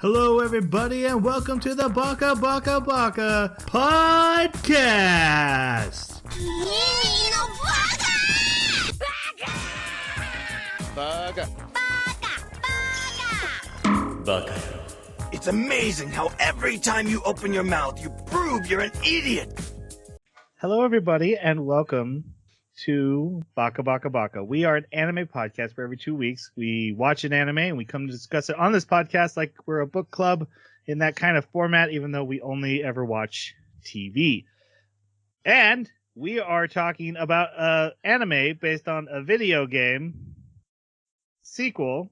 Hello, everybody, and welcome to the Baka podcast. Baka. It's amazing how every time you open your mouth, you prove you're an idiot. Hello, everybody, and welcome to Baka. We are an anime podcast where every 2 weeks we watch an anime and we come to discuss it on this podcast like we're a book club in that kind of format, even though we only ever watch TV. And we are talking about anime based on a video game sequel.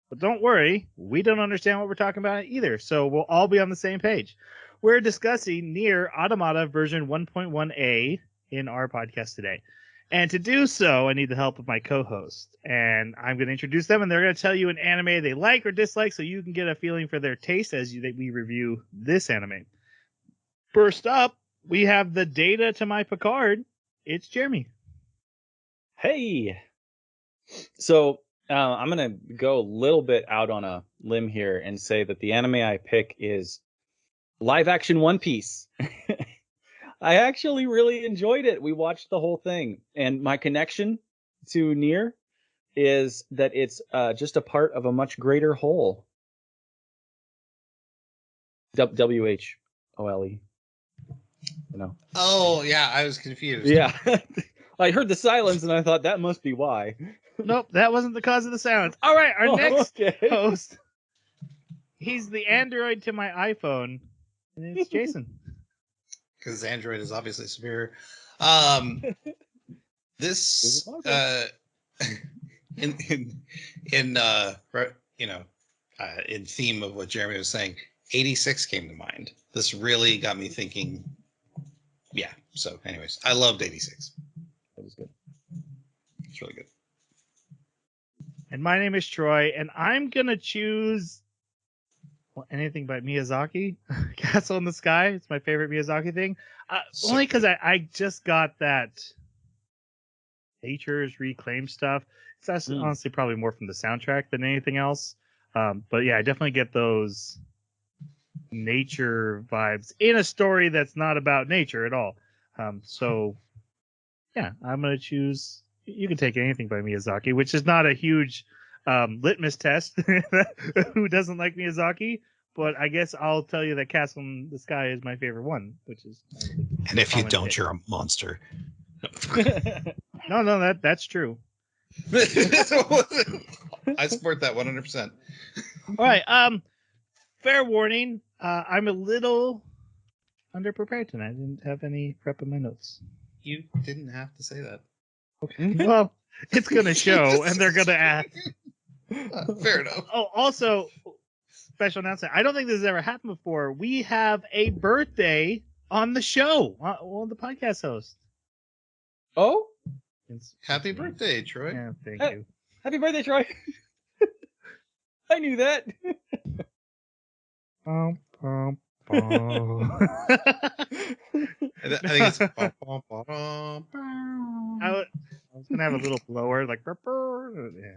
But don't worry, we don't understand what we're talking about either, so we'll all be on the same page. We're discussing Nier Automata version 1.1a in our podcast today. And to do so, I need the help of my co-host. And I'm going to introduce them, and they're going to tell you an anime they like or dislike so you can get a feeling for their taste as we review this anime. First up, we have the data to my Picard. It's Jeremy. Hey! So, I'm going to go a little bit out on a limb here and say that the anime I pick is live-action One Piece. I actually really enjoyed it. We watched the whole thing. And my connection to Nier is that it's just a part of a much greater whole. W-H-O-L-E. You know. Oh, yeah, I was confused. Yeah. I heard the silence and I thought that must be why. Nope, that wasn't the cause of the silence. All right, our next host. He's the Android to my iPhone, and it's Jason. Because Android is obviously superior. This in theme of what Jeremy was saying, 86 came to mind. This really got me thinking. Yeah. So, anyways, I loved 86. That was good. It's really good. And my name is Troy, and I'm gonna choose anything by Miyazaki. Castle in the Sky. It's my favorite Miyazaki thing. Only because I just got that Nature's Reclaimed stuff. It's actually, honestly probably more from the soundtrack than anything else. But yeah, I definitely get those nature vibes in a story that's not about nature at all. So yeah, I'm gonna choose. You can take anything by Miyazaki, which is not a huge litmus test. Who doesn't like Miyazaki? But I guess I'll tell you that Castle in the Sky is my favorite one, which is. And if you don't, you're a monster. No, that's true. I support that 100%. All right. Fair warning. I'm a little underprepared tonight. I didn't have any prep in my notes. You didn't have to say that. Okay. Well, it's gonna show, and they're gonna ask. Fair enough. Oh, also, special announcement. I don't think this has ever happened before. We have a birthday on the show. On the podcast host. Oh? Happy birthday, Troy. Yeah, thank you. Happy birthday, Troy. I knew that. I think it's. I was gonna have a little blower, like.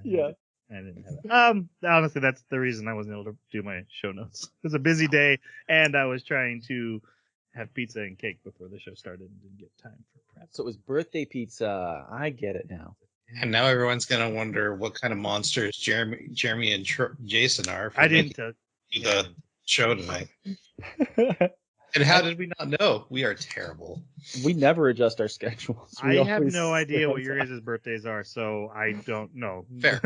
Yeah. I didn't have it. Honestly, that's the reason I wasn't able to do my show notes. It was a busy day, and I was trying to have pizza and cake before the show started and didn't get time for prep. So it was birthday pizza. I get it now. And now everyone's gonna wonder what kind of monsters Jeremy and Jason are. I didn't do the show tonight. And how did we not know? We are terrible. We never adjust our schedules. I have no idea what your guys' birthdays are, so I don't know. Fair.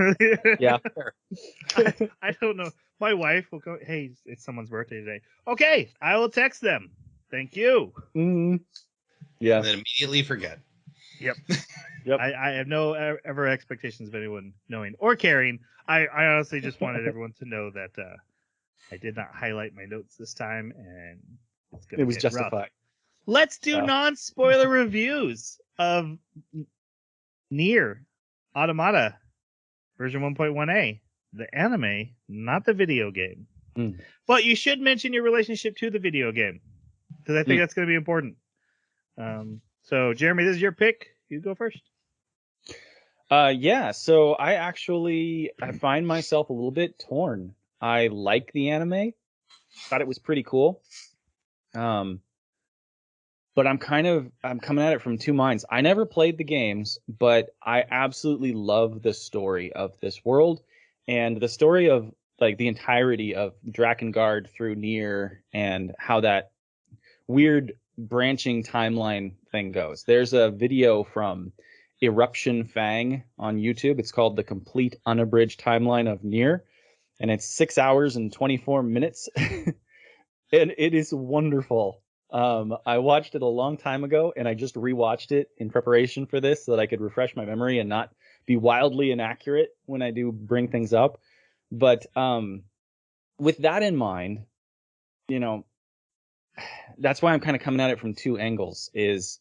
Yeah. Fair. I don't know. My wife will go, hey, it's someone's birthday today. Okay, I will text them. Thank you. Mm-hmm. Yeah. And then immediately forget. Yep. Yep. I have no ever expectations of anyone knowing or caring. I honestly just wanted everyone to know that I did not highlight my notes this time, and it was justified. Rough. Let's do non-spoiler reviews of Nier Automata version 1.1a, the anime, not the video game. But you should mention your relationship to the video game, because I think that's going to be important. So, Jeremy, this is your pick. You go first. Yeah, so I find myself a little bit torn I like the anime. Thought it was pretty cool. But I'm coming at it from two minds. I never played the games, but I absolutely love the story of this world and the story of like the entirety of Drakengard through Nier and how that weird branching timeline thing goes. There's a video from Eruption Fang on YouTube. It's called The Complete Unabridged Timeline of Nier, and it's 6 hours and 24 minutes. And it is wonderful. I watched it a long time ago, and I just rewatched it in preparation for this so that I could refresh my memory and not be wildly inaccurate when I do bring things up. But with that in mind, you know, that's why I'm kind of coming at it from two angles. Is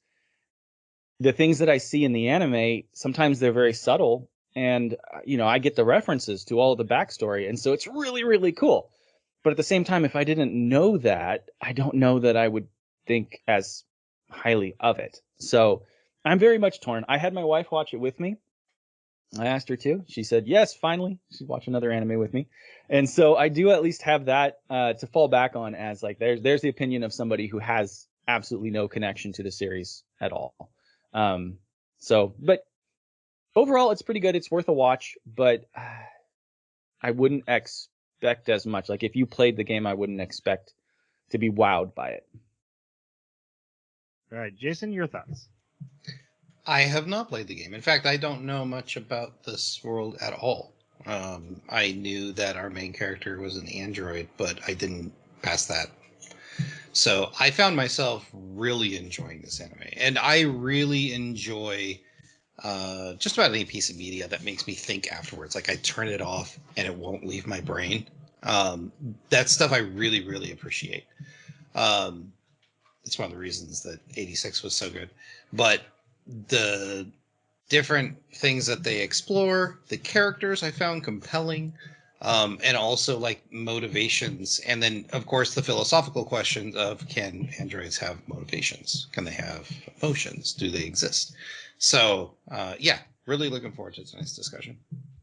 the things that I see in the anime, sometimes they're very subtle, and I get the references to all of the backstory, and so it's really, really cool. But at the same time, if I didn't know that, I don't know that I would think as highly of it. So I'm very much torn. I had my wife watch it with me. I asked her to. She said, yes, finally. She'd watch another anime with me. And so I do at least have that to fall back on as like, there's the opinion of somebody who has absolutely no connection to the series at all. But overall, it's pretty good. It's worth a watch, but I wouldn't expect as much. Like if you played the game, I wouldn't expect to be wowed by it. All right, Jason, your thoughts? I have not played the game. In fact, I don't know much about this world at all. I knew that our main character was an android, but I didn't pass that. So I found myself really enjoying this anime. And I really enjoy just about any piece of media that makes me think afterwards. Like I turn it off and it won't leave my brain. That stuff I really, really appreciate. It's one of the reasons that 86 was so good. But the different things that they explore, the characters I found compelling, and also like motivations. And then, of course, the philosophical question of can androids have motivations? Can they have emotions? Do they exist? So, yeah, really looking forward to tonight's discussion.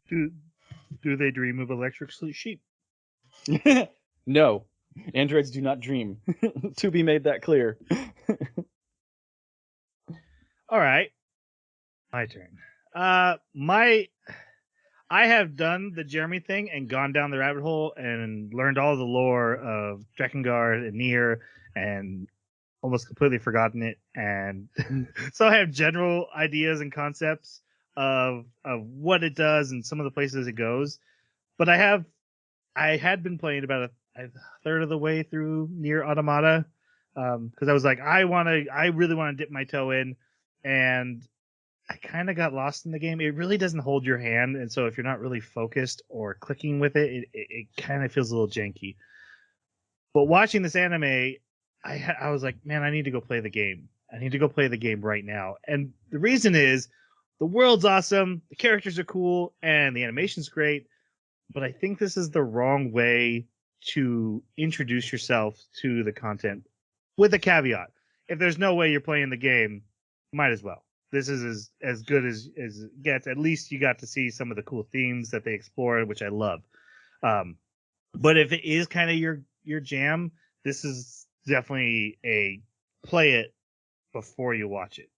Do they dream of electric sheep? No, androids do not dream. To be made that clear. All right, my turn. I have done the Jeremy thing and gone down the rabbit hole and learned all the lore of Drakengard and Nier and almost completely forgotten it. And so I have general ideas and concepts of what it does and some of the places it goes. But I had been playing about a third of the way through Nier Automata because I was like, I really want to dip my toe in, and I kind of got lost in the game. It really doesn't hold your hand, and so if you're not really focused or clicking with it kind of feels a little janky. But watching this anime, I was like, man, I need to go play the game. I need to go play the game right now. And the reason is the world's awesome, the characters are cool, and the animation's great. But I think this is the wrong way to introduce yourself to the content. With a caveat: if there's no way you're playing the game, might as well. This is as good as it gets. At least you got to see some of the cool themes that they explored, which I love. But if it is kind of your jam, this is definitely a play it before you watch it.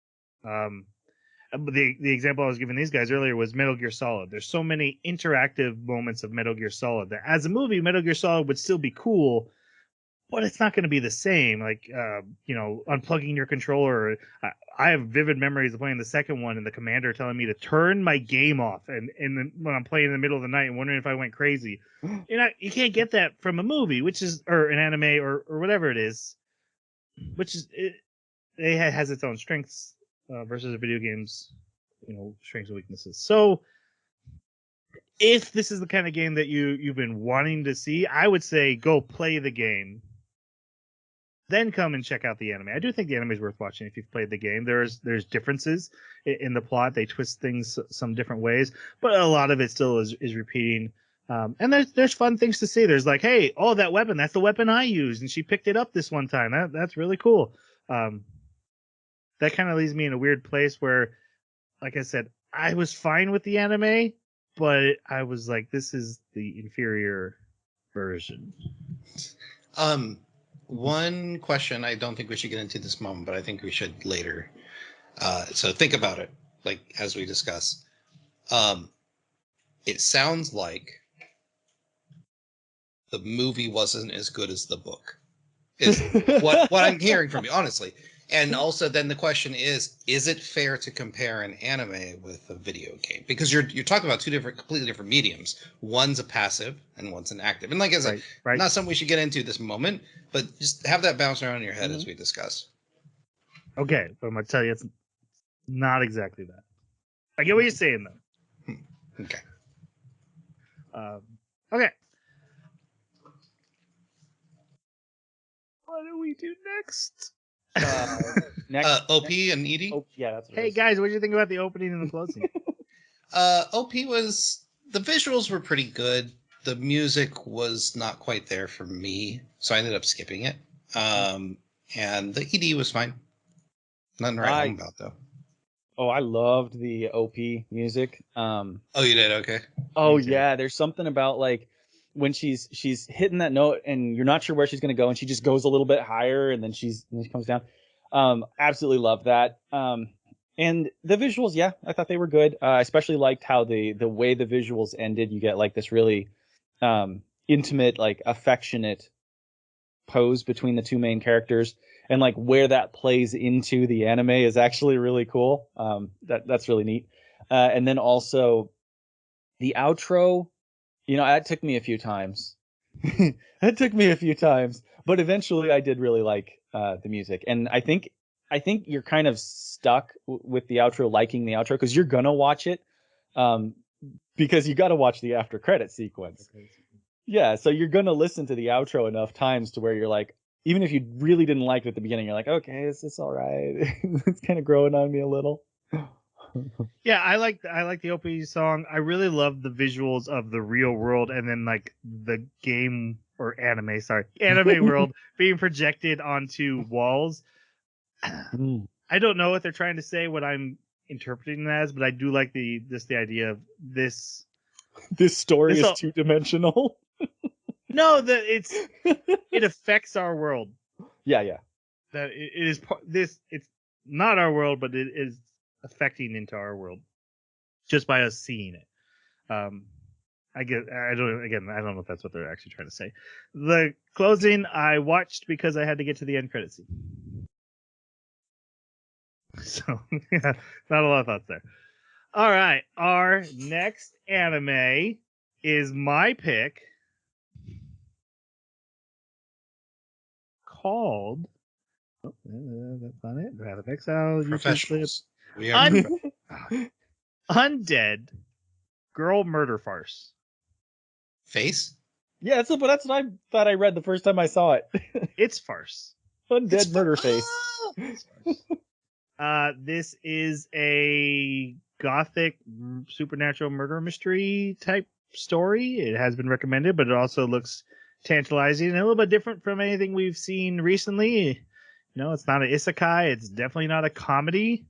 The example I was giving these guys earlier was Metal Gear Solid. There's so many interactive moments of Metal Gear Solid that as a movie, Metal Gear Solid would still be cool, but it's not going to be the same. Like, unplugging your controller. I have vivid memories of playing the second one and the commander telling me to turn my game off, and when I'm playing in the middle of the night and wondering if I went crazy. You can't get that from a movie, or an anime or whatever it is, it has its own strengths versus video games, strengths and weaknesses. So if this is the kind of game that you've been wanting to see, I would say go play the game, then come and check out the anime. I do think the anime is worth watching if you've played the game. There's differences in the plot. They twist things some different ways, but a lot of it still is repeating. And there's fun things to see. There's like, hey, oh, that weapon, that's the weapon I used, and she picked it up this one time. That's really cool. That kind of leaves me in a weird place where, like I said, I was fine with the anime, but I was like, this is the inferior version. One question I don't think we should get into this moment, but I think we should later. So think about it, like as we discuss. It sounds like the movie wasn't as good as the book. Is what I'm hearing from you, honestly. And also, then the question is it fair to compare an anime with a video game? Because you're talking about two completely different mediums. One's a passive and one's an active. And like I said, Right. not something we should get into this moment, but just have that bounce around in your head as we discuss. Okay, but I'm gonna tell you, it's not exactly that. I get what you're saying, though. Okay. Okay. What do we do next? Next, OP and ED? Oh, yeah, that's what it Hey is. guys, what do you think about the opening and the closing? OP was... The visuals were pretty good. The music was not quite there for me, so I ended up skipping it. And the ED was fine. Nothing to write home about, though. Oh, I loved the OP music. Oh, you did? Okay. Oh Me too. yeah, there's something about like when she's hitting that note and you're not sure where she's gonna go, and she just goes a little bit higher and then she comes down. Absolutely love that. And the visuals, yeah, I thought they were good. I especially liked how the way the visuals ended. You get like this really intimate, like affectionate pose between the two main characters, and like where that plays into the anime is actually really cool. That's really neat. And then also the outro, that took me a few times. That took me a few times, but eventually I did really like the music. And I think you're kind of stuck with the outro, liking the outro, because you're gonna watch it, because you got to watch the after credit sequence. Yeah, so you're gonna listen to the outro enough times to where you're like, even if you really didn't like it at the beginning, you're like, okay, it's all right. It's kind of growing on me a little. Yeah, I like the opening song. I really love the visuals of the real world, and then like the game or anime world being projected onto walls. I don't know what they're trying to say, what I'm interpreting it as, but I do like the idea of this. This story This is all- two-dimensional. No, that it affects our world. Yeah. That it is this. It's not our world, but it is affecting into our world just by us seeing it. I don't know if that's what they're actually trying to say. The closing I watched because I had to get to the end credit scene. So yeah, not a lot of thoughts there. All right, our next anime is my pick, called. Oh, that's not it. Graphic Exile, YouTube clip. Professionals. We are Undead Girl Murder Farce. Face? Yeah, that's what I thought I read the first time I saw it. It's farce. Undead Murder Face. It's farce. This is a gothic supernatural murder mystery type story. It has been recommended, but it also looks tantalizing and a little bit different from anything we've seen recently. It's not an isekai. It's definitely not a comedy.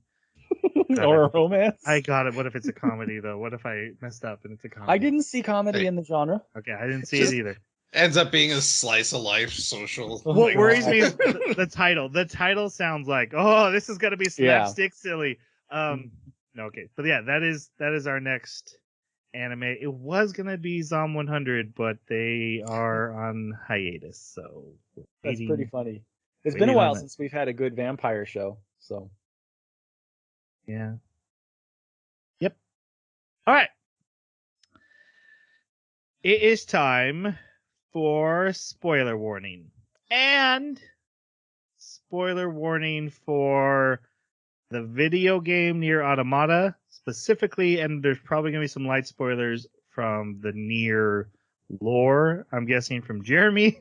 Or a romance. I got it. What if it's a comedy, though? What if I messed up and it's a comedy? I didn't see comedy in the genre. Okay, I didn't see it either. Ends up being a slice of life social. What worries me is the title. The title sounds like, oh, this is gonna be slapstick silly. No, okay, but yeah, that is our next anime. It was gonna be Zom 100, but they are on hiatus, so That's pretty funny. It's been a while since we've had a good vampire show, so yeah. Yep. All right. It is time for spoiler warning. And spoiler warning for the video game Nier Automata specifically, and there's probably going to be some light spoilers from the Nier lore, I'm guessing from Jeremy,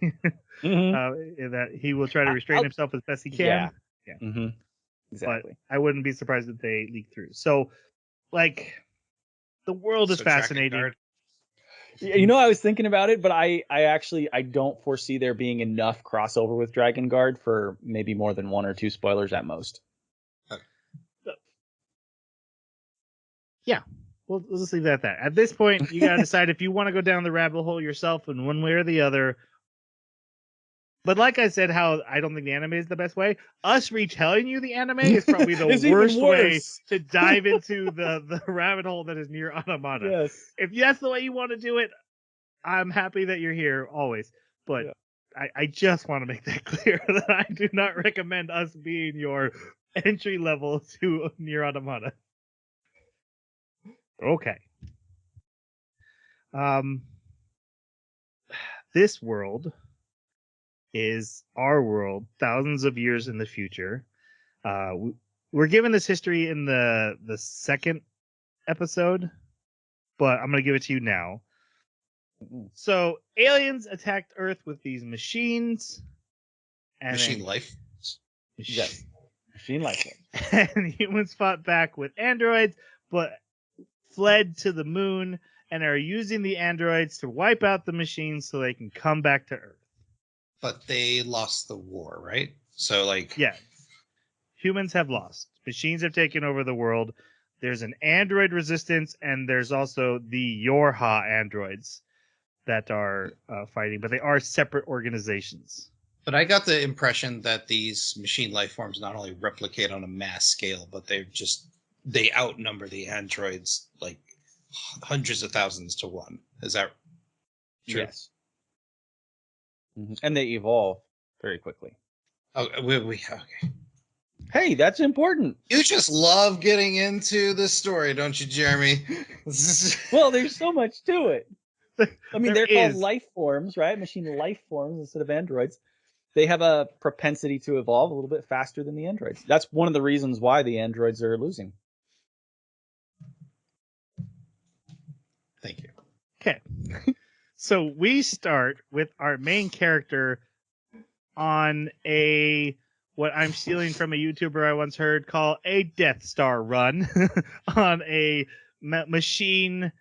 that he will try to restrain himself as best he can. Yeah. Mm-hmm. Exactly. But I wouldn't be surprised if they leak through. So, like, the world is fascinating. I was thinking about it, but I don't foresee there being enough crossover with Dragon Guard for maybe more than one or two spoilers at most. Yeah. Well, let's just leave that at that. At this point, you gotta decide if you want to go down the rabbit hole yourself in one way or the other. But like I said, how I don't think the anime is the best way. Us retelling you the anime is probably the It's even worst way worse. to dive into the rabbit hole that is Nier Automata. Yes. If that's the way you want to do it, I'm happy that you're here always. But Yeah. I just want to make that clear that I do not recommend us being your entry level to Nier Automata. Okay. This world is our world thousands of years in the future. We're given this history in the second episode, but I'm going to give it to you now. So aliens attacked Earth with these machines. And Machine life. Yes. Machine life form. And humans fought back with androids, but fled to the moon and are using the androids to wipe out the machines so they can come back to Earth. But they lost the war, right? So like, Yeah. Humans have lost. Machines have taken over the world. There's an android resistance, and there's also the Yorha androids that are fighting, but they are separate organizations. but I got the impression that these machine life forms not only replicate on a mass scale, but they outnumber the androids like hundreds of thousands to one. Is that true? Yes. And they evolve very quickly. Oh, okay. Hey, that's important. You just love getting into this story, don't you, Jeremy? Well, there's so much to it. I mean, There they're called is. life forms, right? Machine life forms instead of androids. They have a propensity to evolve a little bit faster than the androids. That's one of the reasons why the androids are losing. Thank you. Okay. So we start with our main character on what I'm stealing from a YouTuber I once heard call a Death Star run on a machine.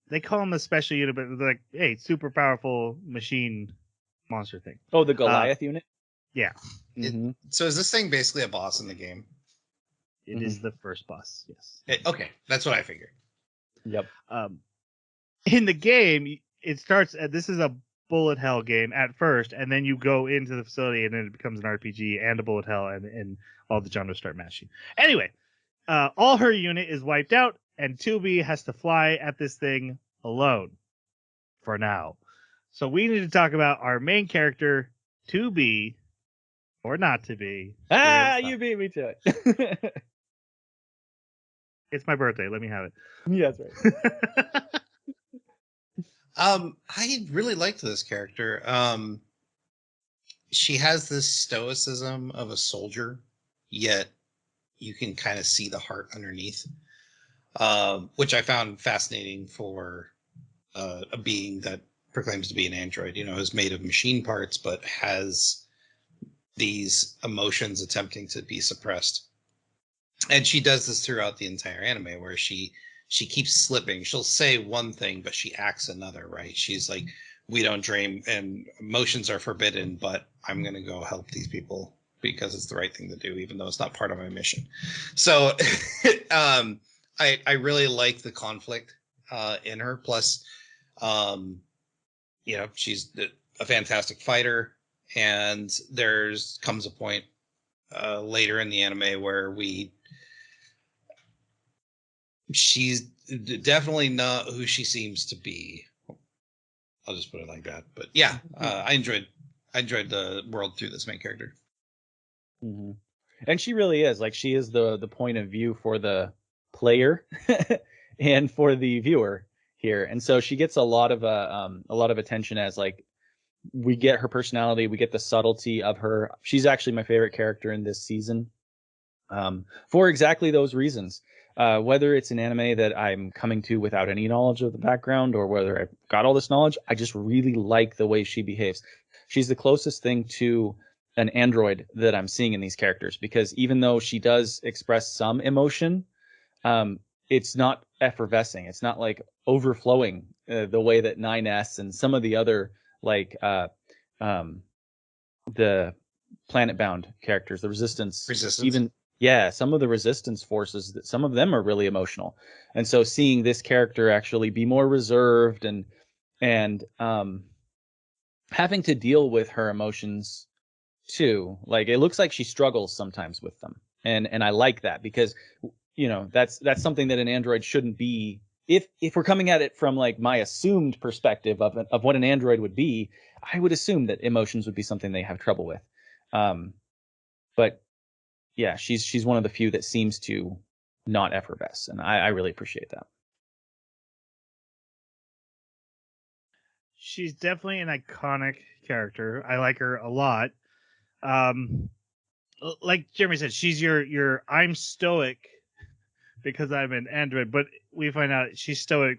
They call them a special unit, but they're like, hey, super powerful machine monster thing. Oh, the Goliath unit? Yeah. So is this thing basically a boss in the game? It is the first boss, yes. Okay, that's what I figured. Yep. In the game, it starts. This is a bullet hell game at first, and then you go into the facility, and then it becomes an RPG and a bullet hell, and all the genres start matching. Anyway, all her unit is wiped out, and 2B has to fly at this thing alone for now. So we need to talk about our main character, 2B, or not to be. You beat me to it. It's my birthday. Let me have it. Yeah, that's right. I really liked this character. She has this stoicism of a soldier, yet you can kind of see the heart underneath, which I found fascinating for a being that proclaims to be an android. You know, is made of machine parts, but has these emotions attempting to be suppressed. And she does this throughout the entire anime, where she keeps slipping. She'll say one thing, but she acts another, right? She's like, we don't dream and emotions are forbidden, but I'm going to go help these people because it's the right thing to do, even though it's not part of my mission. So I really like the conflict in her. Plus, you know, she's a fantastic fighter. And comes a point later in the anime where she's definitely not who she seems to be. I'll just put it like that. But yeah, I enjoyed the world through this main character. Mm-hmm. And she really is like, she is the point of view for the player and for the viewer here. And so she gets a lot of attention as like, we get her personality, we get the subtlety of her. She's actually my favorite character in this season, for exactly those reasons. Whether it's an anime that I'm coming to without any knowledge of the background, or whether I've got all this knowledge, I just really like the way she behaves. She's the closest thing to an android that I'm seeing in these characters, because even though she does express some emotion, it's not effervescing. It's not like overflowing the way that 9S and some of the other like the planet bound characters, the resistance. Even yeah, some of the resistance forces, that some of them are really emotional. And so seeing this character actually be more reserved and having to deal with her emotions too. Like it looks like she struggles sometimes with them. And I like that because that's something that an android shouldn't be. If we're coming at it from like my assumed perspective of what an android would be, I would assume that emotions would be something they have trouble with. But yeah, she's one of the few that seems to not effervesce, and I really appreciate that. She's definitely an iconic character. I like her a lot. Um, like Jeremy said, she's your I'm stoic because I'm an android, but we find out she's stoic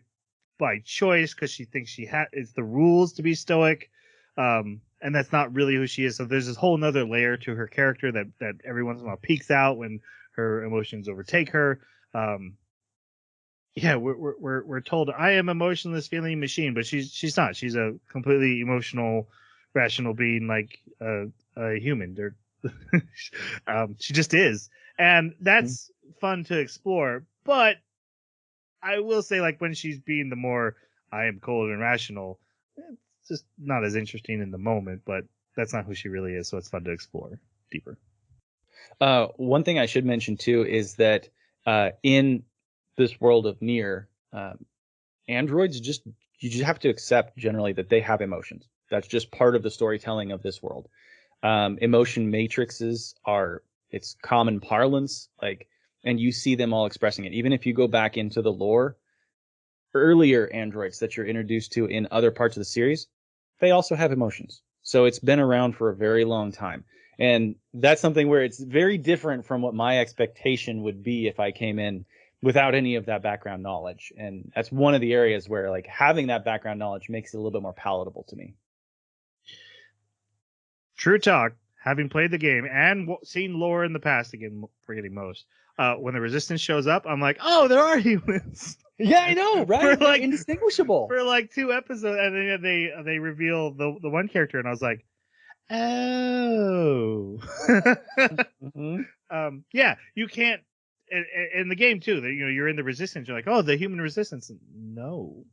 by choice because she thinks it's the rules to be stoic, and that's not really who she is. So there's this whole nother layer to her character that every once in a while peeks out when her emotions overtake her. Um, yeah, we're told I am emotionless feeling machine, but she's not. She's a completely emotional, rational being like a human. She just is, and that's fun to explore. But I will say, like when she's being the more I am cold and rational, it's just not as interesting in the moment. But that's not who she really is, so it's fun to explore deeper. One thing I should mention too is that in this world of Nier, androids you just have to accept generally that they have emotions. That's just part of the storytelling of this world. Emotion matrices it's common parlance, like, and you see them all expressing it. Even if you go back into the lore, earlier androids that you're introduced to in other parts of the series, they also have emotions. So it's been around for a very long time. And that's something where it's very different from what my expectation would be if I came in without any of that background knowledge. And that's one of the areas where like having that background knowledge makes it a little bit more palatable to me. True talk. Having played the game and seen lore in the past, again, forgetting most, when the resistance shows up, I'm like, oh, there are humans. Yeah, I know, right? For They're like indistinguishable. for like 2 episodes, and then they reveal the one character, and I was like, oh. Mm-hmm. Yeah, you can't. In the game too, that you're in the resistance. You're like, oh, the human resistance. No,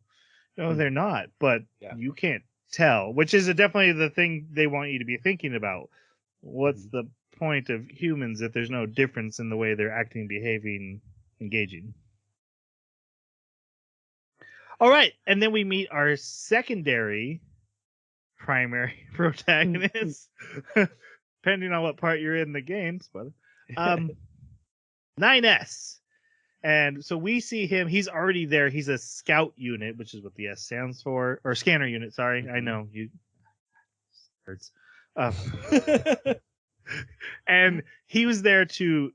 they're not. But Yeah. you can't tell, which is definitely the thing they want you to be thinking about. What's the point of humans if there's no difference in the way they're acting, behaving, engaging? All right, and then we meet our secondary primary protagonist, depending on what part you're in the game. Spoiler. 9S. And so we see him. He's already there. He's a scout unit, which is what the S stands for, or scanner unit. Sorry, I know you. Hurts. And he was there to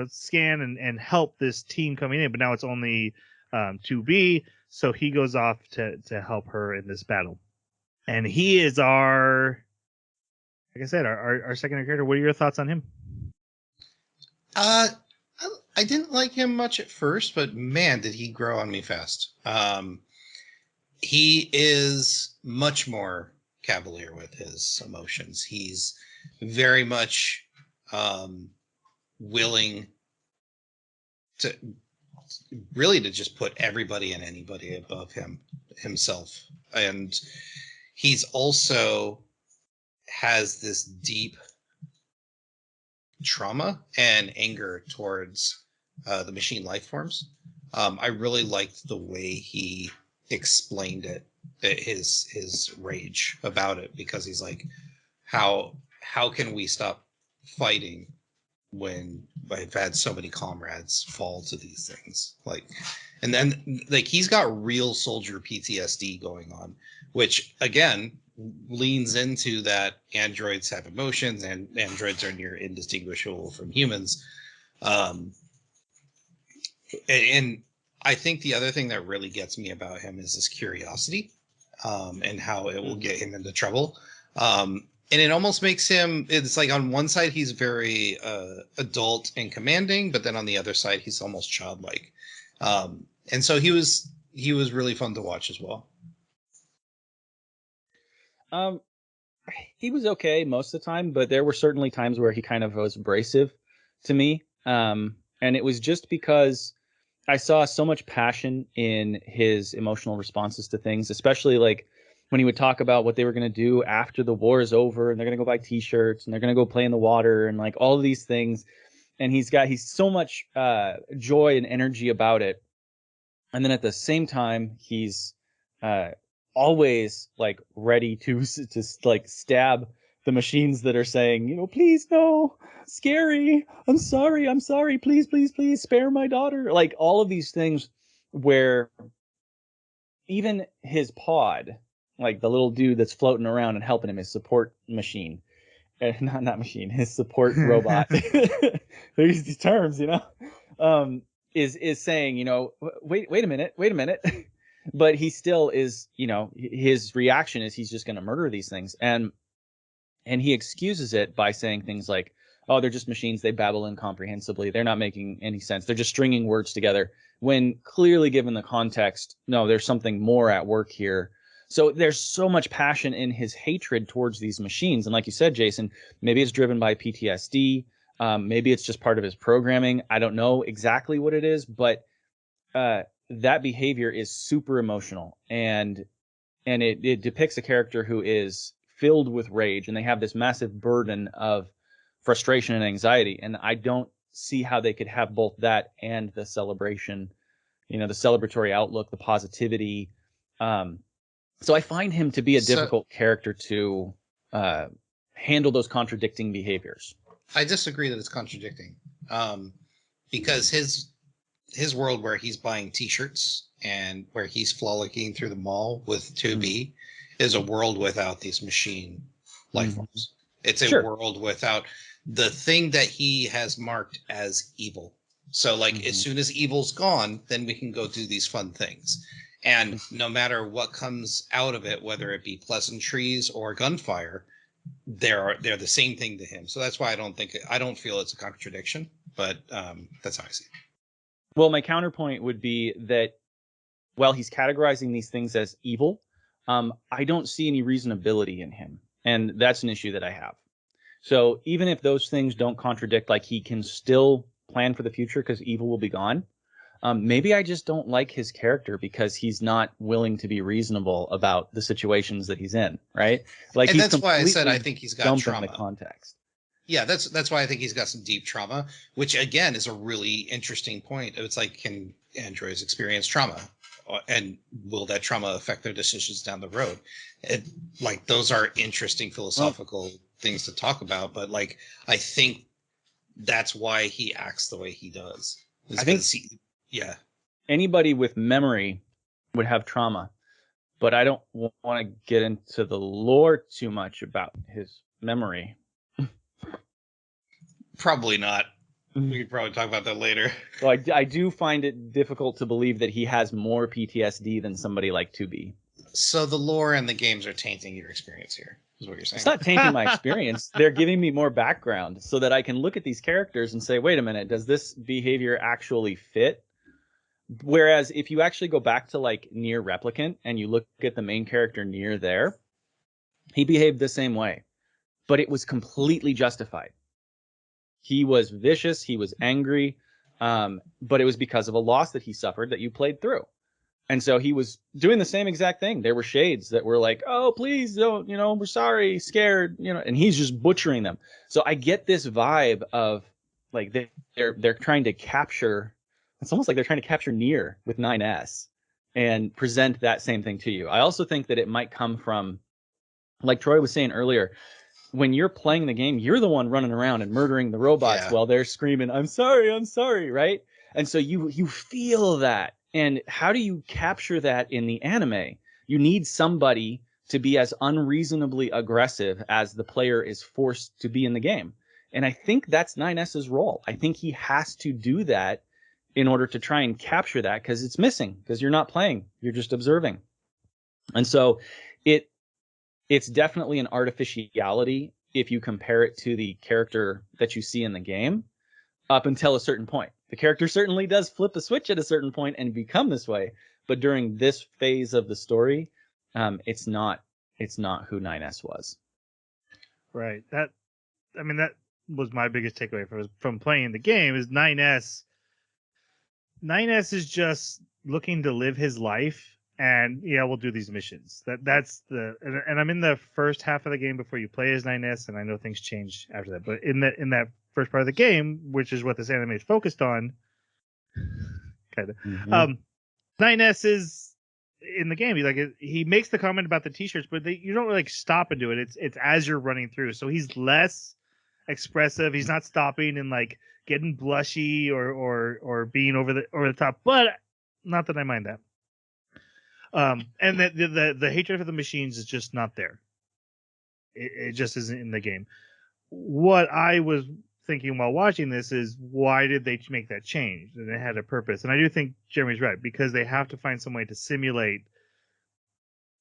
scan and help this team coming in, but now it's only 2B. So he goes off to help her in this battle, and he is like I said, our secondary character. What are your thoughts on him? I didn't like him much at first, but man, did he grow on me fast. He is much more cavalier with his emotions. He's very much willing to just put everybody and anybody above himself. And he's also has this deep trauma and anger towards the machine life forms. I really liked the way he explained it, his rage about it, because he's like, how can we stop fighting when I've had so many comrades fall to these things? Like, and then like he's got real soldier PTSD going on, which again leans into that androids have emotions and androids are near indistinguishable from humans. And I think the other thing that really gets me about him is his curiosity, and how it will get him into trouble. And it almost makes him, it's like on one side he's very adult and commanding, but then on the other side he's almost childlike. And so he was really fun to watch as well. He was okay most of the time, but there were certainly times where he kind of was abrasive to me. And it was just because I saw so much passion in his emotional responses to things, especially like when he would talk about what they were going to do after the war is over, and they're going to go buy T-shirts and they're going to go play in the water and like all of these things. And he's so much joy and energy about it. And then at the same time, he's always like ready to like stab the machines that are saying, please, no, scary, I'm sorry, please, please, please spare my daughter. Like all of these things where even his pod, like the little dude that's floating around and helping him, his support machine, not machine, his support robot. There's these terms, is saying, wait a minute. But he still is, his reaction is he's just going to murder these things. And he excuses it by saying things like, oh, they're just machines. They babble incomprehensibly. They're not making any sense. They're just stringing words together. When clearly given the context, no, there's something more at work here. So there's so much passion in his hatred towards these machines. And like you said, Jason, maybe it's driven by PTSD. Maybe it's just part of his programming. I don't know exactly what it is, but that behavior is super emotional. And it depicts a character who is filled with rage, and they have this massive burden of frustration and anxiety. And I don't see how they could have both that and the celebration, the celebratory outlook, the positivity. So I find him to be a difficult character to handle those contradicting behaviors. I disagree that it's contradicting, because his world where he's buying T-shirts and where he's frolicking through the mall with 2B is a world without these machine life forms. It's a world without the thing that he has marked as evil. So like as soon as evil's gone, then we can go do these fun things. And no matter what comes out of it, whether it be pleasantries or gunfire, they're the same thing to him. So that's why I don't feel it's a contradiction, but that's how I see it. Well, my counterpoint would be that while he's categorizing these things as evil, I don't see any reasonability in him. And that's an issue that I have. So even if those things don't contradict, like he can still plan for the future because evil will be gone. Maybe I just don't like his character because he's not willing to be reasonable about the situations that he's in, right? Like, and that's why I said I think he's got trauma. The context. Yeah, that's why I think he's got some deep trauma, which again is a really interesting point. It's like, can androids experience trauma, and will that trauma affect their decisions down the road? Like those are interesting philosophical things to talk about. But like, I think that's why he acts the way he does. I think anybody with memory would have trauma, but I don't want to get into the lore too much about his memory. Probably not. We could probably talk about that later. So I do find it difficult to believe that he has more PTSD than somebody like 2B. So the lore and the games are tainting your experience here, is what you're saying. It's not tainting my experience. They're giving me more background so that I can look at these characters and say, wait a minute, does this behavior actually fit? Whereas if you actually go back to like Nier Replicant and you look at the main character Nier there, he behaved the same way, but it was completely justified. He was vicious, he was angry, but it was because of a loss that he suffered that you played through. And so he was doing the same exact thing. There were shades that were like, oh, please don't, we're sorry, scared, and he's just butchering them. So I get this vibe of like they're trying to capture, it's almost like they're trying to capture Nier with 9S and present that same thing to you. I also think that it might come from, like Troy was saying earlier, when you're playing the game, you're the one running around and murdering the robots while they're screaming, I'm sorry, right? And so you feel that. And how do you capture that in the anime? You need somebody to be as unreasonably aggressive as the player is forced to be in the game. And I think that's 9S's role. I think he has to do that in order to try and capture that, because it's missing, because you're not playing, you're just observing. And so it's definitely an artificiality if you compare it to the character that you see in the game up until a certain point. The character certainly does flip a switch at a certain point and become this way, but during this phase of the story, it's not who 9S was. Right. was my biggest takeaway from playing the game is 9S. 9S is just looking to live his life, and yeah, we'll do these missions. That's and I'm in the first half of the game before you play as 9S, and I know things change after that. But in that first part of the game, which is what this anime is focused on, kind of, Mm-hmm. 9S is in the game. He makes the comment about the t-shirts, but you don't really stop and do it. It's as you're running through, so he's less expressive. He's not stopping and like getting blushy or being over the top. But not that I mind that. And the hatred for the machines is just not there. It just isn't in the game. What I was thinking while watching this is, why did they make that change? And it had a purpose. And I do think Jeremy's right, because they have to find some way to simulate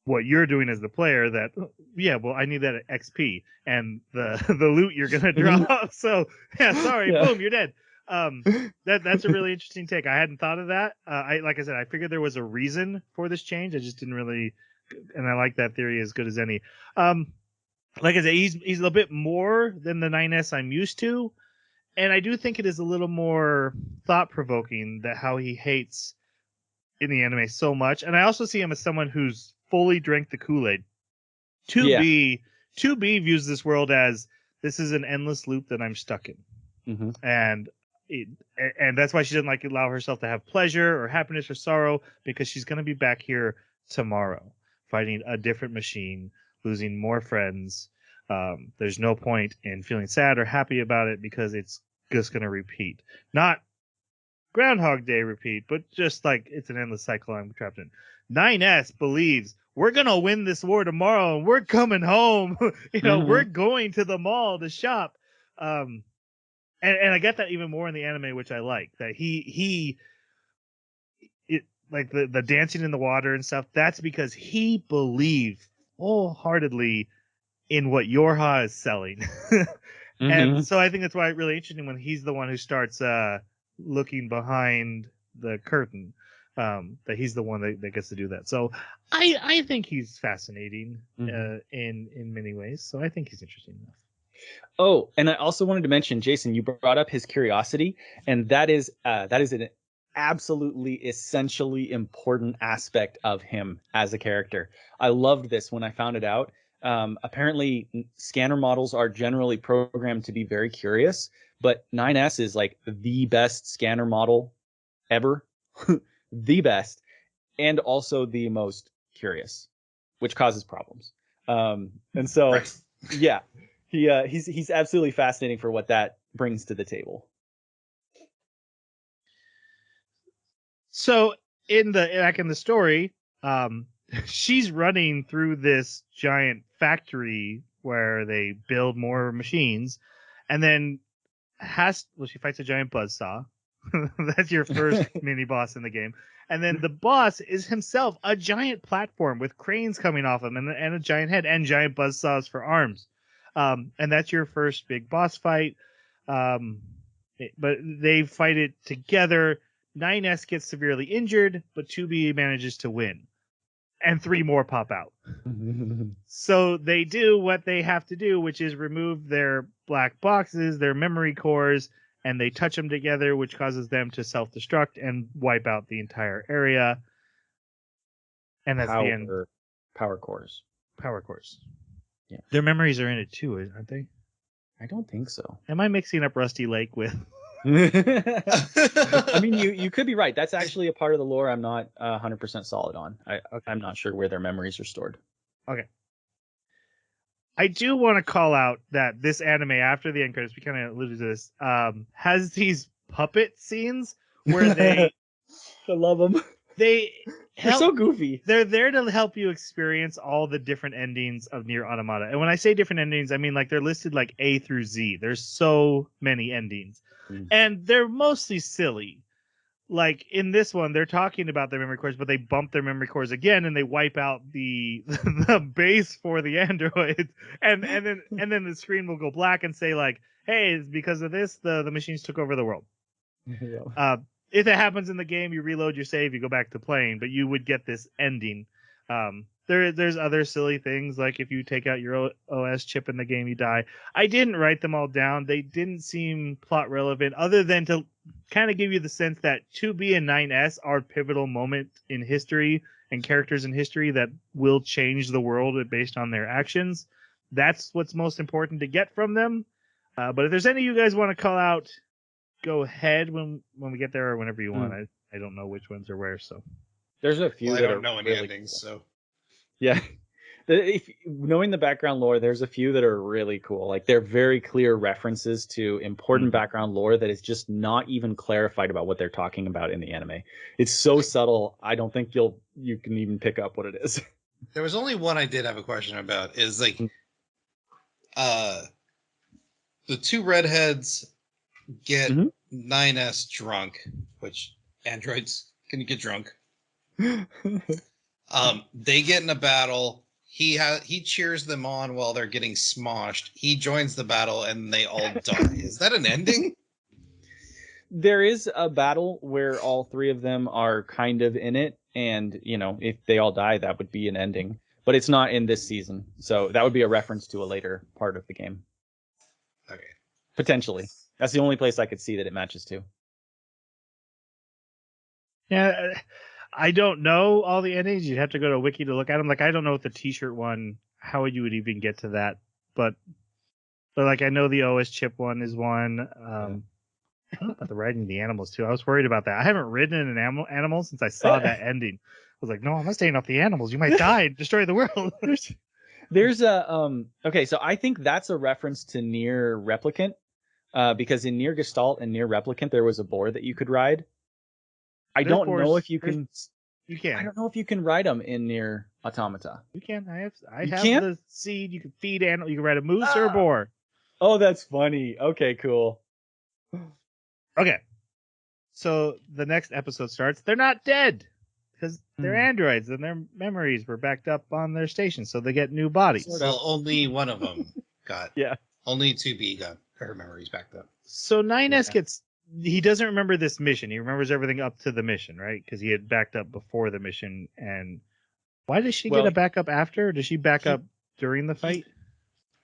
what you're doing as the player. That, yeah, well, I need that XP and the the loot you're gonna drop. So yeah, sorry, Yeah. boom, you're dead. That's a really interesting take. I hadn't thought of that. Like I said, I figured there was a reason for this change. I just didn't really, and I like that theory as good as any. Like I said, he's a little bit more than the 9S I'm used to, and I do think it is a little more thought provoking that how he hates in the anime so much. And I also see him as someone who's fully drank the Kool-Aid. 2B views this world as, this is an endless loop that I'm stuck in. Mm-hmm. And that's why she doesn't like allow herself to have pleasure or happiness or sorrow, because she's going to be back here tomorrow fighting a different machine, losing more friends. There's no point in feeling sad or happy about it, because it's just going to repeat. Not Groundhog Day repeat, but just like it's an endless cycle I'm trapped in. 9S believes we're gonna win this war tomorrow, and we're coming home. We're going to the mall to shop. And I get that even more in the anime, which I like. That he like the dancing in the water and stuff. That's because he believes wholeheartedly in what Yorha is selling. And so I think that's why it's really interesting when he's the one who starts looking behind the curtain, that he's the one that gets to do that. So I think he's fascinating in many ways. So I think he's interesting enough. Oh, and I also wanted to mention, Jason, you brought up his curiosity, and that is an absolutely essentially important aspect of him as a character. I loved this when I found it out. Apparently, scanner models are generally programmed to be very curious, but 9S is like the best scanner model ever, the best, and also the most curious, which causes problems. And so, Right. yeah, he's absolutely fascinating for what that brings to the table. So back in the story, she's running through this giant factory where they build more machines, and then she fights a giant buzzsaw. That's your first mini boss in the game. And then the boss is himself a giant platform with cranes coming off him, and a giant head and giant buzzsaws for arms. And that's your first big boss fight. But they fight it together. 9S gets severely injured, but 2B manages to win. And 3 more pop out. So they do what they have to do, which is remove their black boxes, their memory cores, and they touch them together, which causes them to self-destruct and wipe out the entire area. And that's the end. Power cores. Power cores. Yeah. Their memories are in it too, aren't they? I don't think so. Am I mixing up Rusty Lake with... I mean, you could be right. That's actually a part of the lore I'm not 100% solid on. I'm not sure where their memories are stored. Okay. I do want to call out that this anime, after the end credits, we kind of alluded to this, has these puppet scenes where I love them. they're so goofy. They're there to help you experience all the different endings of Nier Automata. And when I say different endings, I mean like they're listed like A through Z. There's so many endings. And they're mostly silly. Like in this one, they're talking about their memory cores, but they bump their memory cores again, and they wipe out the base for the androids, and then the screen will go black and say like, "Hey, it's because of this, the machines took over the world." Yeah. If it happens in the game, you reload your save, you go back to playing, but you would get this ending. There's other silly things like if you take out your OS chip in the game, you die. I didn't write them all down. They didn't seem plot relevant, other than to kind of give you the sense that 2B and 9S are pivotal moment in history and characters in history that will change the world based on their actions. That's what's most important to get from them. But if there's any you guys want to call out, go ahead when we get there or whenever you want. I don't know which ones are where, so There's a few Well, I that don't are know any really endings, cool. so Yeah. If knowing the background lore, there's a few that are really cool. Like they're very clear references to important background lore that is just not even clarified about what they're talking about in the anime. It's so subtle. I don't think you can even pick up what it is. there was only one I did have a question about. Is like, the two redheads get Mhm. 9S drunk, which androids can get drunk. They get in a battle. He cheers them on while they're getting smoshed. He joins the battle and they all die. Is that an ending? There is a battle where all three of them are kind of in it, and if they all die, that would be an ending. But it's not in this season, so that would be a reference to a later part of the game. Okay. Potentially. That's the only place I could see that it matches to. yeah. I don't know all the endings. You'd have to go to a wiki to look at them. Like I don't know what the T-shirt one, how you would even get to that, but like I know the OS chip one is one. I don't know about the riding the animals too. I was worried about that. I haven't ridden an animal since I saw that ending. I was like, no, I'm not staying off the animals. You might die and destroy the world. There's a okay, so I think that's a reference to Nier Replicant, because in Nier Gestalt and Nier Replicant there was a boar that you could ride. I don't know if you can. You can. I don't know if you can ride them in Nier Automata. You can. I You have can? the seed. You can feed animal. You can ride a moose or a boar. Oh, that's funny. Okay, cool. Okay. So the next episode starts. They're not dead because they're androids and their memories were backed up on their station, so they get new bodies. Well, only one of them got. Yeah. Only 2B got her memories backed up. So 9S gets. He doesn't remember this mission. He remembers everything up to the mission, right? Because he had backed up before the mission. And why does she get a backup after? Or does she back up during the fight?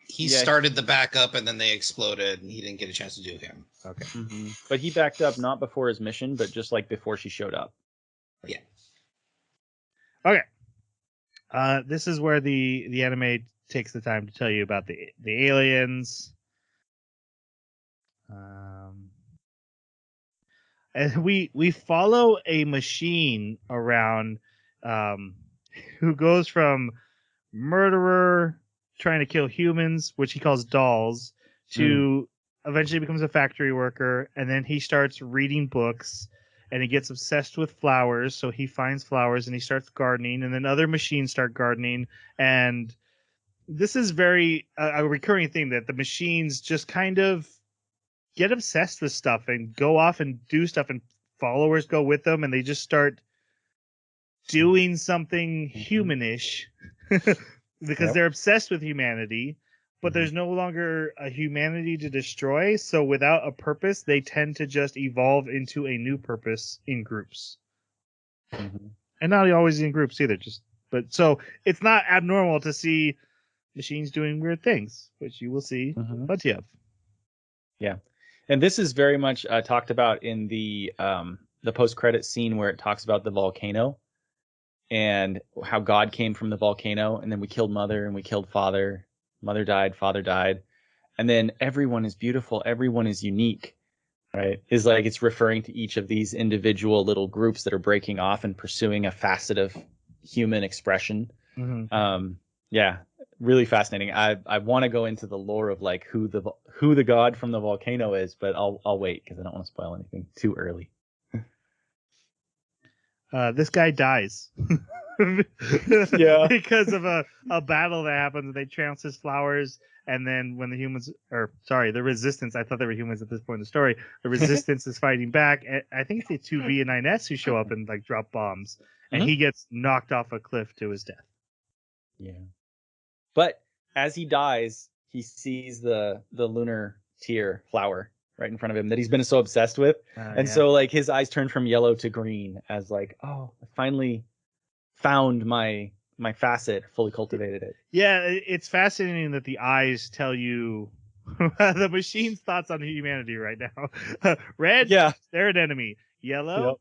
He started the backup and then they exploded and he didn't get a chance to do him. Okay. Mm-hmm. But he backed up not before his mission, but just like before she showed up. Yeah. Okay. This is where the anime takes the time to tell you about the aliens. And we follow a machine around who goes from murderer trying to kill humans, which he calls dolls, to eventually becomes a factory worker, and then he starts reading books and he gets obsessed with flowers, so he finds flowers and he starts gardening, and then other machines start gardening, and this is very a recurring theme that the machines just kind of get obsessed with stuff and go off and do stuff, and followers go with them, and they just start doing something humanish because they're obsessed with humanity, but there's no longer a humanity to destroy. So without a purpose, they tend to just evolve into a new purpose in groups, and not always in groups either. But so it's not abnormal to see machines doing weird things, which you will see plenty of. Yeah. And this is very much talked about in the post-credit scene where it talks about the volcano and how God came from the volcano, and then we killed Mother and we killed Father. Mother died, Father died, and then everyone is beautiful, everyone is unique, right? Is like it's referring to each of these individual little groups that are breaking off and pursuing a facet of human expression. Yeah, really fascinating. I want to go into the lore of like who the god from the volcano is, but I'll wait because I don't want to spoil anything too early. This guy dies. Yeah. Because of a battle that happens. They trounce his flowers, and then when the resistance, I thought they were humans at this point in the story, the resistance is fighting back. I think it's the 2B and 9S who show up and like drop bombs, and he gets knocked off a cliff to his death. Yeah. But as he dies, he sees the lunar tear flower right in front of him that he's been so obsessed with. So like his eyes turn from yellow to green as like, oh, I finally found my my facet fully cultivated it. Yeah, it's fascinating that the eyes tell you the machine's thoughts on humanity right now. Red, Yeah. they're an enemy. Yellow, Yep.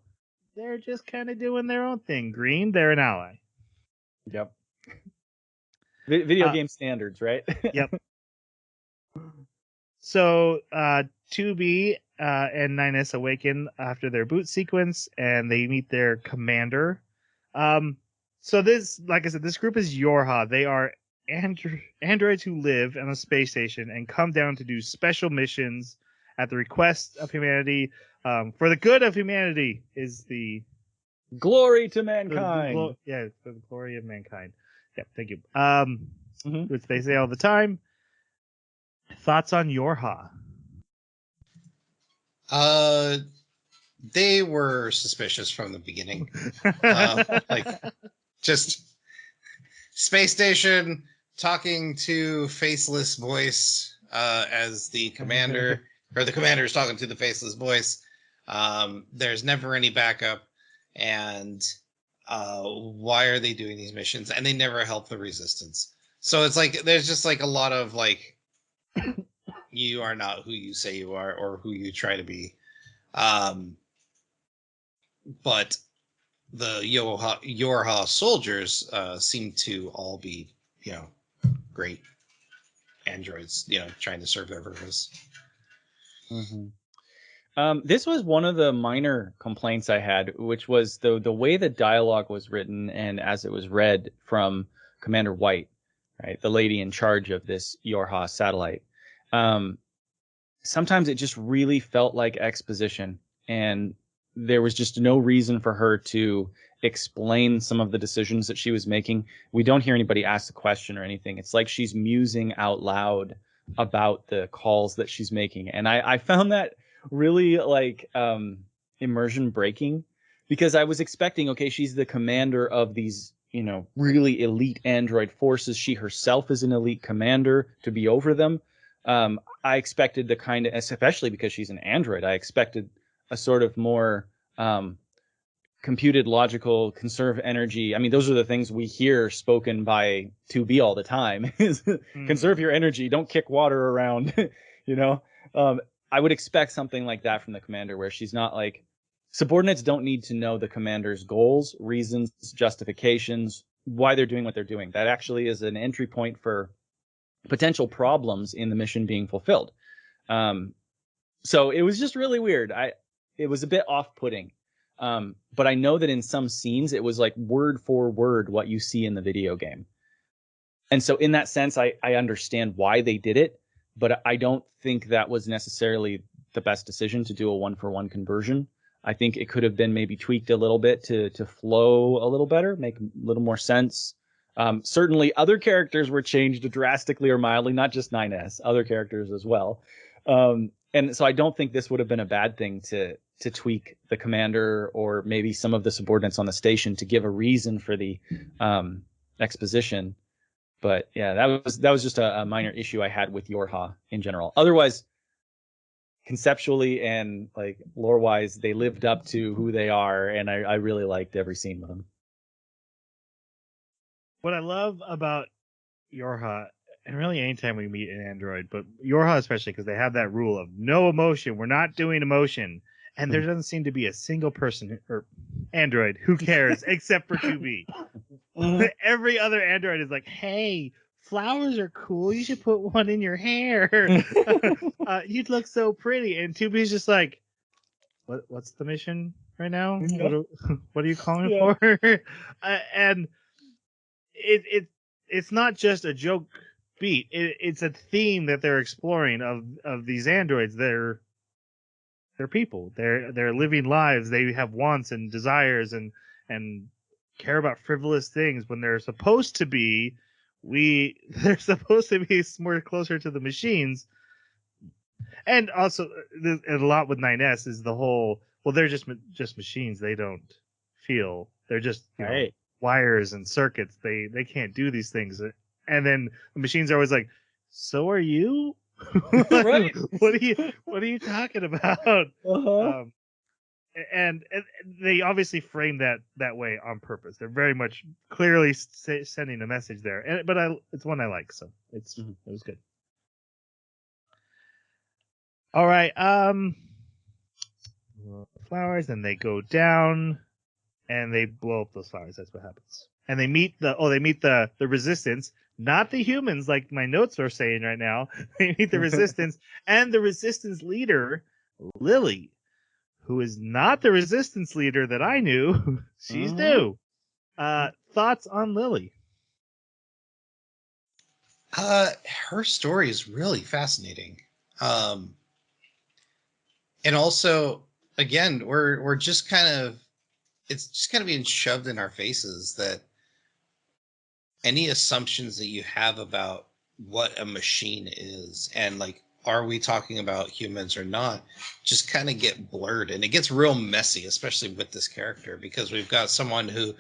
they're just kind of doing their own thing. Green, they're an ally. Yep. Video Uh, game standards, right? Yep. So 2B and 9S awaken after their boot sequence, and they meet their commander. So this, like I said, this group is Yorha. They are androids who live on a space station and come down to do special missions at the request of humanity. For the good of humanity is the Glory to mankind. for the glory of mankind. Yeah, thank you. Mhm. Which they say all the time. Thoughts on Yorha? They were suspicious from the beginning. Like, just space station talking to faceless voice as the commander, or the commander is talking to the faceless voice. There's never any backup, and why are they doing these missions? And they never help the resistance. So it's like there's just like a lot of like, you are not who you say you are or who you try to be. But the Yorha soldiers seem to all be, great androids, trying to serve their purpose. This was one of the minor complaints I had, which was the way the dialogue was written and as it was read from Commander White, right, the lady in charge of this Yorha satellite. Sometimes it just really felt like exposition, and there was just no reason for her to explain some of the decisions that she was making. We don't hear anybody ask a question or anything. It's like she's musing out loud about the calls that she's making, and I found that really like immersion breaking, because I was expecting, okay, she's the commander of these really elite android forces. She herself is an elite commander to be over them. I expected the kind of, especially because she's an android, I expected a sort of more computed, logical, conserve energy. I mean, those are the things we hear spoken by 2B all the time is conserve your energy, don't kick water around, you know? I would expect something like that from the commander, where she's not like, subordinates don't need to know the commander's goals, reasons, justifications, why they're doing what they're doing. That actually is an entry point for potential problems in the mission being fulfilled. So it was just really weird. It was a bit off-putting. But I know that in some scenes it was like word for word what you see in the video game. And so in that sense, I understand why they did it, but I don't think that was necessarily the best decision to do a 1-for-1 conversion. I think it could have been maybe tweaked a little bit to flow a little better, make a little more sense. Certainly other characters were changed drastically or mildly, not just 9S, other characters as well. And so I don't think this would have been a bad thing to tweak the commander or maybe some of the subordinates on the station to give a reason for the exposition. But yeah, that was just a minor issue I had with Yorha in general. Otherwise, conceptually and like lore wise, they lived up to who they are, and I really liked every scene with them. What I love about Yorha, and really anytime we meet an android, but Yorha especially, because they have that rule of no emotion. We're not doing emotion. And there doesn't seem to be a single person or android who cares except for 2B. Every other android is like, hey, flowers are cool. You should put one in your hair. You'd look so pretty. And 2B is just like, what's the mission right now? Yeah. What are you calling for? And it's not just a joke beat. It's a theme that they're exploring of these androids. They're people. They're living lives. They have wants and desires and care about frivolous things when they're supposed to be they're supposed to be more closer to the machines. And also a lot with 9S is the whole, well, they're just machines. They don't feel. They're just Right. wires and circuits. They can't do these things. And then the machines are always like, so are you? Right. What are you talking about? Uh-huh. and they obviously frame that way on purpose. They're very much clearly sending a message there. But it's one I like, so it was good. All right, flowers, and they go down, and they blow up those flowers. That's what happens. And they meet the resistance, not the humans, like my notes are saying right now. They meet the resistance, and the resistance leader, Lily, who is not the resistance leader that I knew. She's new. Thoughts on Lily? Her story is really fascinating. And also, again, we're just kind of, it's just kind of being shoved in our faces that any assumptions that you have about what a machine is, and like, are we talking about humans or not, just kind of get blurred, and it gets real messy, especially with this character, because we've got someone who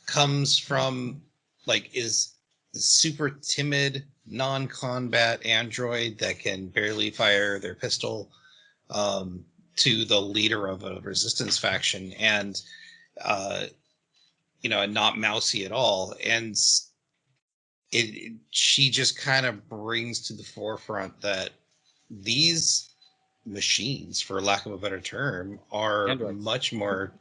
comes from, like, is super timid, non-combat android that can barely fire their pistol, to the leader of a resistance faction, and and not mousy at all. And she just kind of brings to the forefront that these machines, for lack of a better term, are Androids. much more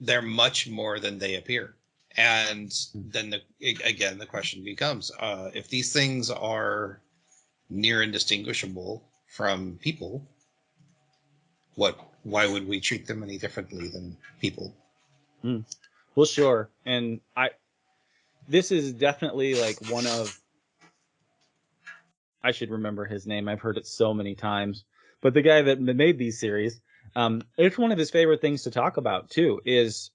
they're much more than they appear. And then the question becomes, if these things are near indistinguishable from people, why would we treat them any differently than people? Well, sure. And this is definitely like one of, I should remember his name. I've heard it so many times. But the guy that made these series, it's one of his favorite things to talk about too, is,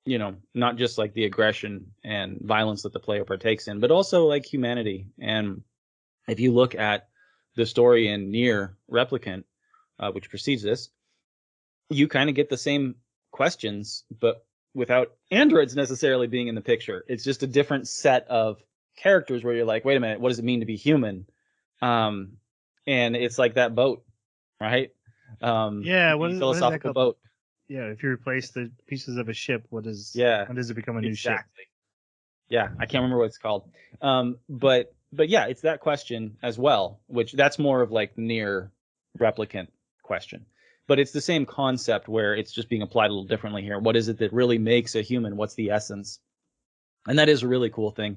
not just like the aggression and violence that the player partakes in, but also like humanity. And if you look at the story in Nier Replicant, which precedes this, you kind of get the same questions, but without androids necessarily being in the picture. It's just a different set of characters where you're like, wait a minute, what does it mean to be human? And it's like that boat, right? Yeah, what is philosophical that called? boat. Yeah, if you replace the pieces of a ship, when does it become a new ship? Yeah, I can't remember what it's called. But yeah, it's that question as well, which that's more of like the Nier Replicant question. But it's the same concept where it's just being applied a little differently here. What is it that really makes a human? What's the essence? And that is a really cool thing.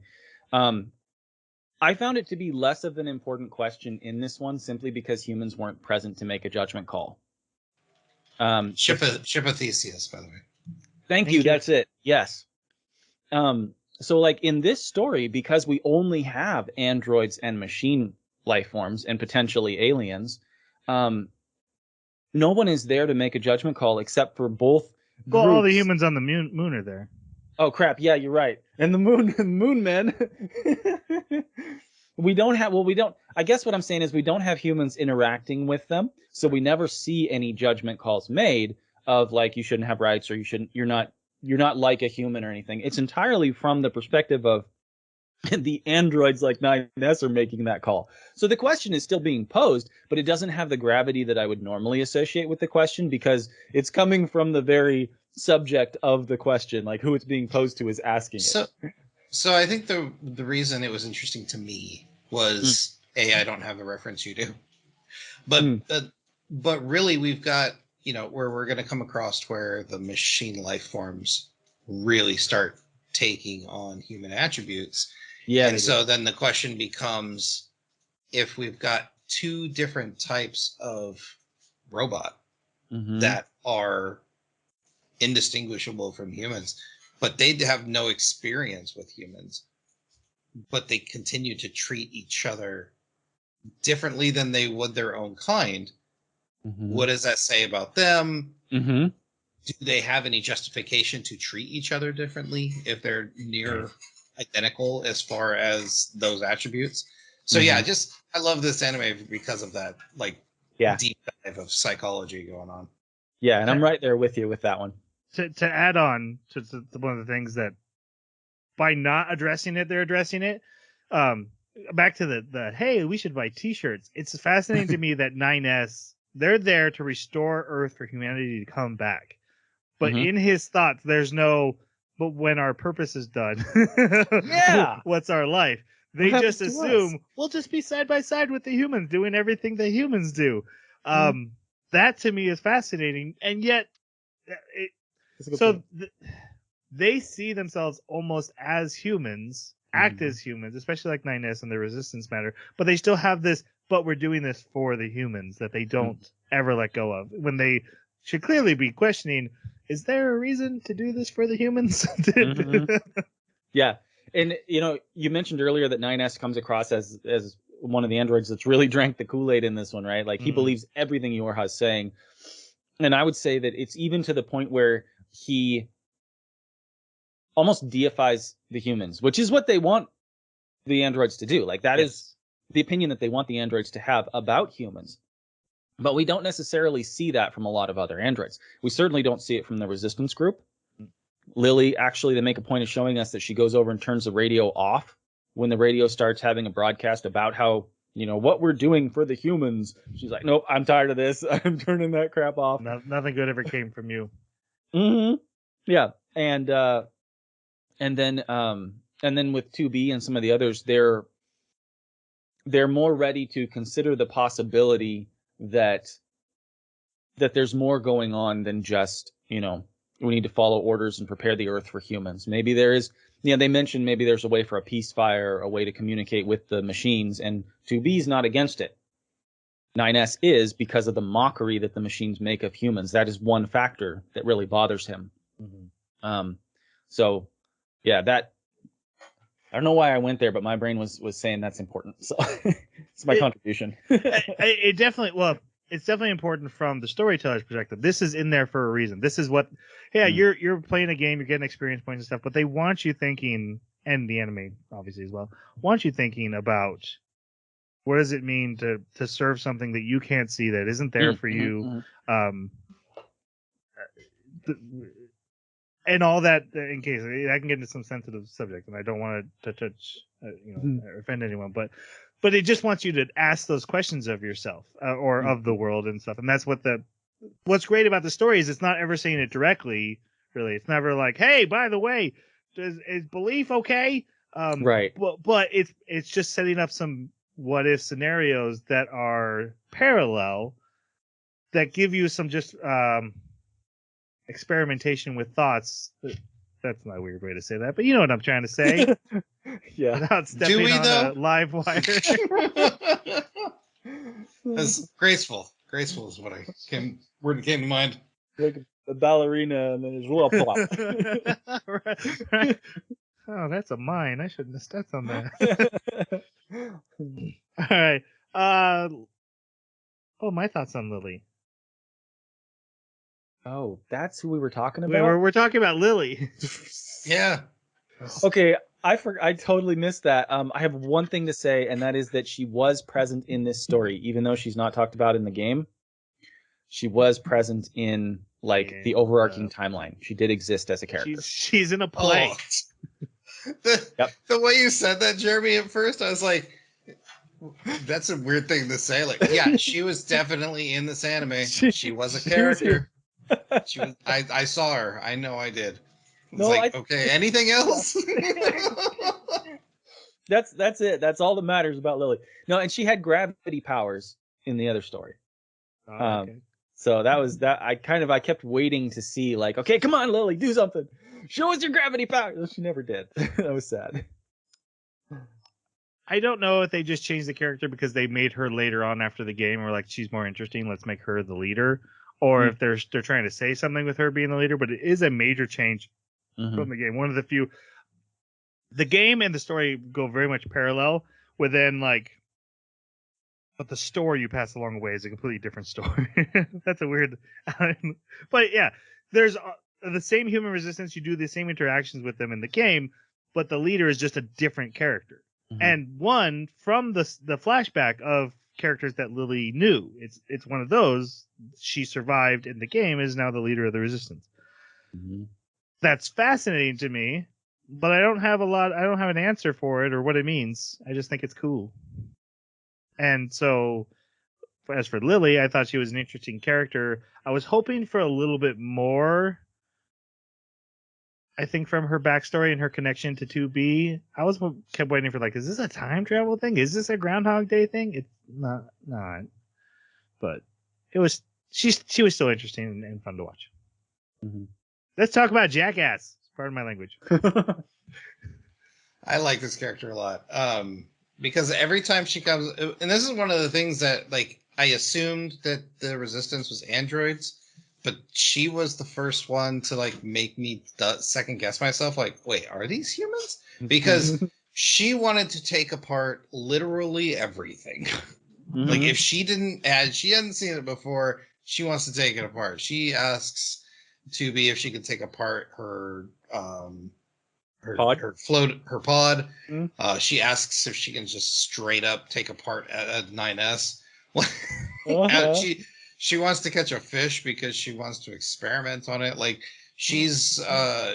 I found it to be less of an important question in this one simply because humans weren't present to make a judgment call. Ship of Theseus, by the way. Thank you. That's it. Yes. So like in this story, because we only have androids and machine life forms and potentially aliens, no one is there to make a judgment call except for both groups. Well, all the humans on the moon are there. Oh crap! Yeah, you're right. And the moon men. We don't. I guess what I'm saying is we don't have humans interacting with them, so we never see any judgment calls made of like you shouldn't have rights or you're not like a human or anything. It's entirely from the perspective of the androids like 9S are making that call. So the question is still being posed, but it doesn't have the gravity that I would normally associate with the question because it's coming from the very subject of the question, like who it's being posed to is asking it. So I think the reason it was interesting to me was I don't have the reference you do, but really we've got where we're going to come across where the machine life forms really start taking on human attributes. Yeah, and so then the question becomes, if we've got two different types of robot that are indistinguishable from humans, but they have no experience with humans, but they continue to treat each other differently than they would their own kind. What does that say about them? Do they have any justification to treat each other differently if they're near identical as far as those attributes? So I love this anime because of that, deep dive of psychology going on. Yeah, and I'm right there with you with that one. To add on to one of the things that by not addressing it, they're addressing it. back to the hey, we should buy T-shirts. It's fascinating to me that 9S, they're there to restore Earth for humanity to come back. But Mhm. in his thoughts, there's no, but when our purpose is done, Yeah. what's our life? They What just happens to assume us? we'll just be side by side with the humans, doing everything the humans do. Mhm. That to me is fascinating, and yet, it, That's a good so point. they see themselves almost as humans, act Mhm. as humans, especially like 9S and the resistance matter, but they still have this, but we're doing this for the humans that they don't ever let go of. When they should clearly be questioning, is there a reason to do this for the humans? Mhm. Yeah, and you mentioned earlier that 9S comes across as one of the androids that's really drank the Kool-Aid in this one, right? Like he Mm. believes everything Yorha's saying, and I would say that it's even to the point where he almost deifies the humans, which is what they want the androids to do. Like that is Yes. the opinion that they want the androids to have about humans. But we don't necessarily see that from a lot of other androids. We certainly don't see it from the resistance group. Lily, actually, they make a point of showing us that she goes over and turns the radio off when the radio starts having a broadcast about how, what we're doing for the humans. She's like, nope, I'm tired of this. I'm turning that crap off. Nothing good ever came from you. Mm-hmm. Yeah. And then with 2B and some of the others, they're more ready to consider the possibility that there's more going on than just, we need to follow orders and prepare the earth for humans. Maybe there is, they mentioned maybe there's a way for a peace fire, a way to communicate with the machines, and 2B is not against it. 9S is, because of the mockery that the machines make of humans. That is one factor that really bothers him. Mm-hmm. So yeah, that, I don't know why I went there, but my brain was saying that's important. So it's my contribution. It definitely, well, it's definitely important from the storyteller's perspective. This is in there for a reason. This is what, yeah, you're playing a game, you're getting experience points and stuff, but they want you thinking, and the anime obviously as well, want you thinking about what does it mean to serve something that you can't see, that isn't there for you, th- and all that. In case I can get into some sensitive subject, and I don't want to touch, or offend anyone, but it just wants you to ask those questions of yourself, or of the world and stuff. And that's what's great about the story is it's not ever saying it directly. Really, it's never like, hey, by the way, is belief okay? Right. But it's just setting up some what if scenarios that are parallel, that give you some just experimentation with thoughts. That's not a weird way to say that, but you know what I'm trying to say. Yeah. Without Do stepping we on though? a live wire. That's graceful. Graceful is word that came to mind. Like a ballerina, and then there's whoop whoop. right. Oh, that's a mine. I shouldn't have stepped on that. All right. Oh, my thoughts on Lily. Oh, that's who we were talking Wait, about. we're talking about Lily. Yeah. Okay, I totally missed that. I have one thing to say, and that is that she was present in this story, even though she's not talked about in the game. She was present in the overarching timeline. She did exist as a character. She's in a play. Oh. Yep. The way you said that, Jeremy, at first, I was like, that's a weird thing to say. Like, yeah, she was definitely in this anime. She was a character. She was. I saw her. I know I did. It's No, like, okay, anything else? That's it. That's all that matters about Lily. No, and she had gravity powers in the other story. Okay. So that was that. I kept waiting to see, like, okay, come on, Lily, do something. Show us your gravity powers. She never did. That was sad. I don't know if they just changed the character because they made her later on after the game, or like she's more interesting, let's make her the leader, or if they're trying to say something with her being the leader. But it is a major change from the game. One of the few. The game and the story go very much parallel. Within but the story you pass along the way is a completely different story. That's a weird, but yeah, there's the same human resistance. You do the same interactions with them in the game, but the leader is just a different character. And one from the flashback of characters that Lily knew. It's one of those. She survived in the game, is now the leader of the resistance. That's fascinating to me. but I don't have an answer for it or what it means. I just think it's cool. And so, as for Lily, I thought she was an interesting character. I was hoping for a little bit more. I think from her backstory and her connection to 2B, kept waiting for is this a time travel thing? Is this a Groundhog Day thing? It's not, but it was. She was still interesting and fun to watch. Mm-hmm. Let's talk about Jackass. Pardon my language. I like this character a lot. Because every time she comes, and this is one of the things that I assumed that the Resistance was androids, but she was the first one to make me second guess myself. Wait, are these humans? Because she wanted to take apart literally everything. Mm-hmm. If she hadn't seen it before, she wants to take it apart. She asks 2B if she could take apart her pod. her pod. Mm-hmm. She asks if she can just straight up take apart a 9S. Uh-huh. She wants to catch a fish because she wants to experiment on it. She's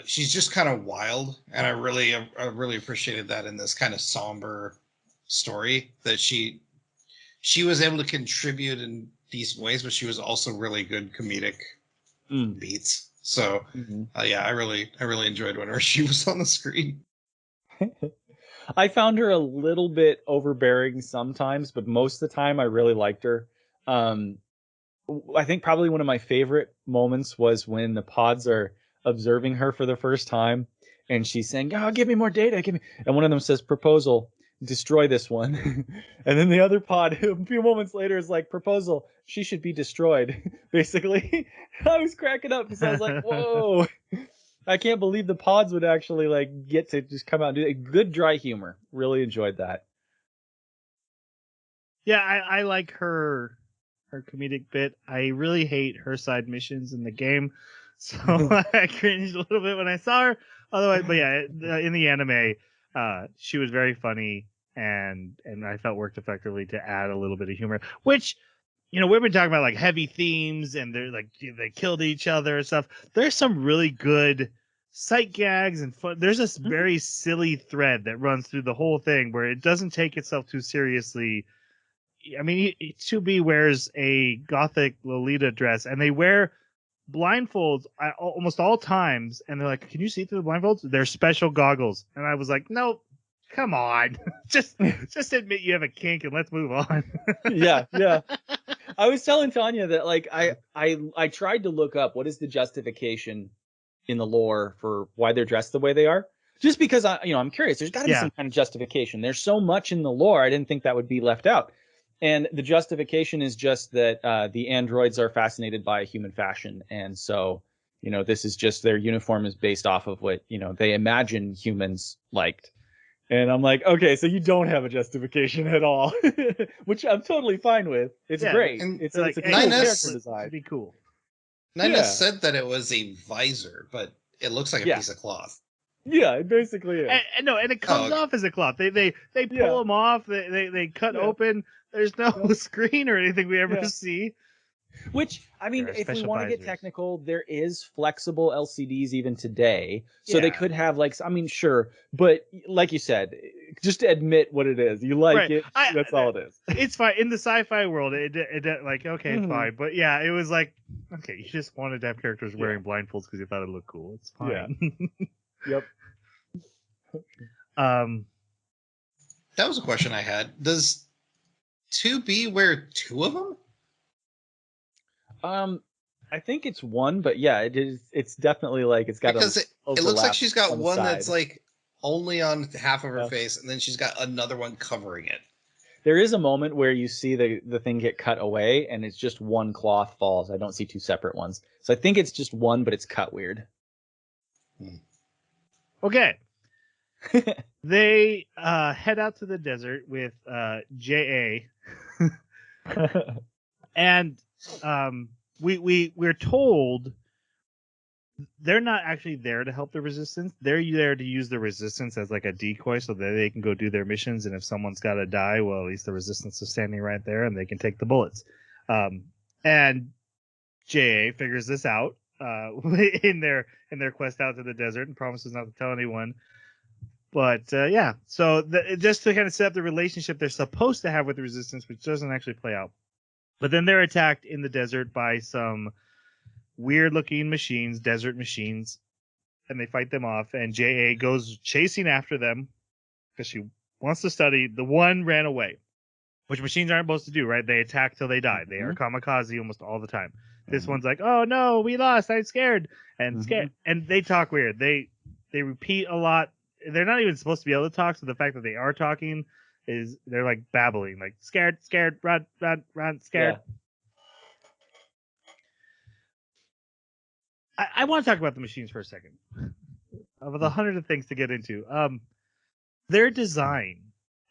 just kind of wild, and I really appreciated that in this kind of somber story that she was able to contribute in decent ways, but she was also really good comedic beats. So yeah, I really enjoyed whenever she was on the screen. I found her a little bit overbearing sometimes, but most of the time I really liked her. I think probably one of my favorite moments was when the pods are observing her for the first time, and she's saying, "Oh, give me more data, give me." And one of them says, "Proposal, destroy this one." And then the other pod, a few moments later, is like, "Proposal, she should be destroyed." Basically, I was cracking up because I was like, "Whoa." I can't believe the pods would actually get to just come out and do it. Good dry humor. Really enjoyed that. Yeah, I like her comedic bit. I really hate her side missions in the game, so I cringed a little bit when I saw her. Otherwise, but yeah, in the anime, she was very funny and I felt worked effectively to add a little bit of humor, which we've been talking about heavy themes and they're they killed each other and stuff. There's some really good sight gags and fun. There's this very silly thread that runs through the whole thing where it doesn't take itself too seriously. I mean, 2B wears a gothic Lolita dress and they wear blindfolds at almost all times. And they're like, "Can you see through the blindfolds?" They're special goggles. And I was like, "No, come on. just admit you have a kink and let's move on." Yeah. I was telling Tanya that I tried to look up what is the justification in the lore for why they're dressed the way they are. Just because I'm curious. There's got to be some kind of justification. There's so much in the lore. I didn't think that would be left out. And the justification is just that the androids are fascinated by human fashion, and so this is just their uniform is based off of what they imagine humans liked. And I'm like, okay, so you don't have a justification at all, which I'm totally fine with. It's great. And It's like, a hey, cool 9S character design. It'd be cool. 9S said that it was a visor, but it looks like a piece of cloth. Yeah, it basically is. And no, and it comes off as a cloth. They pull them off. They cut open. There's no screen or anything we ever see. Which, I mean, if we want to get technical, there is flexible LCDs even today. So they could have sure. But like you said, just admit what it is. You like it. That's all it is. It's fine. In the sci-fi world, it okay, fine. But yeah, it was like, okay, you just wanted to have characters wearing blindfolds because you thought it looked cool. It's fine. Yeah. Yep. That was a question I had. Does 2B wear two of them? I think it's one, but yeah, it is. It's definitely it's got because it looks like she's got one that's only on half of her face, and then she's got another one covering it. There is a moment where you see the thing get cut away, and it's just one cloth falls. I don't see two separate ones, so I think it's just one, but it's cut weird. Okay. They head out to the desert with JA. And we're told they're not actually there to help the resistance. They're there to use the resistance as a decoy so that they can go do their missions. And if someone's got to die, well, at least the resistance is standing right there and they can take the bullets. And JA figures this out in their quest out to the desert and promises not to tell anyone. But yeah, so just to kind of set up the relationship they're supposed to have with the Resistance, which doesn't actually play out. But then they're attacked in the desert by some weird-looking machines, desert machines, and they fight them off. And JA goes chasing after them because she wants to study. The one ran away, which machines aren't supposed to do, right? They attack till they die. They are kamikaze almost all the time. This one's like, "Oh no, we lost. I'm scared." And scared, and they talk weird. They repeat a lot. They're not even supposed to be able to talk, so the fact that they are talking is they're like babbling, like scared, scared, run, run, run, scared. Yeah. I want to talk about the machines for a second. Of the hundred of things to get into, their design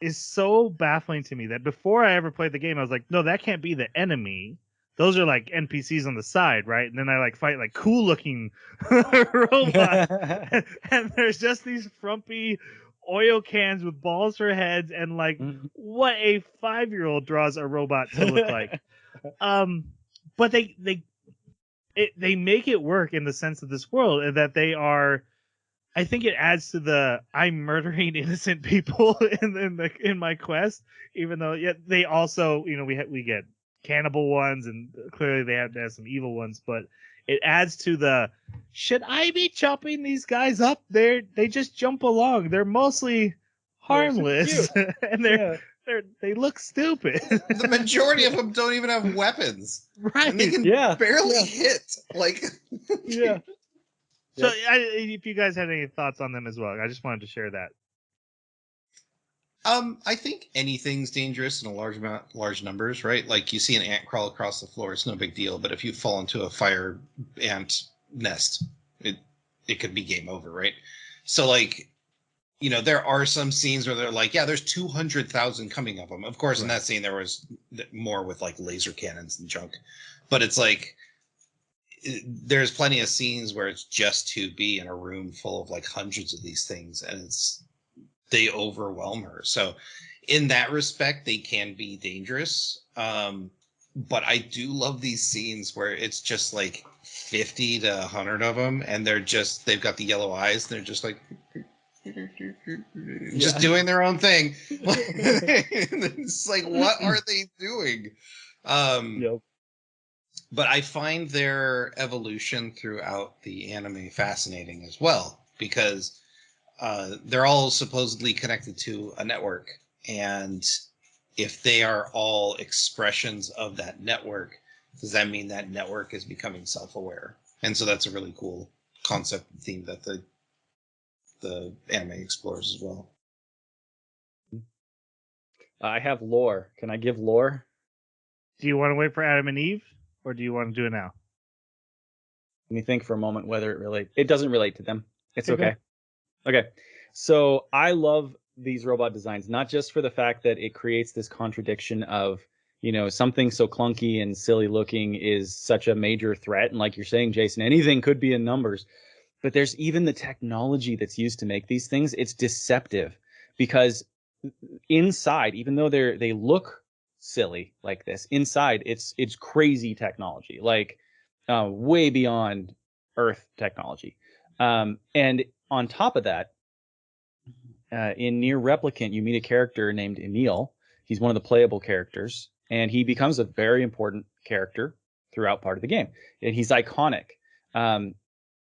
is so baffling to me that before I ever played the game, I was like, no, that can't be the enemy. Those are like NPCs on the side, right? And then I like fight like cool looking robots, and there's just these frumpy oil cans with balls for heads, and like what a 5-year-old draws a robot to look like. But they make it work in the sense of this world, and that they are. I think it adds to the I'm murdering innocent people in my quest, even though they also we get cannibal ones, and clearly they have to have some evil ones, but it adds to the should I be chopping these guys up? They just jump along. They're mostly harmless, and they look stupid. The majority of them don't even have weapons, right? And they can barely hit. Like, yeah. So, if you guys had any thoughts on them as well, I just wanted to share that. I think anything's dangerous in a large numbers, right? Like you see an ant crawl across the floor, it's no big deal. But if you fall into a fire ant nest, it could be game over, right? So, like, there are some scenes where they're like, yeah, there's 200,000 coming of them. Of course, in that scene, there was more with like laser cannons and junk. But it's like, there's plenty of scenes where it's just to be in a room full of like hundreds of these things, and they overwhelm her. So in that respect, they can be dangerous. But I do love these scenes where it's just like 50 to 100 of them, and they've got the yellow eyes, and they're just like just doing their own thing. It's like, what are they doing? But I find their evolution throughout the anime fascinating as well, because they're all supposedly connected to a network. And if they are all expressions of that network, does that mean that network is becoming self-aware? And so that's a really cool concept and theme that the anime explores as well. I have lore. Can I give lore? Do you want to wait for Adam and Eve, or do you want to do it now? Let me think for a moment whether it relates. It doesn't relate to them. It's okay. Okay. So I love these robot designs, not just for the fact that it creates this contradiction of, something so clunky and silly looking is such a major threat. And like you're saying, Jason, anything could be in numbers. But there's even the technology that's used to make these things. It's deceptive because inside, even though they look silly like this, inside it's crazy technology, like way beyond Earth technology. And on top of that, in Nier Replicant, you meet a character named Emil. He's one of the playable characters, and he becomes a very important character throughout part of the game. And he's iconic.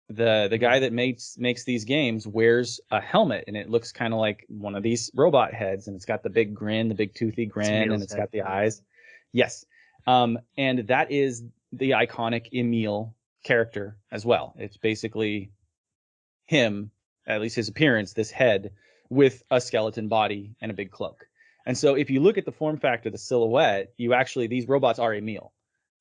The guy that makes these games wears a helmet, and it looks kind of like one of these robot heads, and it's got the big grin, the big toothy grin, and it's got the eyes. Yes. And that is the iconic Emil character as well. It's basically him, at least his appearance, this head with a skeleton body and a big cloak. And so if you look at the form factor, the silhouette, these robots are Emil.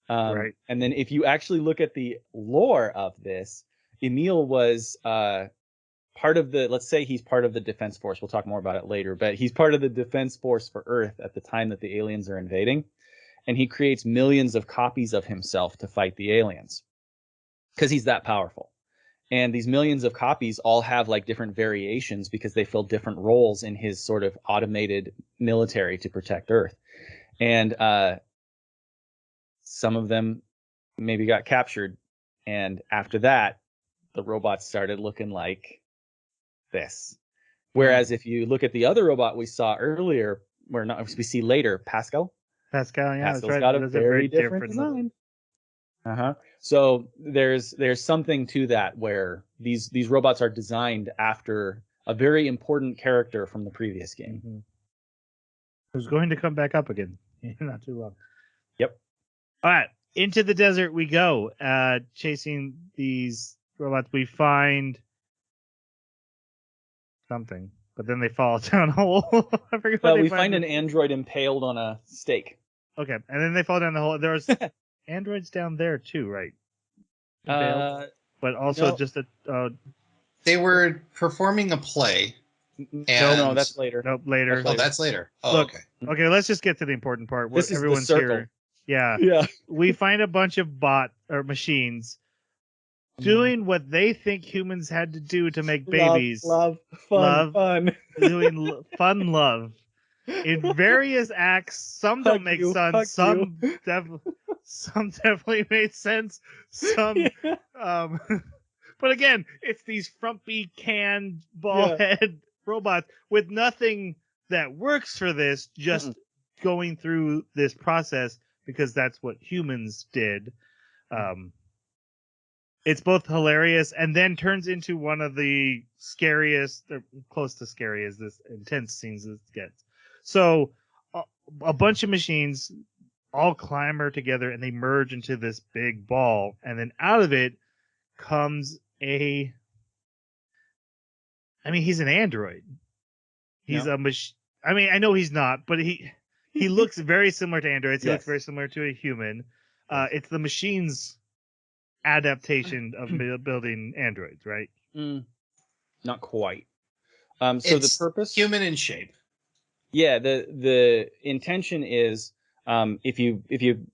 Right. And then if you actually look at the lore of this, Emil was part of let's say he's part of the defense force. We'll talk more about it later, but he's part of the defense force for Earth at the time that the aliens are invading. And he creates millions of copies of himself to fight the aliens because he's that powerful. And these millions of copies all have like different variations because they fill different roles in his sort of automated military to protect Earth. And some of them maybe got captured. And after that, the robots started looking like this. Whereas if you look at the other robot we saw earlier, we see later, Pascal. Pascal, yeah, that's Pascal's right. got a That's very different design. So there's something to that where these robots are designed after a very important character from the previous game. Mm-hmm. Who's going to come back up again? Not too long. Yep. All right, into the desert we go. Chasing these robots, we find something, but then they fall down a hole. I forget what they We find an android impaled on a stake. Okay, and then they fall down the hole. There's androids down there too, right? But also no. just a. They were performing a play. No, that's later. Nope, later. Oh, that's later. Oh, Look, okay. Okay, let's just get to the important part where This is the everyone's circle. here. Yeah. Yeah. We find a bunch of machines doing what they think humans had to do to make babies. Love, fun. Doing fun love. In various acts, some don't make sense, some definitely made sense, some but again, it's these frumpy canned ball head robots with nothing that works for this, just going through this process because that's what humans did. It's both hilarious and then turns into one of the scariest, or close to scary as this intense scenes this gets. So a bunch of machines all clamber together and they merge into this big ball, and then out of it comes he's an android. He's a machine. I mean, I know he's not, but he looks very similar to androids. He looks very similar to a human. It's the machine's adaptation of building androids, right? Not quite. So It's the purpose, human in shape. Yeah, the intention is, if you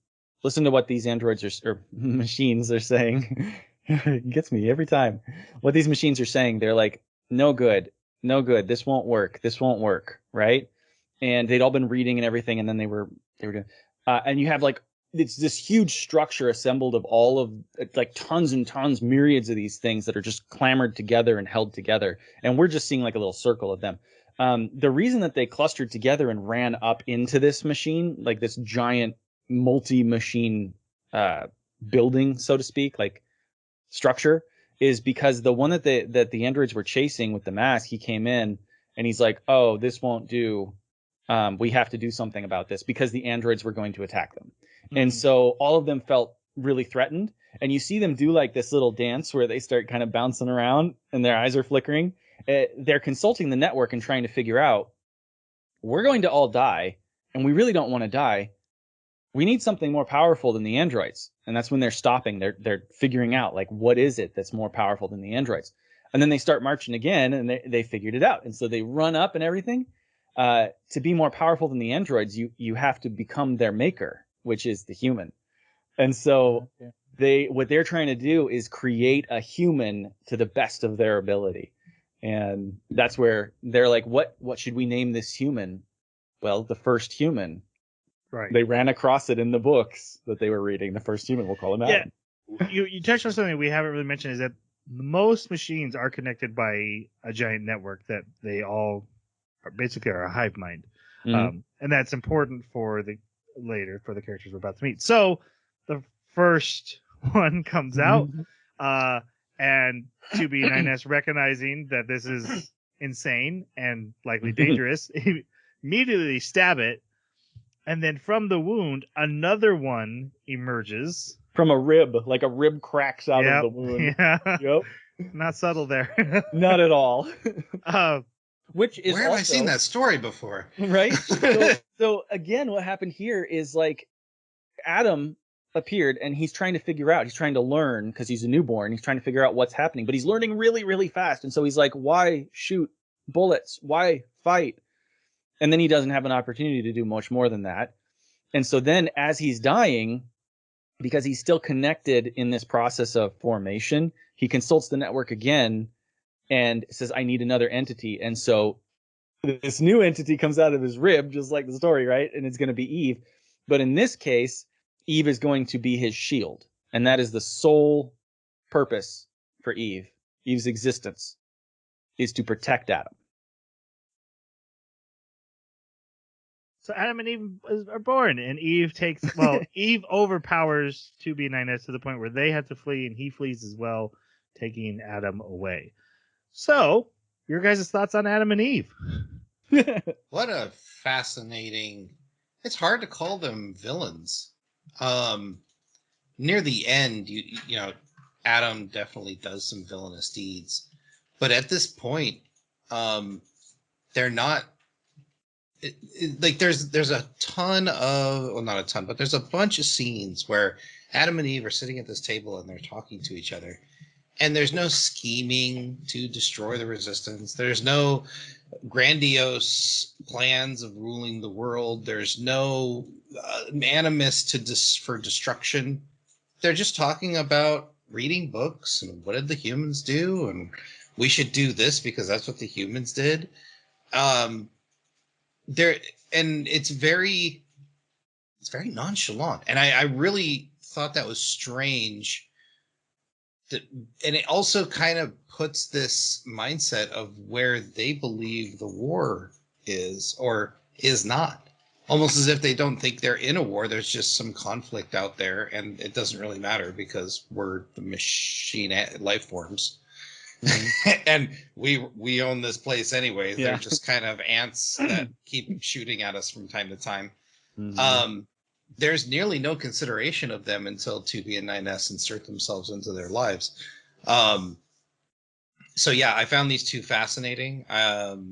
listen to what these androids or machines are saying, it gets me every time. What these machines are saying, they're like, no good, this won't work, right? And they'd all been reading and everything, and then they were doing, and you have like it's this huge structure assembled of all of like tons and tons, myriads of these things that are just clamored together and held together, and we're just seeing like a little circle of them. The reason that they clustered together and ran up into this machine, like this giant multi-machine building, so to speak, like structure, is because the one that the androids were chasing with the mask, he came in and he's like, "Oh, this won't do. We have to do something about this," because the androids were going to attack them. And so all of them felt really threatened. And you see them do like this little dance where they start kind of bouncing around and their eyes are flickering. They're consulting the network and trying to figure out, we're going to all die, and we really don't want to die. We need something more powerful than the androids. And that's when they're stopping. They're figuring out, like, what is it that's more powerful than the androids? And then they start marching again, and they figured it out. And so they run up and everything. To be more powerful than the androids, you have to become their maker, which is the human. And so what they're trying to do is create a human to the best of their ability. And that's where they're like, what should we name this human? Well, the first human. Right. They ran across it in the books that they were reading. The first human, we'll call him Adam. Yeah. You touched on something we haven't really mentioned, is that most machines are connected by a giant network that they all basically are a hive mind. And that's important for the characters we're about to meet. So the first one comes out, and 2B9S, recognizing that this is insane and likely dangerous, immediately stab it, and then from the wound another one emerges from a rib, like a rib cracks out of the wound. Yep. Not subtle there. Not at all. Which is, where have I seen that story before? Right? So again, what happened here is, like, Adam appeared and he's trying to figure out, he's trying to learn because he's a newborn. He's trying to figure out what's happening, but he's learning really, really fast. And so he's like, why shoot bullets? Why fight? And then he doesn't have an opportunity to do much more than that. And so then as he's dying, because he's still connected in this process of formation, he consults the network again and says, I need another entity. And so this new entity comes out of his rib, just like the story, right? And it's going to be Eve. But in this case, Eve is going to be his shield. And that is the sole purpose for Eve. Eve's existence is to protect Adam. So Adam and Eve are born, and Eve takes Eve overpowers 2B9S to the point where they have to flee, and he flees as well, taking Adam away. So, your guys' thoughts on Adam and Eve? What a fascinating. It's hard to call them villains. Near the end, you know, Adam definitely does some villainous deeds, but at this point, they're not. Like there's a ton of, well, not a ton, but there's a bunch of scenes where Adam and Eve are sitting at this table and they're talking to each other, and there's no scheming to destroy the resistance. There's no grandiose plans of ruling the world. There's no animus for destruction. They're just talking about reading books and what did the humans do, and we should do this because that's what the humans did. There, and it's very nonchalant, and I really thought that was strange. And it also kind of puts this mindset of where they believe the war is or is not, almost as if they don't think they're in a war. There's just some conflict out there, and it doesn't really matter because we're the machine life forms. Mm-hmm. And we own this place anyways. Yeah. They're just kind of ants that keep shooting at us from time to time. Mm-hmm. There's nearly no consideration of them until 2B and 9S insert themselves into their lives. So yeah, I found these two fascinating.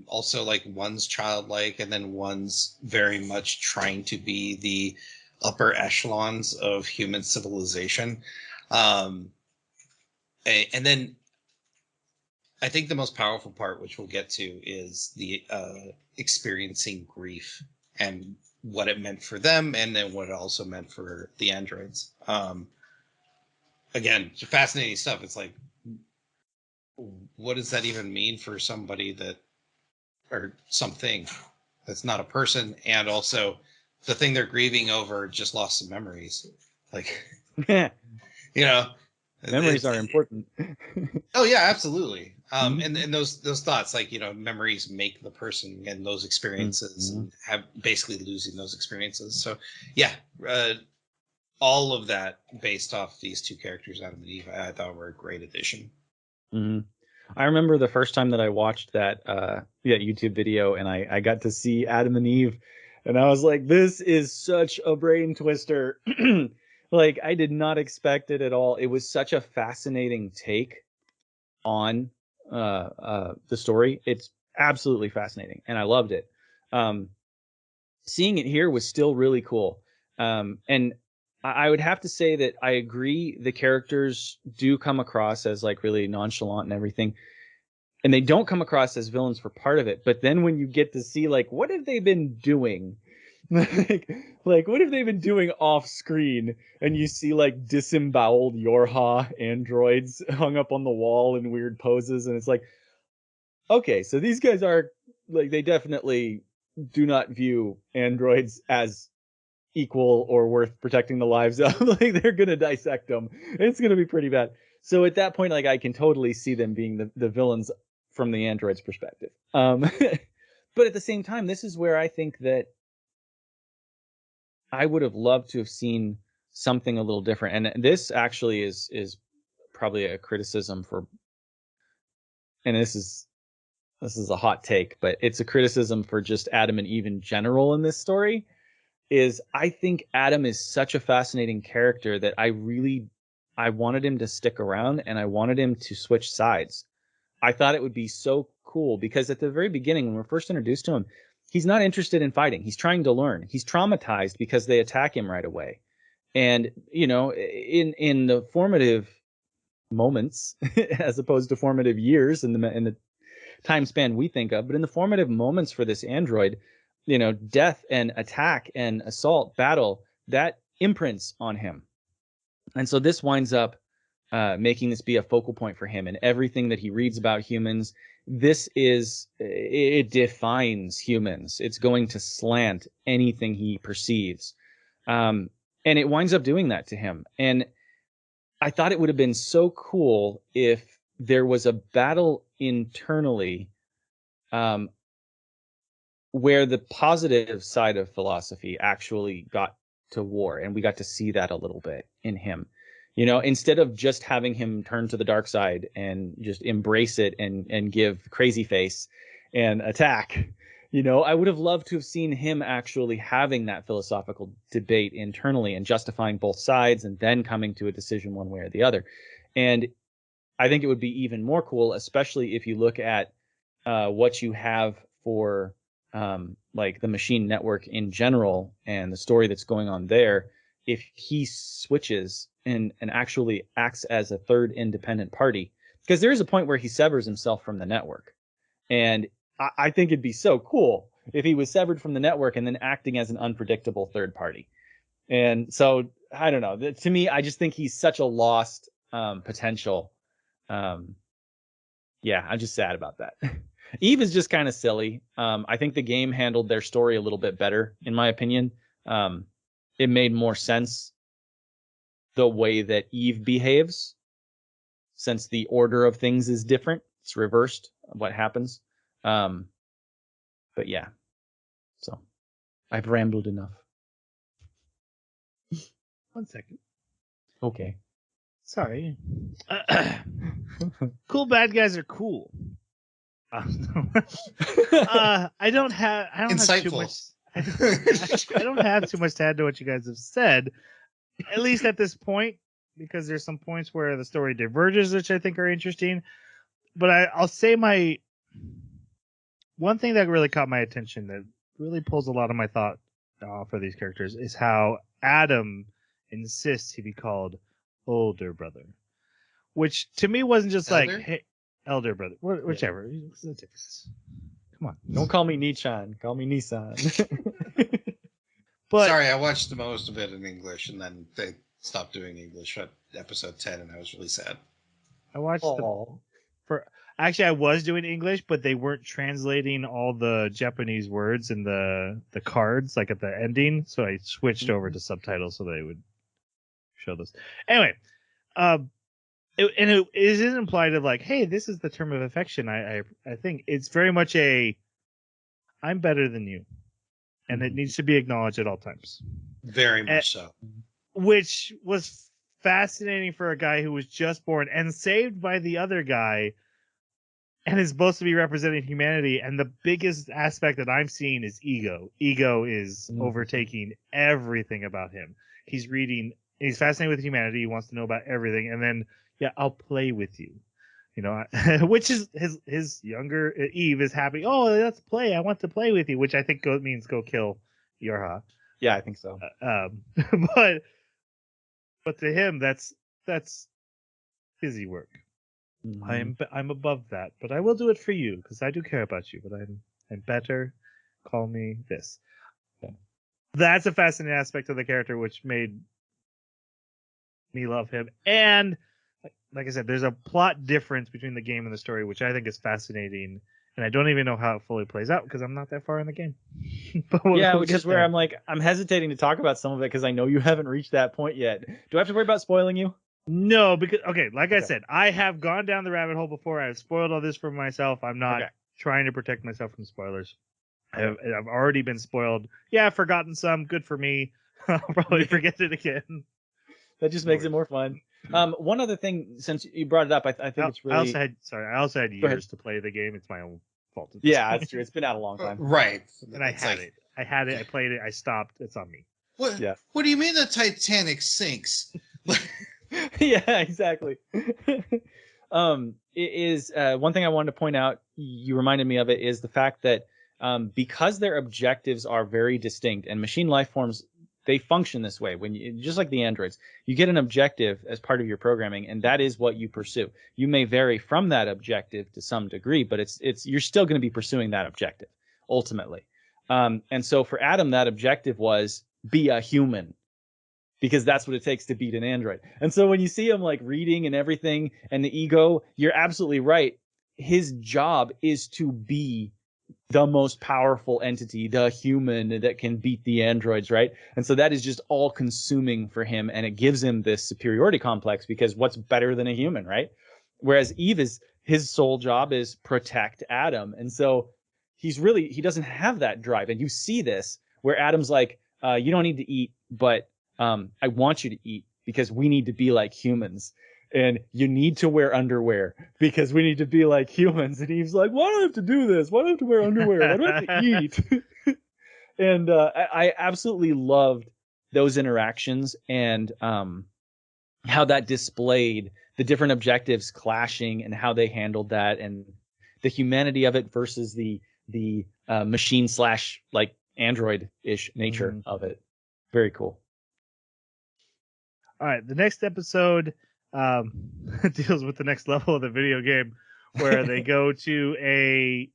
Also, like, one's childlike, and then one's very much trying to be the upper echelons of human civilization. And then I think the most powerful part, which we'll get to, is the experiencing grief and what it meant for them, and then what it also meant for the androids. Again, fascinating stuff. It's like, what does that even mean for somebody that, or something that's not a person, and also the thing they're grieving over just lost some memories. Like, you know, memories are important. Oh yeah, absolutely. And those thoughts, like, you know, memories make the person, and those experiences, and have basically losing those experiences. So yeah, all of that based off these two characters, Adam and Eve, I thought were a great addition. Mm-hmm. I remember the first time that I watched that YouTube video, and I got to see Adam and Eve, and I was like, this is such a brain twister. Like, I did not expect it at all. It was such a fascinating take on the story. It's absolutely fascinating, and I loved it. Seeing it here was still really cool. And I would have to say that I agree the characters do come across as, like, really nonchalant and everything. And they don't come across as villains for part of it. But then when you get to see, like, what have they been doing? like what have they been doing off screen? And you see, like, disemboweled Yorha androids hung up on the wall in weird poses. And it's like, okay, so these guys are, like, they definitely do not view androids as equal or worth protecting the lives of. Like, they're going to dissect them. It's going to be pretty bad. So at that point, like, I can totally see them being the villains from the android's perspective. But at the same time, this is where I think that I would have loved to have seen something a little different. And this actually is probably a criticism for, and this is a hot take, but it's a criticism for just Adam and Eve in general in this story, is I think Adam is such a fascinating character that I wanted him to stick around, and I wanted him to switch sides. I thought it would be so cool, because at the very beginning, when we're first introduced to him, he's not interested in fighting. He's trying to learn. He's traumatized because they attack him right away. And, you know, in the formative moments, as opposed to formative years in the time span we think of, but in the formative moments for this android, you know, death and attack and assault, battle, that imprints on him. And so this winds up making this be a focal point for him, and everything that he reads about humans. It defines humans. It's going to slant anything he perceives. And it winds up doing that to him. And I thought it would have been so cool if there was a battle internally where the positive side of philosophy actually got to war, and we got to see that a little bit in him. You know, instead of just having him turn to the dark side and just embrace it and give crazy face and attack, you know, I would have loved to have seen him actually having that philosophical debate internally and justifying both sides and then coming to a decision one way or the other. And I think it would be even more cool, especially if you look at what you have for like the machine network in general and the story that's going on there. If he switches and actually acts as a third independent party, because there is a point where he severs himself from the network. And I think it'd be so cool if he was severed from the network and then acting as an unpredictable third party. And so, I don't know. To me, I just think he's such a lost potential. Yeah, I'm just sad about that. Eve is just kind of silly. I think the game handled their story a little bit better, in my opinion. It made more sense the way that Eve behaves, since the order of things is different. It's reversed what happens. But yeah, so I've rambled enough. 1 second. Okay. Sorry. Cool bad guys are cool. I don't have too much. I don't have too much to add to what you guys have said, at least at this point, because there's some points where the story diverges, which I think are interesting. But I'll say my one thing that really caught my attention, that really pulls a lot of my thought for these characters, is how Adam insists he be called older brother, which to me wasn't just Elder? like, hey, elder brother, whichever. Come on, Don't call me Nichan. Call me Nissan. but Sorry, I watched the most of it in English, and then they stopped doing English at episode 10, and I was really sad. I watched Aw. Actually, I was doing English, but they weren't translating all the Japanese words in the cards, like at the ending. So I switched over to subtitles so they would show this. Anyway, it is implied of like, hey, this is the term of affection. I think it's very much I'm better than you, and it needs to be acknowledged at all times. Very much so. Which was fascinating for a guy who was just born and saved by the other guy, and is supposed to be representing humanity. And the biggest aspect that I'm seeing is ego. Ego is overtaking everything about him. He's fascinated with humanity. He wants to know about everything. And then, yeah, I'll play with you. You know, which is his younger Eve is happy. Oh, let's play. I want to play with you, which I think means go kill Yorha. Yeah, I think so. But to him, that's busy work. Mm-hmm. I'm above that, but I will do it for you because I do care about you. But I'm better. Call me this. Okay. That's a fascinating aspect of the character, which made me love him. And like I said, there's a plot difference between the game and the story, which I think is fascinating. And I don't even know how it fully plays out because I'm not that far in the game. Which is where I'm hesitating to talk about some of it because I know you haven't reached that point yet. Do I have to worry about spoiling you? No, because I said, I have gone down the rabbit hole before. I've spoiled all this for myself. I'm not trying to protect myself from spoilers. I've already been spoiled. Yeah, I've forgotten some. Good for me. I'll probably forget it again. That just makes it more fun. One other thing, since you brought it up, I think it's really. I also had years to play the game. It's my own fault. That's true. It's been out a long time. Right. And I had it. I played it. I stopped. It's on me. What? Yeah. What do you mean the Titanic sinks? Yeah, exactly. It is one thing I wanted to point out. You reminded me of it, is the fact that because their objectives are very distinct, and machine life forms, they function this way. When you, just like the androids, you get an objective as part of your programming, and that is what you pursue. You may vary from that objective to some degree, but it's you're still going to be pursuing that objective ultimately. And so for Adam, that objective was be a human, because that's what it takes to beat an android. And so when you see him like reading and everything, and the ego, you're absolutely right. His job is to be the most powerful entity, the human that can beat the androids, right? And so that is just all consuming for him, and it gives him this superiority complex, because what's better than a human, right? Whereas Eve his sole job is protect Adam. And so he doesn't have that drive. And you see this where Adam's like, you don't need to eat, but I want you to eat because we need to be like humans. And you need to wear underwear because we need to be like humans. And Eve's like, why do I have to do this? Why do I have to wear underwear? Why do I have to eat? And I absolutely loved those interactions and how that displayed the different objectives clashing and how they handled that and the humanity of it versus the machine slash like android-ish nature of it. Very cool. All right, the next episode deals with the next level of the video game, where they go to a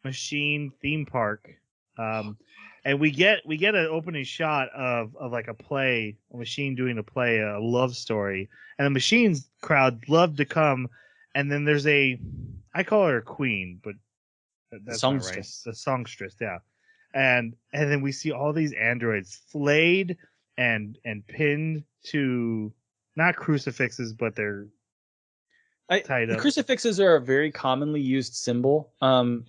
machine theme park, and we get an opening shot of like a machine doing a play, a love story, and the machines crowd love to come, and then there's I call her a queen, but that's not right. The songstress, yeah, and then we see all these androids flayed and pinned to not crucifixes, but they're tied up. Crucifixes are a very commonly used symbol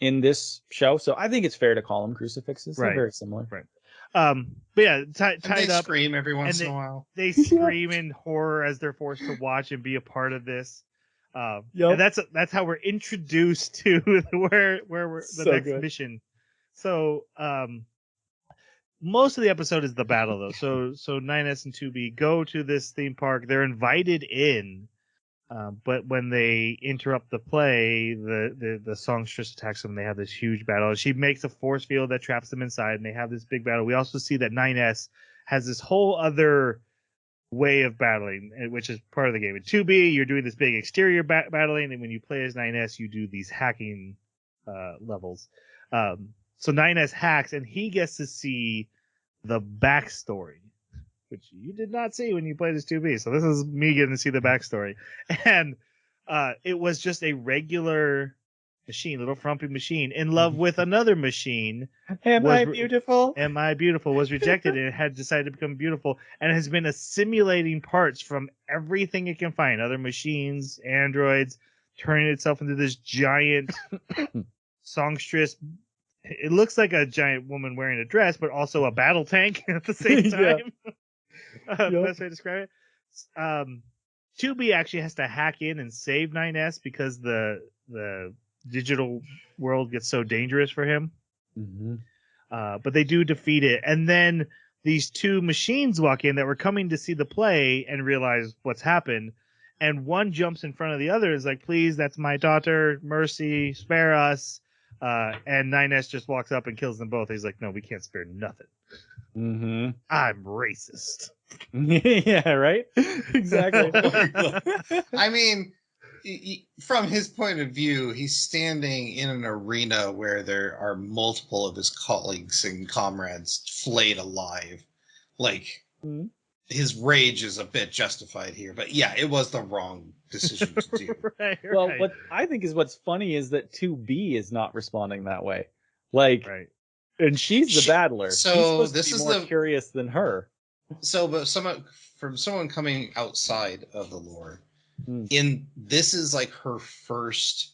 in this show, so I think it's fair to call them crucifixes. Right. They're very similar. Right. But yeah, tied they up. Scream every once in a while. They scream in horror as they're forced to watch and be a part of this. And that's how we're introduced to where we're the next mission. So most of the episode is the battle though. So 9S and 2B go to this theme park. They're invited in, but when they interrupt the play, the songstress attacks them. They have this huge battle. She makes a force field that traps them inside, and they have this big battle. We also see that 9S has this whole other way of battling, which is part of the game. In 2B, you're doing this big exterior battling, and when you play as 9S, you do these hacking levels. So 9S hacks, and he gets to see the backstory, which you did not see when you played as 2B. So this is me getting to see the backstory. And it was just a regular machine, little frumpy machine, in love with another machine. Am I beautiful? Am I beautiful? Was rejected and it had decided to become beautiful, and has been assimilating parts from everything it can find, other machines, androids, turning itself into this giant songstress. It looks like a giant woman wearing a dress, but also a battle tank at the same time. Best way to describe it. 2B actually has to hack in and save 9S because the digital world gets so dangerous for him. Mm-hmm. But they do defeat it. And then these two machines walk in that were coming to see the play and realize what's happened. And one jumps in front of the other and is like, please, that's my daughter. Mercy, spare us. And 9S just walks up and kills them both. He's like, no, we can't spare nothing. Mm-hmm. I'm racist. Yeah, right? Exactly. I mean, from his point of view, he's standing in an arena where there are multiple of his colleagues and comrades flayed alive. Like, his rage is a bit justified here. But yeah, it was the wrong decision to do. Right. Well, what I think is what's funny is that 2B is not responding that way. Like, and she's the battler. So this is more curious than her. So, but someone coming outside of the lore, this is like her first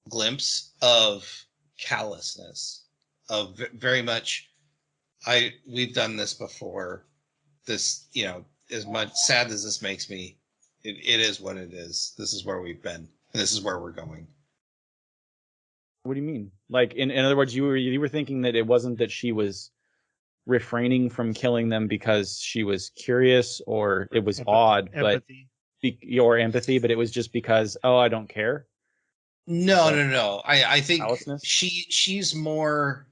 glimpse of callousness, of very much. We've done this before. This, as much sad as this makes me, it is what it is. This is where we've been, and this is where we're going. What do you mean? Like, in other words, you were thinking that it wasn't that she was refraining from killing them because she was curious or it was odd, empathy. Or empathy, but it was just because, I don't care. No. I think she's more.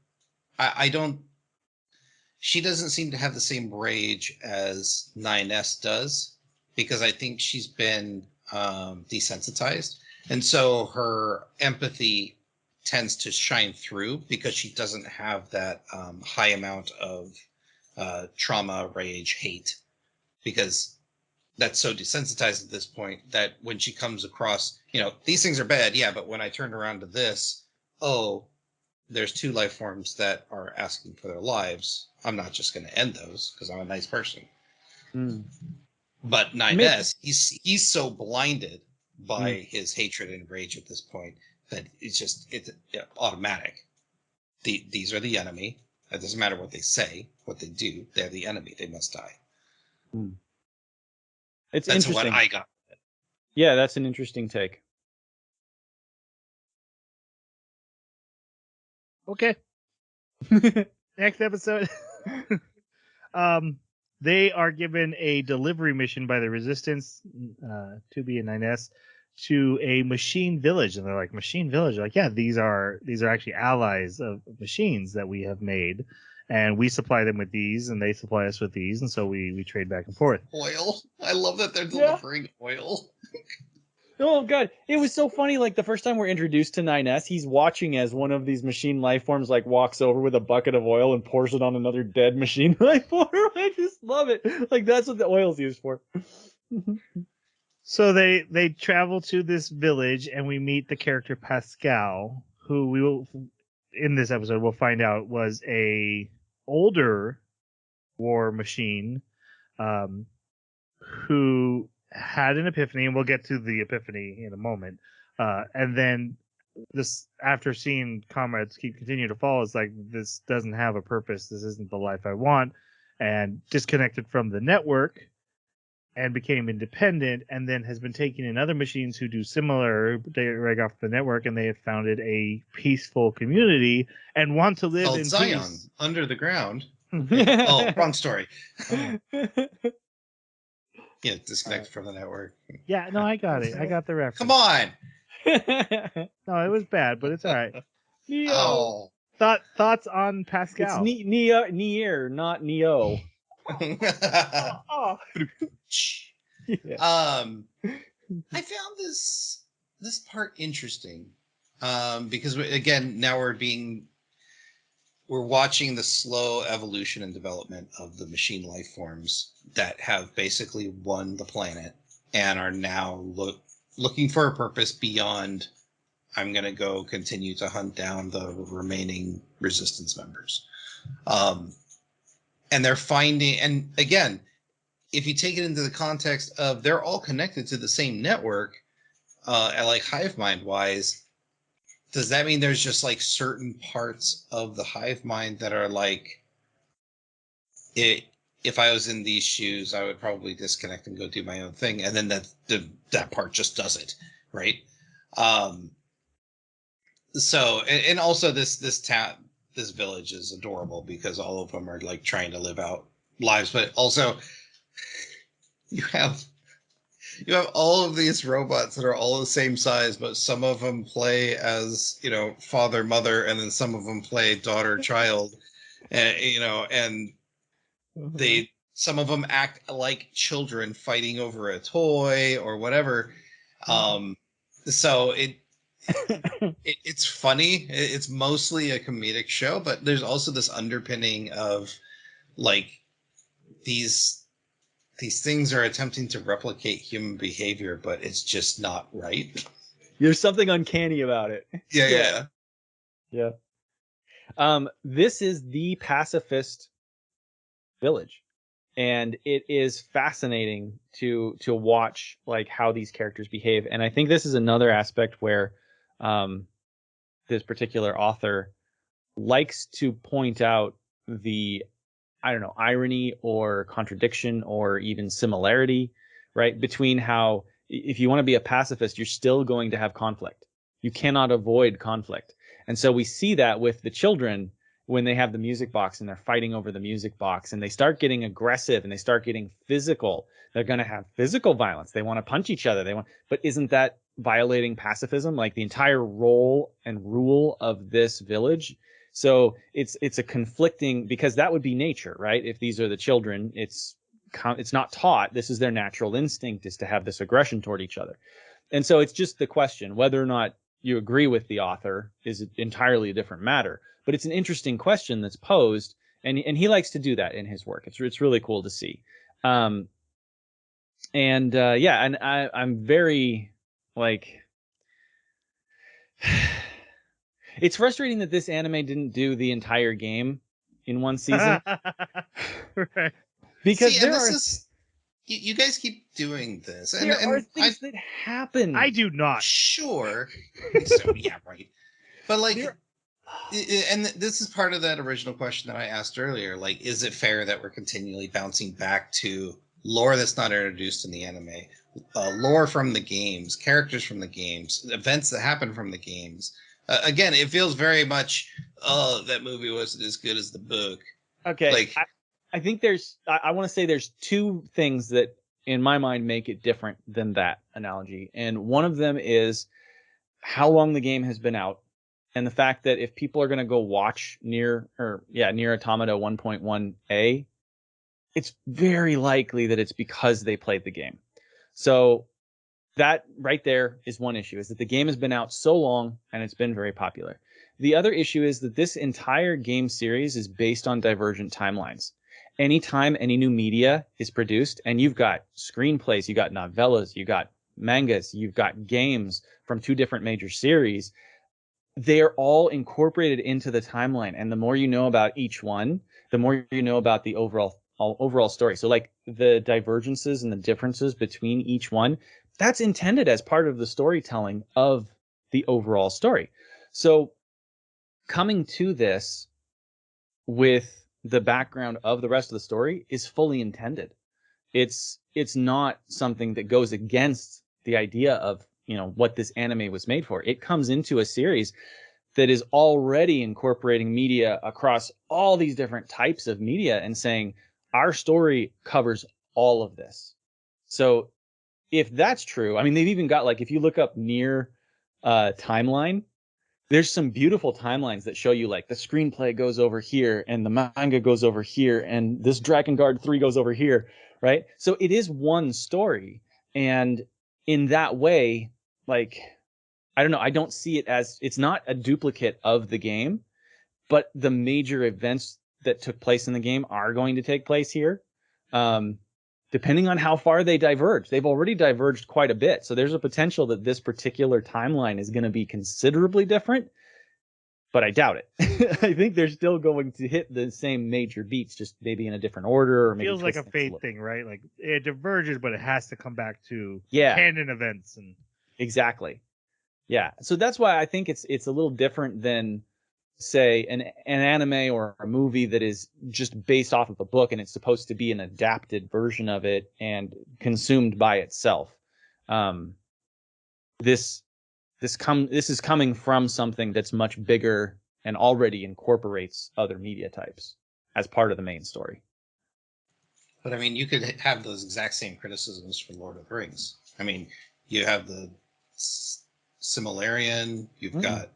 She doesn't seem to have the same rage as 9S does, because I think she's been desensitized, and so her empathy tends to shine through because she doesn't have that high amount of trauma, rage, hate, because that's so desensitized at this point that when she comes across, these things are bad, yeah, but when I turn around to this, there's two life forms that are asking for their lives. I'm not just going to end those because I'm a nice person. But 9S, he's so blinded by his hatred and rage at this point that it's automatic. these are the enemy. It doesn't matter what they say, what they do. They're the enemy. They must die. It's That's interesting. what I got. Yeah, that's an interesting take. Okay. Next episode. They are given a delivery mission by the Resistance, 2B and 9S, to a machine village, and they're like, machine village. They're like, yeah, these are actually allies of machines that we have made, and we supply them with these, and they supply us with these, and so we trade back and forth. Oil. I love that they're delivering oil. Oh god, it was so funny. Like the first time we're introduced to 9S, he's watching as one of these machine life forms like walks over with a bucket of oil and pours it on another dead machine life form. I just love it. Like that's what the oil's used for. So they travel to this village, and we meet the character Pascal, who we will, in this episode, we'll find out was a older war machine, who had an epiphany, and we'll get to the epiphany in a moment. And then this, after seeing comrades continue to fall, it's like, this doesn't have a purpose. This isn't the life I want, and disconnected from the network and became independent, and then has been taking in other machines who do similar. They reg off the network, and they have founded a peaceful community and want to live Called in Zion, peace. under the ground. Oh, wrong story. Yeah, disconnected from the network. Yeah, no, I got it. I got the reference. Come on. No, it was bad, but it's all right. Oh. Thoughts on Pascal? It's Nier, not Neo. Oh. Yeah. I found this part interesting, because again, now we're watching the slow evolution and development of the machine life forms that have basically won the planet and are now looking for a purpose beyond, I'm going to go continue to hunt down the remaining resistance members. And they're finding, and again, if you take it into the context of they're all connected to the same network, like hive mind wise, does that mean there's just like certain parts of the hive mind that are like, if I was in these shoes, I would probably disconnect and go do my own thing, and then that part just does it, right? So, and also this village is adorable because all of them are like trying to live out lives, but also you have all of these robots that are all the same size, but some of them play as, father, mother, and then some of them play daughter, child, and some of them act like children fighting over a toy or whatever. So it's funny. It's mostly a comedic show, but there's also this underpinning of like these things are attempting to replicate human behavior, but it's just not right. There's something uncanny about it. Yeah. This is the pacifist village, and it is fascinating to watch like how these characters behave. And I think this is another aspect where this particular author likes to point out the, I don't know, irony or contradiction or even similarity, right, between how if you want to be a pacifist, you're still going to have conflict. You cannot avoid conflict. And so we see that with the children when they have the music box and they're fighting over the music box and they start getting aggressive and they start getting physical. They're going to have physical violence. They want to punch each other. But isn't that violating pacifism? Like the entire role and rule of this village. So it's a conflicting, because that would be nature, right? If these are the children, it's not taught. This is their natural instinct, is to have this aggression toward each other. And so it's just the question whether or not you agree with the author is entirely a different matter. But it's an interesting question that's posed, and he likes to do that in his work. It's really cool to see. And I'm very like. It's frustrating that this anime didn't do the entire game in one season. Right. Because you guys keep doing this. There are things that happen. I do not. Sure. So, yeah, right. But like, And this is part of that original question that I asked earlier. Like, is it fair that we're continually bouncing back to lore that's not introduced in the anime, lore from the games, characters from the games, events that happen from the games? Again, it feels very much, oh, that movie wasn't as good as the book. Okay, Like, I think I want to say there's two things that in my mind make it different than that analogy, and one of them is how long the game has been out, and the fact that if people are going to go watch Nier Automata 1.1a, it's very likely that it's because they played the game. So that right there is one issue, is that the game has been out so long and it's been very popular. The other issue is that this entire game series is based on divergent timelines. Anytime any new media is produced, and you've got screenplays, you got novellas, you got mangas, you've got games from two different major series, they're all incorporated into the timeline. And the more you know about each one, the more you know about the overall story. So like the divergences and the differences between each one, that's intended as part of the storytelling of the overall story. So coming to this with the background of the rest of the story is fully intended. It's not something that goes against the idea of, what this anime was made for. It comes into a series that is already incorporating media across all these different types of media and saying our story covers all of this. So if that's true, I mean, they've even got, like, if you look up Nier timeline, there's some beautiful timelines that show you, like, the screenplay goes over here and the manga goes over here and this Dragon Guard 3 goes over here, right? So it is one story, and in that way, like, I don't know, I don't see it as, it's not a duplicate of the game, but the major events that took place in the game are going to take place here. Depending on how far they diverge. They've already diverged quite a bit. So there's a potential that this particular timeline is going to be considerably different, but I doubt it. I think they're still going to hit the same major beats, just maybe in a different order, or maybe Feels like a twist things fate little. thing, right? Like it diverges, but it has to come back to Yeah. canon events. And Exactly. Yeah. So that's why I think it's a little different than, say, an anime or a movie that is just based off of a book and it's supposed to be an adapted version of it and consumed by itself. This is coming from something that's much bigger and already incorporates other media types as part of the main story. but I mean, you could have those exact same criticisms for Lord of the Rings. I mean, you have the Similarian, you've got.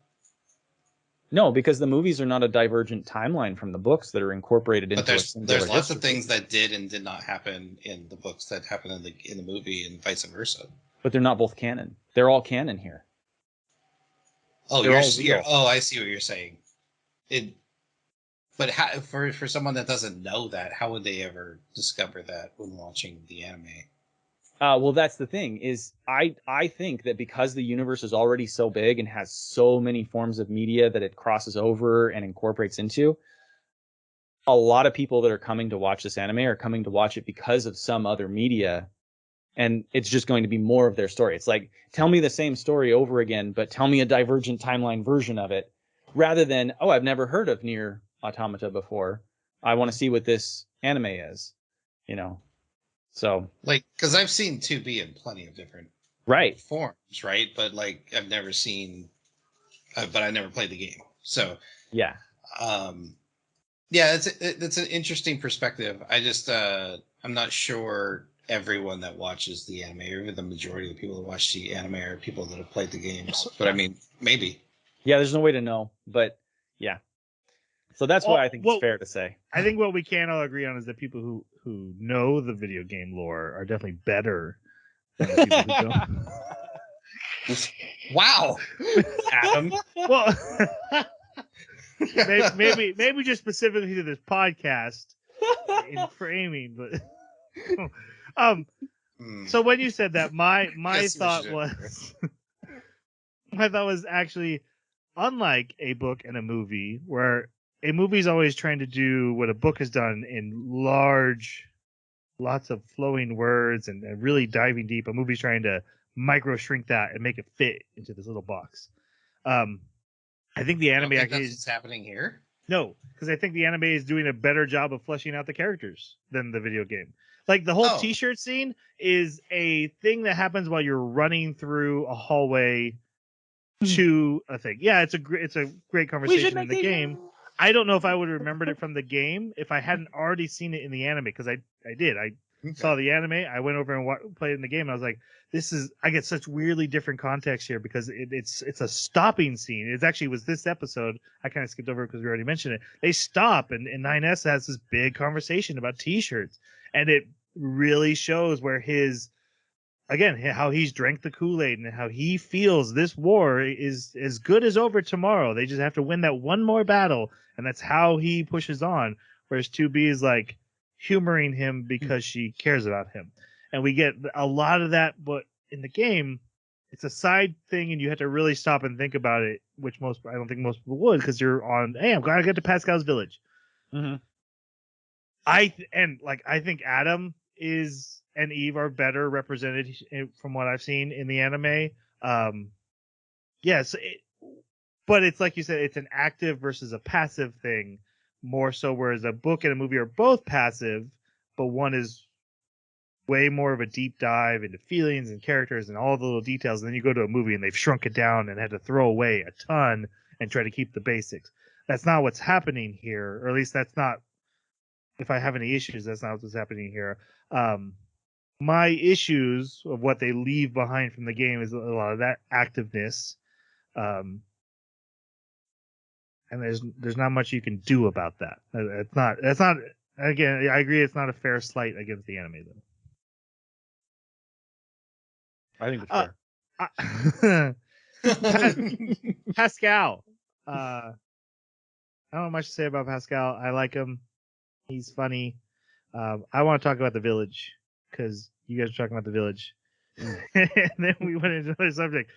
No, because the movies are not a divergent timeline from the books that are incorporated into But a singular there's lots history. of things that did and did not happen in the books that happen in the movie, and vice versa. But they're not both canon. They're all canon here. Oh, They're all real. I see what you're saying. But for someone that doesn't know that, how would they ever discover that when watching the anime? Well, that's the thing, is I think that because the universe is already so big and has so many forms of media that it crosses over and incorporates into, a lot of people that are coming to watch this anime are coming to watch it because of some other media, and it's just going to be more of their story. It's like, tell me the same story over again, but tell me a divergent timeline version of it, rather than, oh, I've never heard of Nier Automata before. I want to see what this anime is, So, Like, because I've seen 2B in plenty of different right. forms, right? But like, I've never seen, but I never played the game. So Yeah. Yeah, it's an interesting perspective. I just I'm not sure everyone that watches the anime, or even the majority of the people that watch the anime, are people that have played the games. But I mean, maybe. Yeah, there's no way to know, but yeah. So that's why I think it's fair to say. I think what we can all agree on is that people who know the video game lore are definitely better than the people who don't. Wow, Adam. Well, maybe just specifically to this podcast in framing, but so when you said that, my thought was my thought was actually, unlike a book and a movie, where a movie is always trying to do what a book has done in lots of flowing words and really diving deep. A movie's trying to micro shrink that and make it fit into this little box. I think the I don't anime think actually that's what's happening here. no, because I think the anime is doing a better job of fleshing out the characters than the video game. Like the whole Oh. T-shirt scene is a thing that happens while you're running through a hallway to a thing. Yeah, it's a great conversation in the game. I don't know if I would have remembered it from the game if I hadn't already seen it in the anime, because I did. I saw the anime. I went over and played in the game. And I was like, this is. I get such weirdly different context here because it's a stopping scene. It actually was this episode. I kind of skipped over because we already mentioned it. They stop and 9S has this big conversation about T-shirts, and it really shows where his. Again, how he's drank the Kool-Aid and how he feels this war is as good as over tomorrow. They just have to win that one more battle, and that's how he pushes on. Whereas 2B is like humoring him because she cares about him. And we get a lot of that, but in the game, it's a side thing, and you have to really stop and think about it, which I don't think most people would, because you're on, hey, I'm glad I get to Pascal's village. Mm-hmm. I think Adam and Eve are better represented from what I've seen in the anime. Yes, but it's like you said, it's an active versus a passive thing more so. Whereas a book and a movie are both passive, but one is way more of a deep dive into feelings and characters and all the little details. And then you go to a movie and they've shrunk it down and had to throw away a ton and try to keep the basics. That's not what's happening here, or at least that's not. If I have any issues, that's not what's happening here. My issues of what they leave behind from the game is a lot of that activeness, and there's not much you can do about that. It's not. Again, I agree. It's not a fair slight against the anime, though. I think it's fair. Pascal. I don't have much to say about Pascal. I like him. He's funny. I want to talk about the village because you guys are talking about the village, and then we went into another subject.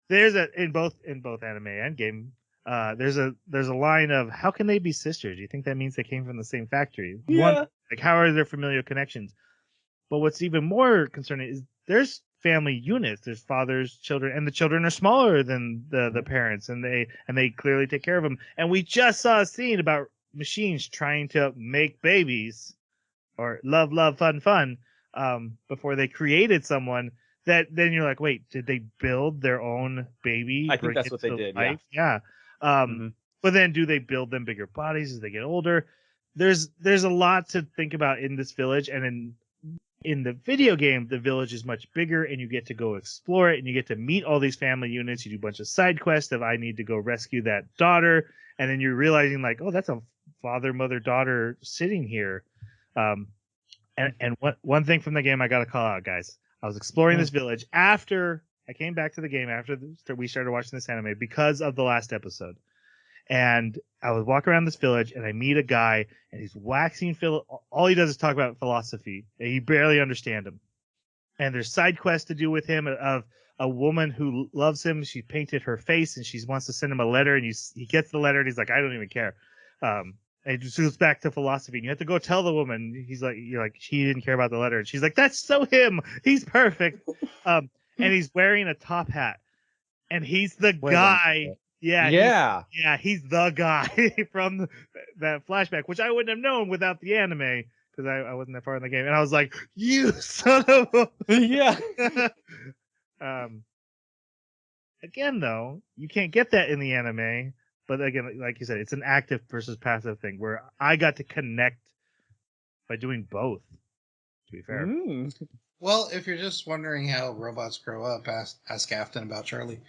There's in both anime and game. There's a line of how can they be sisters? Do you think that means they came from the same factory? Yeah. Like how are there familial connections? But what's even more concerning is there's family units. There's fathers, children, and the children are smaller than the parents, and they clearly take care of them. And we just saw a scene about machines trying to make babies or love fun before they created someone that then you're like, wait, did they build their own baby? I think that's what they did. Life? Yeah. But then do they build them bigger bodies as they get older? There's a lot to think about in this village, and in the video game, the village is much bigger, and you get to go explore it, and you get to meet all these family units. You do a bunch of side quests of I need to go rescue that daughter, and then you're realizing like, oh, that's a father, mother, daughter sitting here. And one thing from the game I got to call out, guys. I was exploring this village after I came back to the game after we started watching this anime because of the last episode. And I was walking around this village and I meet a guy and he's waxing all he does is talk about philosophy. And you barely understand him. And there's side quests to do with him of a woman who loves him. She painted her face and she wants to send him a letter. And he gets the letter and he's like, I don't even care. And it just goes back to philosophy. And you have to go tell the woman. You're like, she didn't care about the letter. And she's like, that's so him. He's perfect. And he's wearing a top hat. And he's the guy. Yeah. He's the guy from that flashback, which I wouldn't have known without the anime because I wasn't that far in the game. And I was like, you son of a. Yeah. Again, though, you can't get that in the anime. But again, like you said, it's an active versus passive thing where I got to connect by doing both, to be fair. Well, if you're just wondering how robots grow up, ask Afton about Charlie.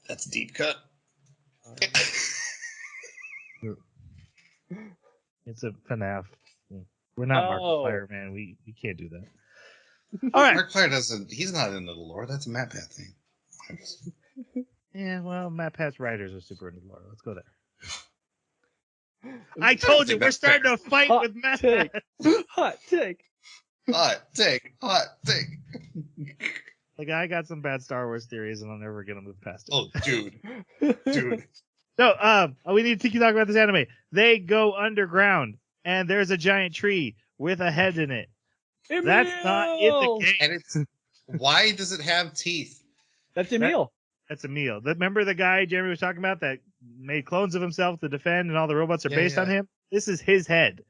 That's a deep cut. It's a FNAF. We're not Markiplier, man. We can't do that. All right. Markiplier doesn't. He's not into the lore. That's a MatPat thing. Yeah, well, MatPat's writers are super into lore. Let's go there. I told you, we're starting to fight with MatPat. Hot take. Like, I got some bad Star Wars theories, and I'll never get them move past it. Oh, dude. So, we need to talk about this anime. They go underground, and there's a giant tree with a head in it. Emil! That's not in the game. And it's why does it have teeth? That's Emil. That's Emil. Remember the guy Jeremy was talking about that made clones of himself to defend, and all the robots are based on him? This is his head.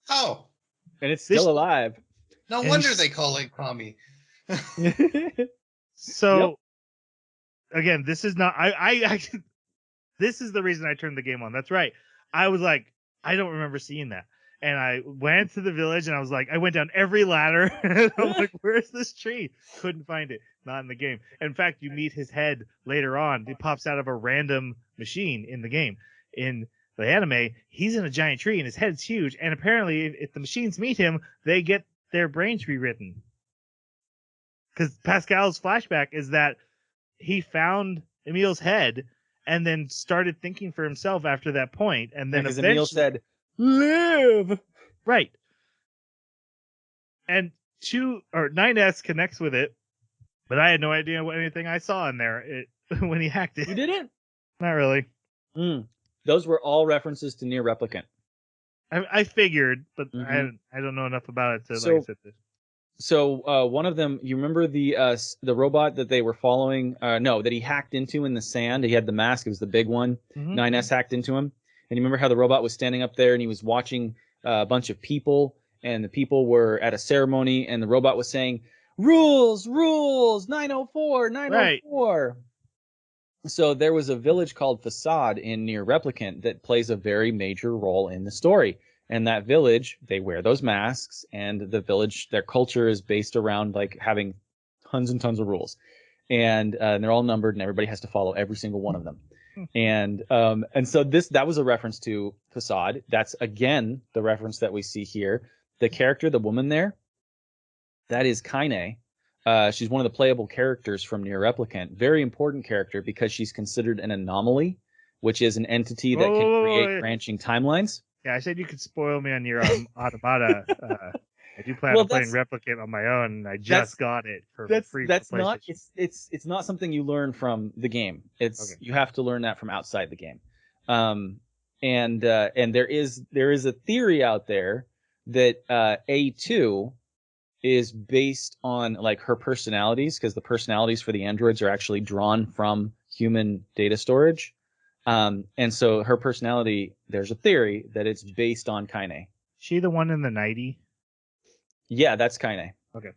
Oh, And it's still alive. no wonder they call it Kami. So, again, this is not. I actually. This is the reason I turned the game on. That's right. I was like, I don't remember seeing that. And I went to the village and I was like, I went down every ladder and I'm like, where's this tree? Couldn't find it. Not in the game. In fact, you meet his head later on. It pops out of a random machine in the game. In the anime, he's in a giant tree and his head's huge. And apparently, if the machines meet him, they get their brains rewritten. Because Pascal's flashback is that he found Emil's head and then started thinking for himself after that point. And then because Emil said, live. Right. And 9S connects with it, but I had no idea what anything I saw in there when he hacked it. You didn't? Not really. Those were all references to Nier Replicant. I figured, but I don't know enough about it to like I said this. So one of them, you remember the robot that they were following? No, that he hacked into in the sand. He had the mask. It was the big one. 9S hacked into him. And you remember how the robot was standing up there and he was watching a bunch of people, and the people were at a ceremony, and the robot was saying, "Rules, rules, 904, 904." Right. So there was a village called Facade in Nier Replicant that plays a very major role in the story. And that village, they wear those masks, and the village, their culture is based around like having tons and tons of rules, and they're all numbered, and everybody has to follow every single one of them. And so that was a reference to Facade. That's again the reference that we see here. The character, the woman there, that is Kaine. She's one of the playable characters from Nier Replicant. Very important character because she's considered an anomaly, which is an entity that can create branching timelines. Yeah, I said you could spoil me on your Automata. I do plan on playing Replicant on my own, and I just got it for free. That's not. It's not something you learn from the game. You have to learn that from outside the game. And there is a theory out there that A2 is based on like her personalities, because the personalities for the androids are actually drawn from human data storage. And so her personality, there's a theory that it's based on Kaine. She the one in the 90? Yeah, that's Kaine. Okay.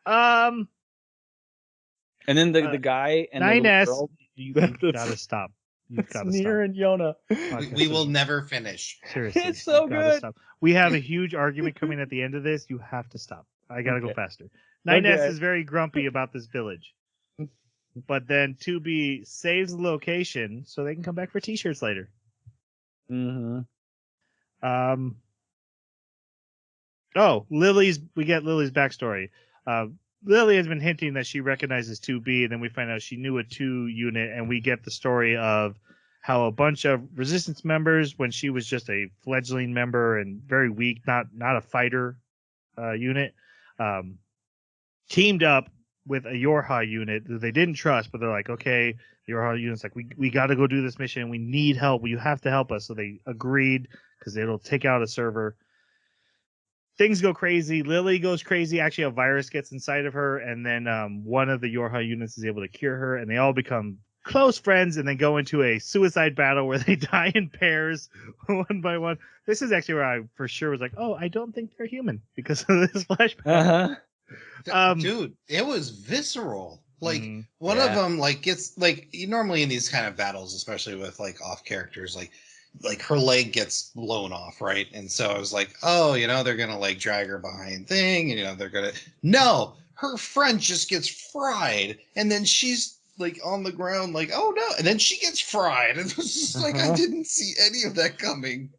And then the guy and 9S, the girl. you gotta stop. You've got to stop. Nier and Yona. We will never finish. Seriously. It's so good. Stop. We have a huge argument coming at the end of this. You have to stop. I gotta go faster. 9S is very grumpy about this village. But then 2B saves the location so they can come back for t-shirts later. Mm-hmm. We get Lily's backstory. Lily has been hinting that she recognizes 2B, and then we find out she knew a 2 unit, and we get the story of how a bunch of resistance members, when she was just a fledgling member and very weak, not a fighter unit, teamed up with a Yorha unit that they didn't trust, but they're like, okay, the Yorha unit's like, we got to go do this mission. We need help. You have to help us. So they agreed because it'll take out a server. Things go crazy. Lily goes crazy. Actually, a virus gets inside of her, and then one of the Yorha units is able to cure her, and they all become close friends, and then go into a suicide battle where they die in pairs, one by one. This is actually where I for sure was like, oh, I don't think they're human because of this flashback. Dude, it was visceral. Like one of them like gets like normally in these kind of battles, especially with like off characters, like her leg gets blown off, right? And so I was like, oh, they're gonna like drag her behind thing, and they're gonna her friend just gets fried, and then she's like on the ground, like, oh no, and then she gets fried, and it was just like I didn't see any of that coming.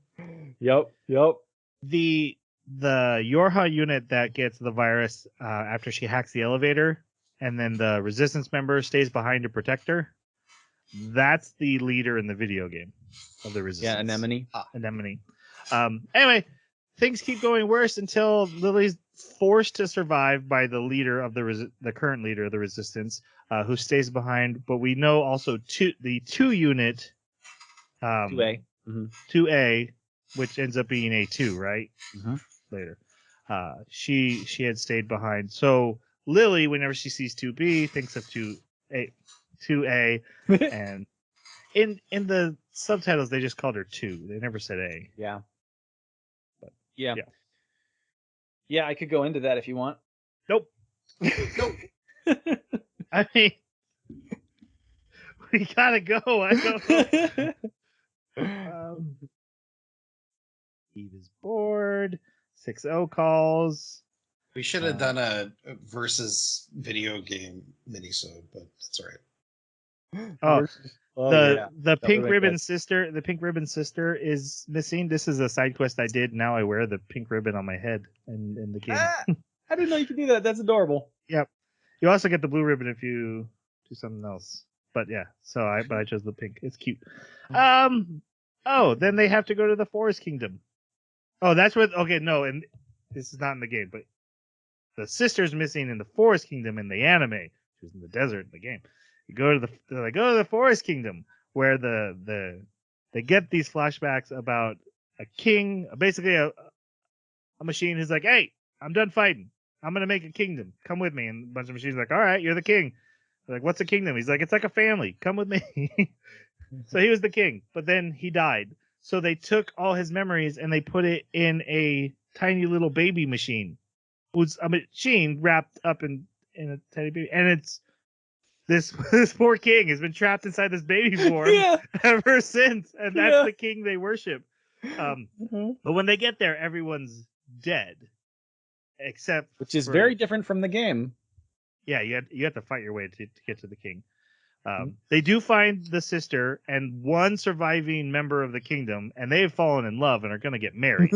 Yep. The Yorha unit that gets the virus after she hacks the elevator, and then the resistance member stays behind to protect her. That's the leader in the video game of the resistance. Yeah, Anemone. Anemone. Anyway, things keep going worse until Lily's forced to survive by the leader of the current leader of the resistance, who stays behind. But we know also the 2 unit, 2A, 2A, which ends up being A2, right? Later, she had stayed behind. So Lily, whenever she sees 2B, thinks of 2A, and in the subtitles they just called her 2. They never said A. Yeah. But, Yeah. yeah. Yeah, I could go into that if you want. Nope. Nope. I mean, we gotta go. I don't know. Eve is bored. 6-0 calls. We should have done a versus video game minisode, but that's all right. Oh, the pink ribbon sister. The pink ribbon sister is missing. This is a side quest I did. Now I wear the pink ribbon on my head in the game. I didn't know you could do that. That's adorable. Yep. You also get the blue ribbon if you do something else. But yeah, I chose the pink. It's cute. Oh, then they have to go to the Forest Kingdom. Oh, that's where. Okay, no, and this is not in the game, but the sister's missing in the Forest Kingdom in the anime. She's in the desert in the game. They go to the Forest Kingdom where they get these flashbacks about a king, basically a machine who's like, "Hey, I'm done fighting. I'm gonna make a kingdom. Come with me." And a bunch of machines are like, "All right, you're the king." They're like, "What's a kingdom?" He's like, "It's like a family. Come with me." So he was the king, but then he died. So they took all his memories and they put it in a tiny little baby machine. It was a machine wrapped up in a tiny baby, and it's this poor king has been trapped inside this baby form ever since, and that's the king they worship. But when they get there, everyone's dead, except which is very different from the game. Yeah, you have to fight your way to get to the king. They do find the sister and one surviving member of the kingdom, and they've fallen in love and are going to get married.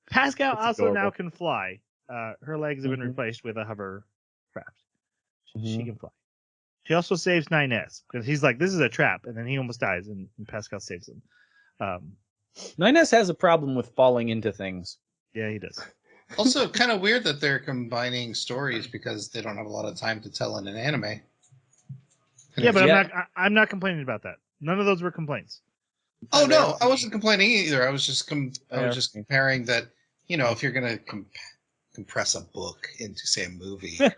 Pascal also now can fly. Her legs have been replaced with a hovercraft. She can fly. She also saves 9S because he's like, "This is a trap," and then he almost dies, and Pascal saves him. 9S has a problem with falling into things. Yeah, he does. Also, kind of weird that they're combining stories because they don't have a lot of time to tell in an anime. Yeah, but I'm not complaining about that. None of those were complaints. Oh no, I wasn't complaining either. I was just comparing that. You know, if you're gonna compress a book into say a movie, you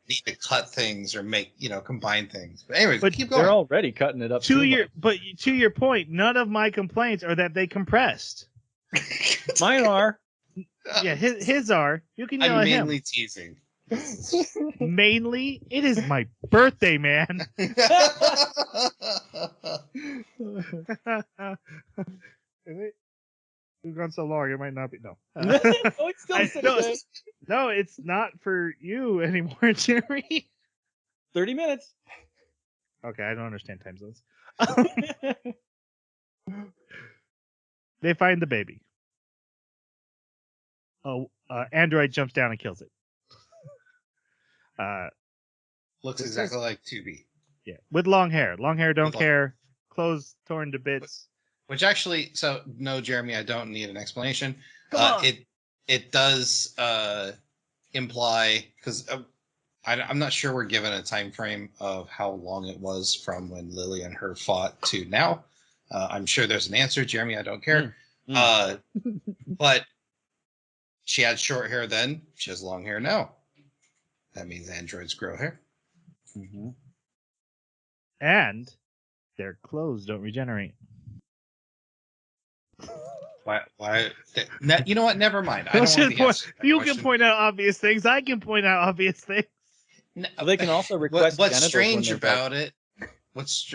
need to cut things or make combine things. But anyway, keep going. They're already cutting it up. To your point, none of my complaints are that they compressed. Mine are. Yeah, his are. You can yell at him. I'm mainly teasing. Mainly, it is my birthday, man. We've gone so long, it might not be. No. It's still no, it's not for you anymore, Jerry. 30 minutes. Okay, I don't understand time zones. They find the baby. Oh, Android jumps down and kills it. Looks exactly like 2B. Yeah, with long hair. Long hair, don't care. Clothes torn to bits. Which actually, so no, Jeremy, I don't need an explanation. Come on. It does imply, because I'm not sure we're given a time frame of how long it was from when Lily and her fought to now. I'm sure there's an answer, Jeremy. I don't care. But she had short hair then. She has long hair now. That means androids grow hair. Mm-hmm. And their clothes don't regenerate. Why? You know what? Never mind. I don't don't want the answer. You can point out obvious things. I can point out obvious things. No, they can also request. What's strange about it? What's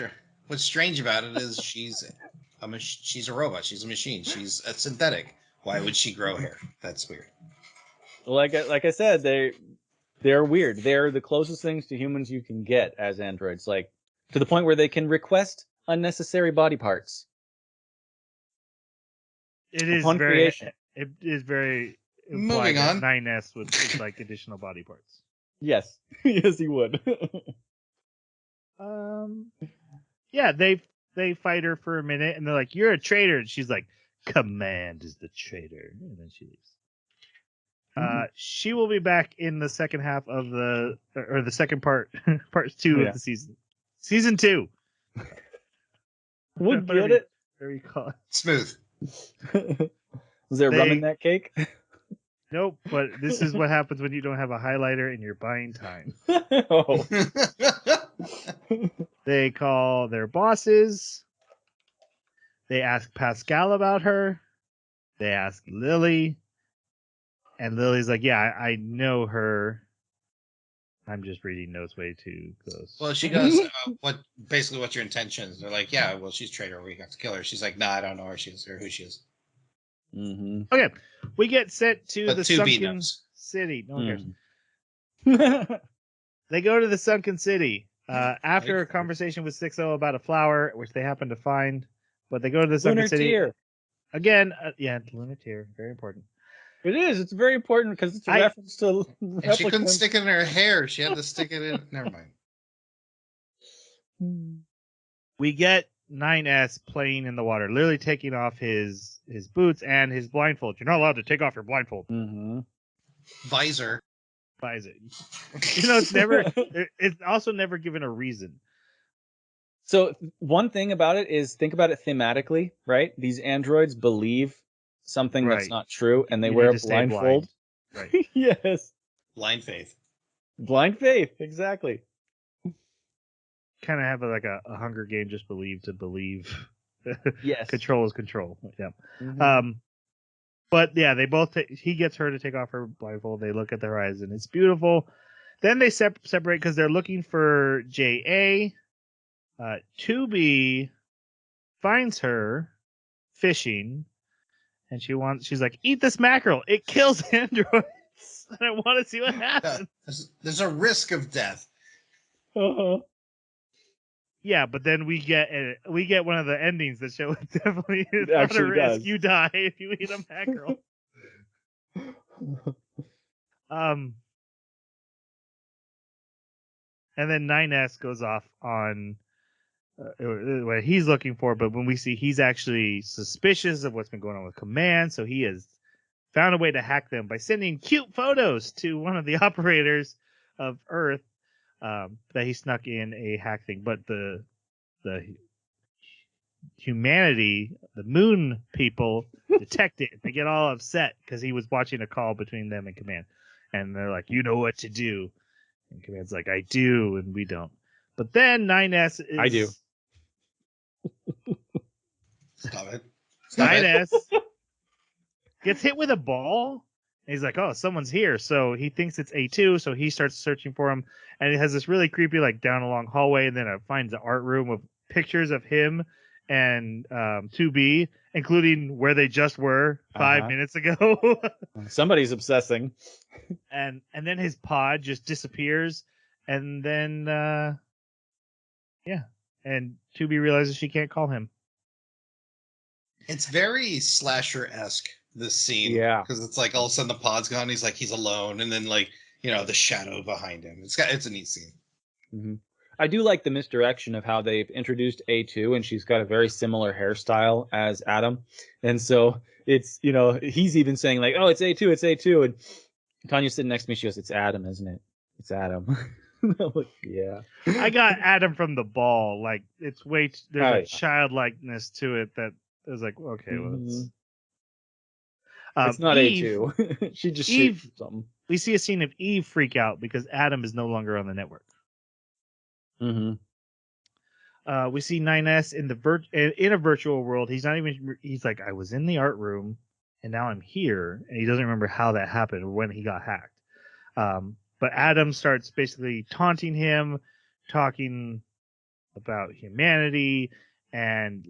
strange about it is she's a robot. She's a machine. She's a synthetic. Why would she grow hair? That's weird. Like I said, they're weird. They're the closest things to humans you can get as androids. Like to the point where they can request unnecessary body parts. It is very moving on. 9S with like additional body parts. Yes. Yes, he would. Yeah, they fight her for a minute and they're like, "You're a traitor." And she's like, "Command is the traitor." And then she leaves. She will be back in the second half of the second part, part 2 of the season. Season 2. We'll get it. Very call it. Smooth. Was there rum in that cake? Nope, but this is what happens when you don't have a highlighter and you're buying time. Oh. They call their bosses. They ask Pascal about her. They ask Lily. And Lily's like, yeah, I know her. I'm just reading notes way too close. Well, she goes, what's your intentions? They're like, yeah, well, she's a traitor. We have to kill her. She's like, nah, I don't know where she is or who she is. Mm-hmm. Okay, we get sent to But the 2B sunken knows. city. No one cares. Mm. They go to the sunken city after a conversation with 6-0 about a flower, which they happen to find. But they go to the sunken Lunar city Tier. again. Yeah, lunar tier, very important. It is. It's very important because it's a reference to And she couldn't replicants. stick it in her hair. She had to stick it in. Never mind. We get 9S playing in the water, literally taking off his boots and his blindfold. You're not allowed to take off your blindfold. Mm-hmm. Visor. Buys it. It's never. It's also never given a reason. So one thing about it is think about it thematically, right? These androids believe something that's Right. not true, and they You wear need a to stay blindfold. blind. Right. Yes. Blind faith. Blind faith, exactly. Kind of have a Hunger Game, just believe to believe. Yes. Control is control. Yeah. Mhm. But yeah, they both. He gets her to take off her blindfold. They look at the horizon. It's beautiful. Then they separate because they're looking for JA. 2B finds her fishing, and she's like, "Eat this mackerel. It kills androids." And I want to see what happens. There's a risk of death. Uh-huh. Yeah, but then we get one of the endings that show it definitely is not a actually risk. does. You die if you eat a mackerel. And then 9S goes off on what he's looking for, but when we see he's actually suspicious of what's been going on with Command, so he has found a way to hack them by sending cute photos to one of the operators of Earth that he snuck in a hack thing. But the humanity, the moon people, detect it. They get all upset because he was watching a call between them and Command. And they're like, you know what to do. And Command's like, I do, and we don't. But then 9S is... I do. Stop it. 9S gets hit with a ball. And he's like, oh, someone's here. So he thinks it's A2, so he starts searching for him. And it has this really creepy, like, down a long hallway, and then it finds an art room of pictures of him and 2B, including where they just were 5 minutes ago. Somebody's obsessing. and then his pod just disappears. And then, and 2B realizes she can't call him. It's very slasher-esque, this scene. Yeah. Because it's like all of a sudden the pod's gone, he's like, he's alone, and then like, the shadow behind him. It's a neat scene. Mm-hmm. I do like the misdirection of how they've introduced A2, and she's got a very similar hairstyle as Adam. And so it's, he's even saying like, oh, it's A2, it's A2. And Tanya's sitting next to me. She goes, it's Adam, isn't it? It's Adam. I'm like, yeah. I got Adam from the ball. Like, it's there's a childlikeness to it that is like, okay, well, it's not Eve, A2. She just Eve, shoots something. We see a scene of Eve freak out because Adam is no longer on the network. Mm-hmm. We see 9S in a virtual world. He's like, I was in the art room and now I'm here. And he doesn't remember how that happened or when he got hacked. But Adam starts basically taunting him, talking about humanity and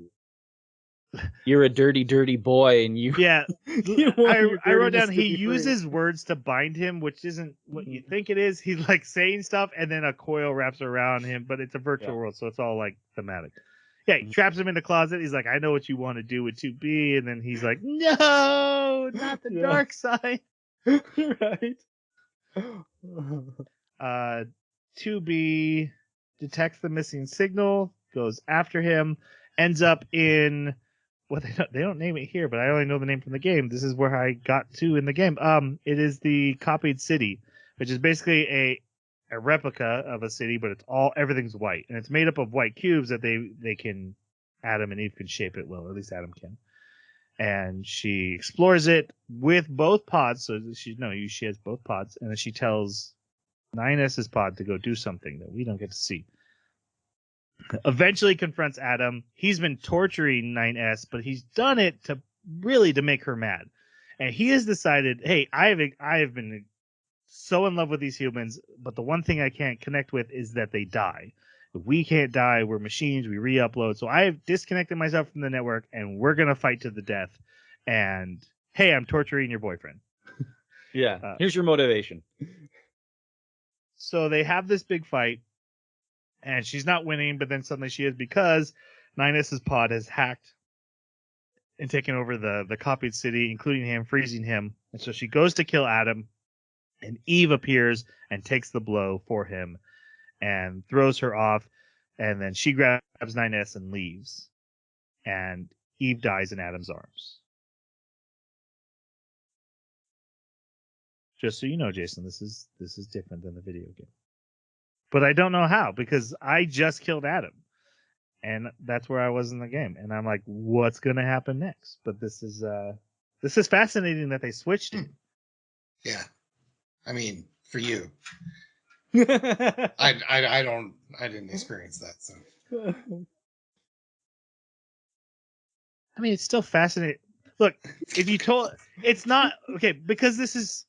you're a dirty, dirty boy, and you. Yeah, I wrote down he uses free. words to bind him, which isn't what you think it is. He's like saying stuff, and then a coil wraps around him, but it's a virtual world, so it's all like thematic. Yeah, he traps him in the closet. He's like, I know what you want to do with 2B, and then he's like, no, not the dark side. Right. 2B detects the missing signal, goes after him, ends up in... Well, they don't name it here, but I only know the name from the game. This is where I got to in the game. It is the copied city, which is basically a replica of a city, but everything's white, and it's made up of white cubes that they can Adam and Eve can shape it well, or at least Adam can. and she explores it with both pods. So she has both pods, and then she tells 9S's pod to go do something that we don't get to see. Eventually confronts Adam. He's been torturing 9S, but he's done it to make her mad. And he has decided, hey, I have been so in love with these humans, but the one thing I can't connect with is that they die. We can't die. We're machines. We re-upload. So I have disconnected myself from the network, and we're going to fight to the death. And, hey, I'm torturing your boyfriend. Yeah. Here's your motivation. So they have this big fight, and she's not winning, but then suddenly she is, because 9S's pod has hacked and taken over the copied city, including him, freezing him. And so she goes to kill Adam, and Eve appears and takes the blow for him and throws her off, and then she grabs 9S and leaves, and Eve dies in Adam's arms. Just so you know, Jason, this is different than the video game. But I don't know how, because I just killed Adam, and that's where I was in the game, and I'm like, what's going to happen next? But this is fascinating that they switched it. Yeah, I mean, for you. I didn't experience that, so. I mean, it's still fascinating. Look, if you told, it's not okay, because this is,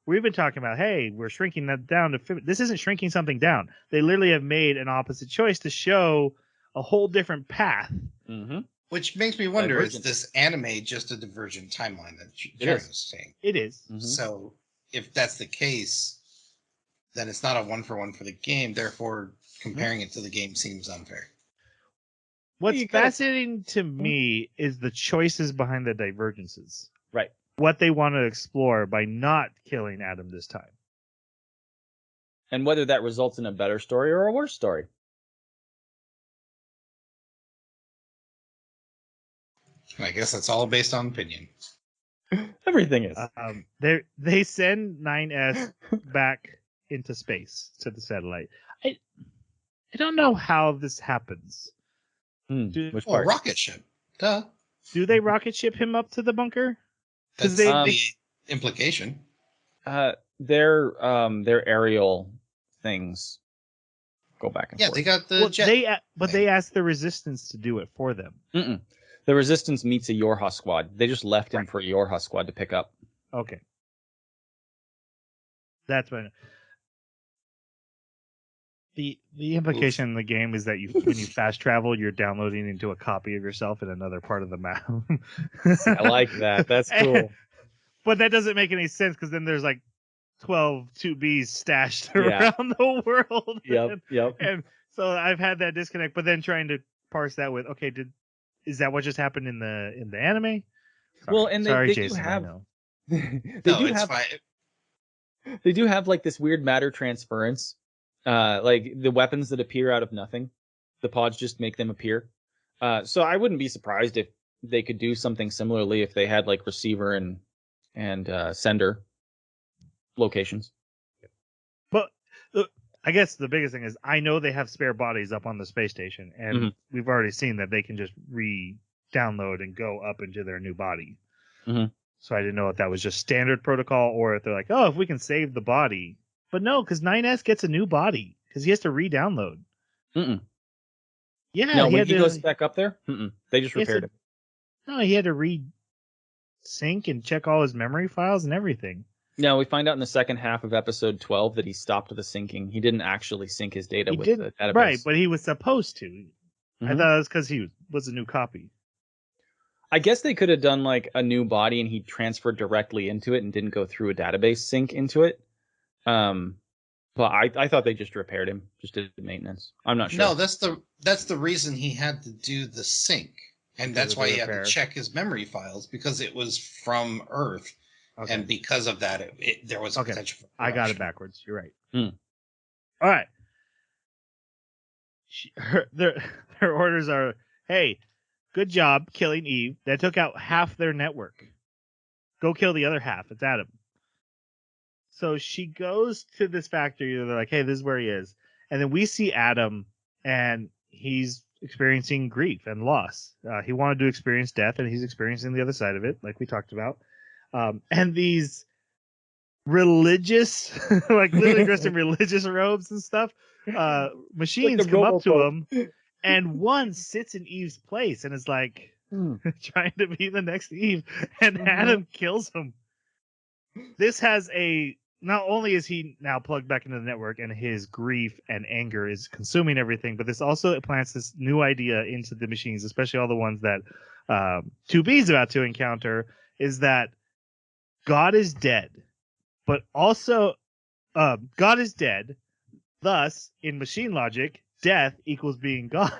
we've been talking about, hey, we're shrinking that down to 50. This isn't shrinking something down. They literally have made an opposite choice to show a whole different path. Mm-hmm. Which makes me wonder, is this anime just a divergent timeline that Jerry was saying? It is. Mm-hmm. So if that's the case, then it's not a 1-for-1 for the game. Therefore, comparing it to the game seems unfair. What's fascinating to me is the choices behind the divergences. Right. What they want to explore by not killing Adam this time. And whether that results in a better story or a worse story. I guess that's all based on opinion. Everything is. They send 9S back into space to the satellite. I don't know how this happens. Which part? Rocket ship. Duh. Do they rocket ship him up to the bunker? That's the implication. Their aerial things go back and forth. Yeah, they got the jet. They asked the Resistance to do it for them. Mm-mm. The Resistance meets a Yorha squad. They just left him for a Yorha squad to pick up. Okay. That's when the implication in the game is that when you fast travel, you're downloading into a copy of yourself in another part of the map. I like that. That's cool. But that doesn't make any sense, because then there's like 12 2Bs stashed around the world. Yep. And so I've had that disconnect, but then trying to parse that with, okay, is that what just happened in the anime? Sorry. Well, and sorry, they Jason, do have. I know. It's fine. They do have like this weird matter transference, like the weapons that appear out of nothing. The pods just make them appear. So I wouldn't be surprised if they could do something similarly if they had like receiver and sender locations. But I guess the biggest thing is, I know they have spare bodies up on the space station, and we've already seen that they can just re-download and go up into their new body. Mm-hmm. So I didn't know if that was just standard protocol, or if they're like, oh, if we can save the body. But no, because 9S gets a new body, because he has to re-download. Mm-mm. Yeah, no, when he goes back up there, they just repaired him. No, he had to re-sync and check all his memory files and everything. No, we find out in the second half of episode 12 that he stopped the syncing. He didn't actually sync his data with the database. Right, but he was supposed to. I thought it was because he was a new copy. I guess they could have done like a new body and he transferred directly into it and didn't go through a database sync into it. But I thought they just repaired him, just did maintenance. I'm not sure. No, that's the reason he had to do the sync, and that's why he had to check his memory files, because it was from Earth, and because of that, there was a potential for corruption. I got it backwards. You're right. All right. Their orders are, hey, good job killing Eve. That took out half their network. Go kill the other half. It's Adam. So she goes to this factory. They're like, hey, this is where he is. And then we see Adam, and he's experiencing grief and loss. He wanted to experience death, and he's experiencing the other side of it, like we talked about. And these religious, like literally dressed in religious robes and stuff, machines the come up to Robofolk. him, and one sits in Eve's place and is like trying to be the next Eve, and Adam kills him. This has not only is he now plugged back into the network and his grief and anger is consuming everything, but this also plants this new idea into the machines, especially all the ones that 2B's about to encounter, is that God is dead, but also God is dead. Thus, in machine logic, death equals being God.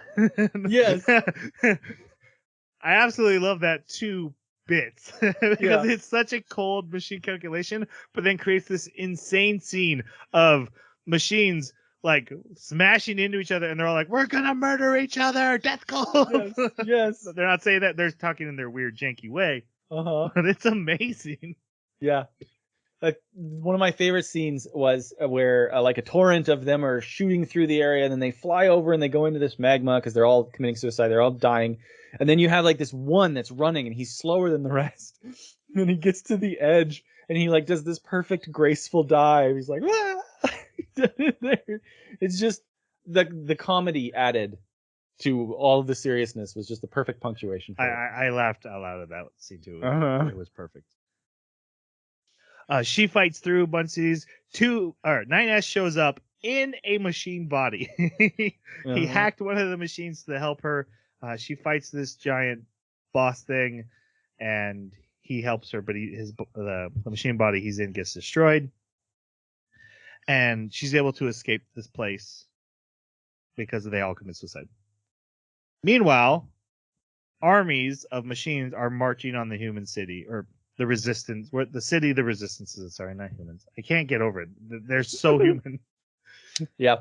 Yes. I absolutely love that 2 bits because Yeah. it's such a cold machine calculation, but then creates this insane scene of machines like smashing into each other, and they're all like, "We're gonna murder each other, death cult." Yes. They're not saying that; they're talking in their weird, janky way, Uh-huh. but it's amazing. Yeah. One of my favorite scenes was where like a torrent of them are shooting through the area, and then they fly over and they go into this magma because they're all committing suicide. They're all dying. And then you have like this one that's running and he's slower than the rest. And he gets to the edge and he like does this perfect graceful dive. He's like, ah! It's just the comedy added to all of the seriousness was just the perfect punctuation for it. I laughed out loud at that scene too. Uh-huh. It was perfect. She fights through a bunch of these. 9S shows up in a machine body. He hacked one of the machines to help her. She fights this giant boss thing, and he helps her, but the machine body he's in gets destroyed, and she's able to escape this place because they all commit suicide. Meanwhile, armies of machines are marching on the human city, or the resistance, the city the resistance is. Sorry, not humans. I can't get over it. They're so human. Yeah.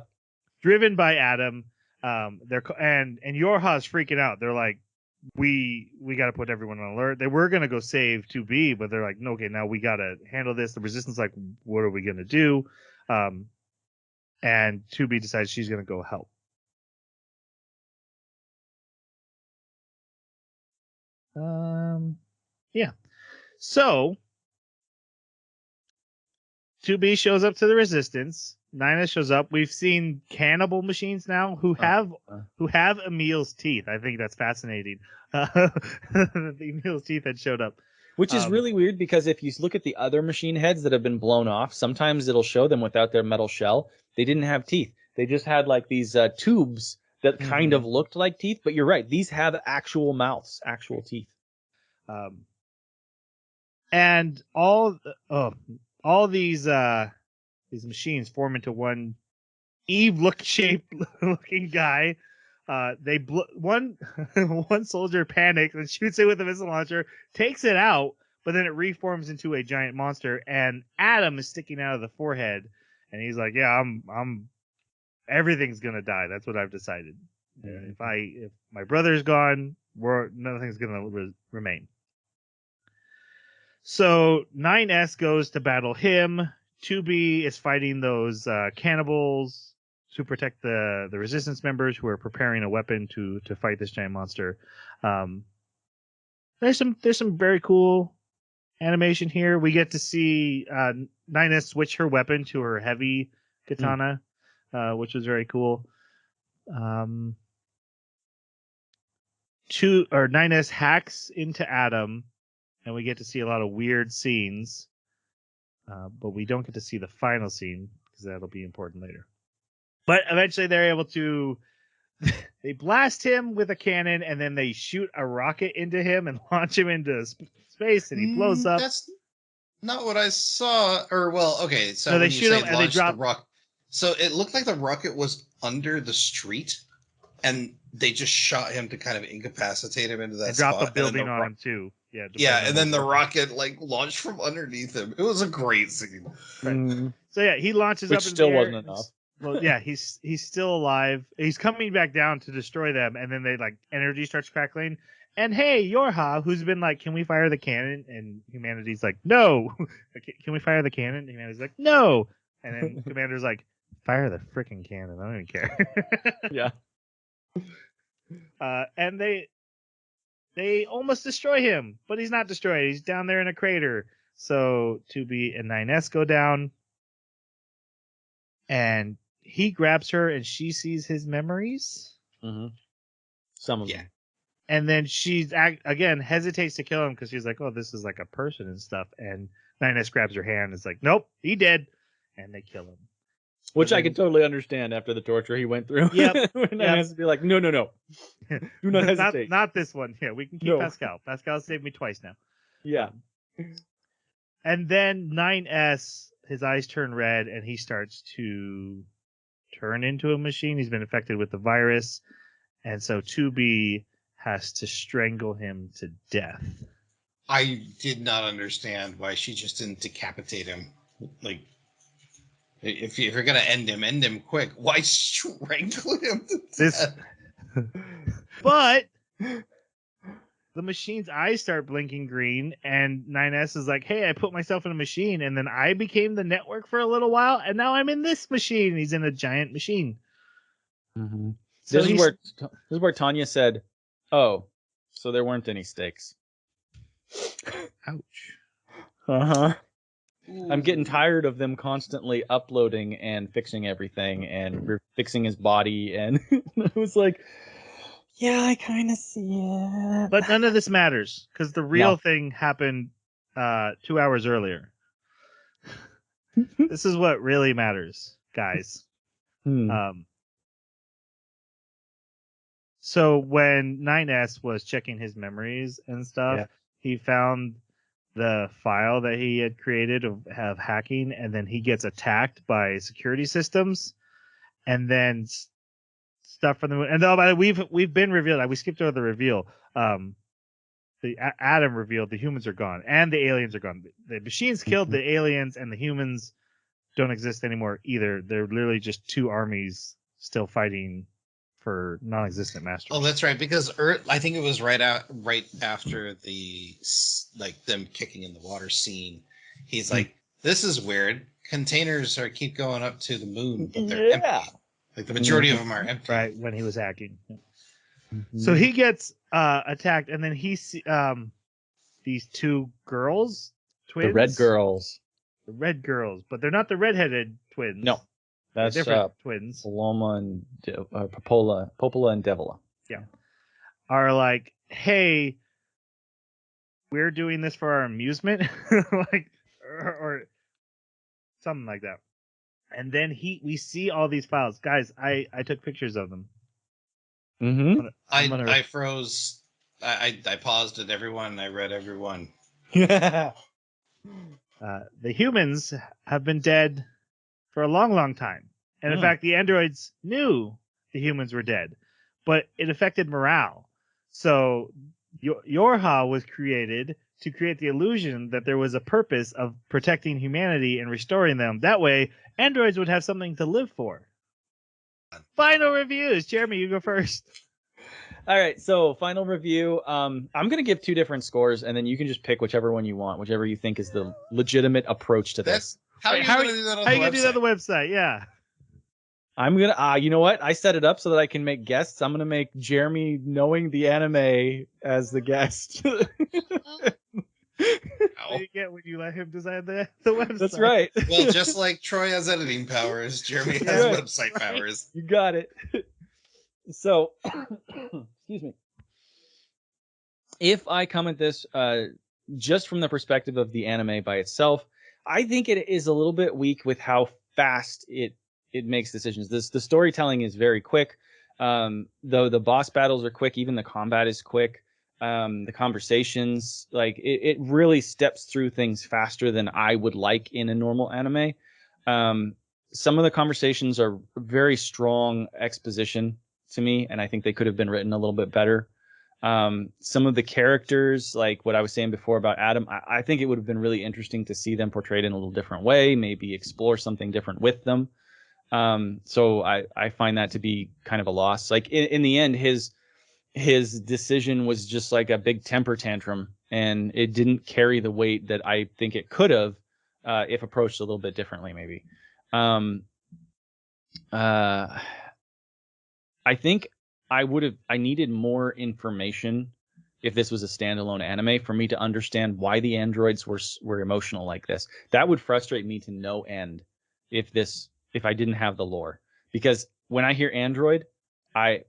Driven by Adam. And Yorha's freaking out. They're like, we got to put everyone on alert. They were gonna go save 2B, but they're like, no, okay, now we gotta handle this. The resistance, like, what are we gonna do? And 2B decides she's gonna go help. Yeah. So 2B shows up to the resistance. Nina shows up. We've seen cannibal machines now who have Emil's teeth. I think that's fascinating. Emil's teeth had showed up. Which is really weird because if you look at the other machine heads that have been blown off, sometimes it'll show them without their metal shell. They didn't have teeth. They just had like these tubes that kind of looked like teeth. But you're right. These have actual mouths, actual teeth. And all these machines form into one Eve looking guy. One soldier panics and shoots it with a missile launcher, takes it out, but then it reforms into a giant monster. And Adam is sticking out of the forehead, and he's like, "Yeah, I'm everything's gonna die. That's what I've decided. If my brother's gone, nothing's gonna remain." So 9S goes to battle him. 2B is fighting those cannibals to protect the resistance members who are preparing a weapon to fight this giant monster. There's some very cool animation here. We get to see 9S switch her weapon to her heavy katana, which was very cool. 9S hacks into Adam, and we get to see a lot of weird scenes. But we don't get to see the final scene because that'll be important later. But eventually they're able to they blast him with a cannon, and then they shoot a rocket into him and launch him into space, and he blows up. That's not what I saw. Or, well, okay. So No, they when you shoot say him and they launch drop the rocket, so it looked like the rocket was under the street, and they just shot him to kind of incapacitate him into that and spot. drop a building on him too. Yeah, and then the rocket like launched from underneath him. It was a great scene. Right. So yeah, he launches Which up. still in the air. wasn't enough. Well, yeah, he's still alive. He's coming back down to destroy them, and then they like energy starts crackling. And hey, Yorha, who's been like, "Can we fire the cannon?" And humanity's like, "No." "Can we fire the cannon?" And humanity's like, "No." And then Commander's like, "Fire the freaking cannon. I don't even care." Yeah. And they almost destroy him, but he's not destroyed. He's down there in a crater. So 2B and 9S go down, and he grabs her, and she sees his memories. Mm-hmm. Some of Yeah. them. And then she again hesitates to kill him because she's like, "Oh, this is like a person and stuff." And 9S grabs her hand and is like, "Nope, he dead," and they kill him. Which But I then- can totally understand after the torture he went through. Yep, When yep. has to be like, no. Do not hesitate. not this one. Yeah, we can keep No. Pascal. Pascal saved me twice now. Yeah. And then 9S, his eyes turn red, and he starts to turn into a machine. He's been infected with the virus, and so 2B has to strangle him to death. I did not understand why she just didn't decapitate him. Like, if you're gonna end him quick. Why strangle him to This- death? But the machine's eyes start blinking green, and 9S is like, "Hey, I put myself in a machine, and then I became the network for a little while, and now I'm in this machine." He's in a giant machine. Mm-hmm. So This is where Tanya said, "Oh, so there weren't any stakes." Ouch. Uh-huh. I'm getting tired of them constantly uploading and fixing everything and fixing his body, and I was like, yeah, I kind of see it. But none of this matters because the real thing happened 2 hours earlier. This is what really matters, guys. So when 9S was checking his memories and stuff, he found the file that he had created of hacking, and then he gets attacked by security systems, and then stuff from the moon. And by the way, we've been revealed. We skipped over the reveal. Adam revealed the humans are gone and the aliens are gone. The machines killed the aliens, and the humans don't exist anymore either. They're literally just two armies still fighting for non-existent masters. Oh, that's right. Because I think it was right after the them kicking in the water scene. He's like, "This is weird. Containers keep going up to the moon, but they're empty. Like the majority of them are empty." Right, when he was hacking. So he gets attacked, and then he these two girls, twins, The red girls. the red girls, but they're not the redheaded twins. No, that's they're different twins. Paloma and Popola and Devila. Yeah, are like, "Hey, we're doing this for our amusement," like, or something like that. And then we see all these files, guys. I took pictures of them. Mm-hmm. I froze. I paused at everyone. And I read everyone. The humans have been dead for a long, long time. And in fact, the androids knew the humans were dead, but it affected morale. So Yorha was created to create the illusion that there was a purpose of protecting humanity and restoring them. That way, androids would have something to live for. Final reviews. Jeremy, you go first. All right, so final review. I'm going to give two different scores, and then you can just pick whichever one you want, whichever you think is the legitimate approach to this. How are you going to do that on the website? How are you going to do that on the website? Yeah. I'm going to, you know what? I set it up so that I can make guests. I'm going to make Jeremy knowing the anime as the guest. You get when you let him design the website. That's right. Well, just like Troy has editing powers, Jeremy has website powers. You got it. So, excuse me. If I come at this just from the perspective of the anime by itself, I think it is a little bit weak with how fast it makes decisions. The storytelling is very quick. Though the boss battles are quick, even the combat is quick. The conversations, like it really steps through things faster than I would like in a normal anime. Some of the conversations are very strong exposition to me, and I think they could have been written a little bit better. Some of the characters, like what I was saying before about Adam, I think it would have been really interesting to see them portrayed in a little different way, maybe explore something different with them. So I find that to be kind of a loss. Like in the end, his decision was just like a big temper tantrum, and it didn't carry the weight that I think it could have if approached a little bit differently, maybe. I think I needed more information if this was a standalone anime for me to understand why the androids were emotional like this. That would frustrate me to no end if I didn't have the lore. Because when I hear android, I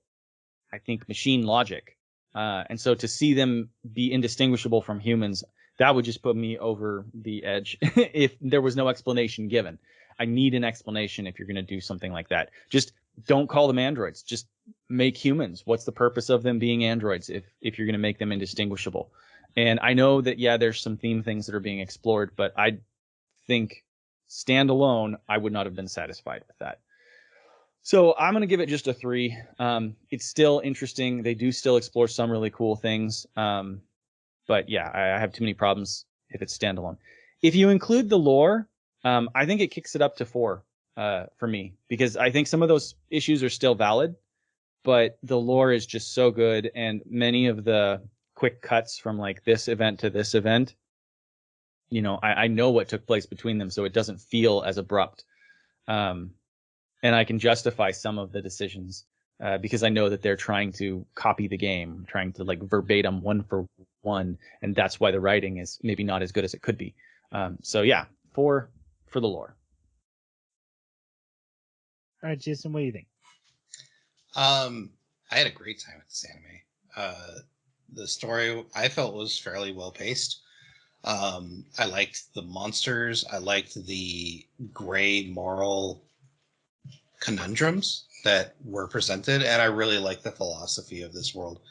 think machine logic. And so to see them be indistinguishable from humans, that would just put me over the edge if there was no explanation given. I need an explanation if you're going to do something like that. Just don't call them androids. Just make humans. What's the purpose of them being androids if you're going to make them indistinguishable? And I know that, yeah, there's some theme things that are being explored, but I think standalone, I would not have been satisfied with that. So I'm going to give it just a 3. It's still interesting. They do still explore some really cool things. But yeah, I have too many problems if it's standalone. If you include the lore, I think it kicks it up to 4 for me, because I think some of those issues are still valid, but the lore is just so good. And many of the quick cuts from like this event to this event, you know, I know what took place between them, so it doesn't feel as abrupt. And I can justify some of the decisions because I know that they're trying to copy the game, trying to like verbatim 1 for 1, and that's why the writing is maybe not as good as it could be. So yeah, 4 for the lore. All right, Jason, what do you think? I had a great time with this anime. The story I felt was fairly well paced. I liked the monsters. I liked the gray moral conundrums that were presented, and I really liked the philosophy of this world.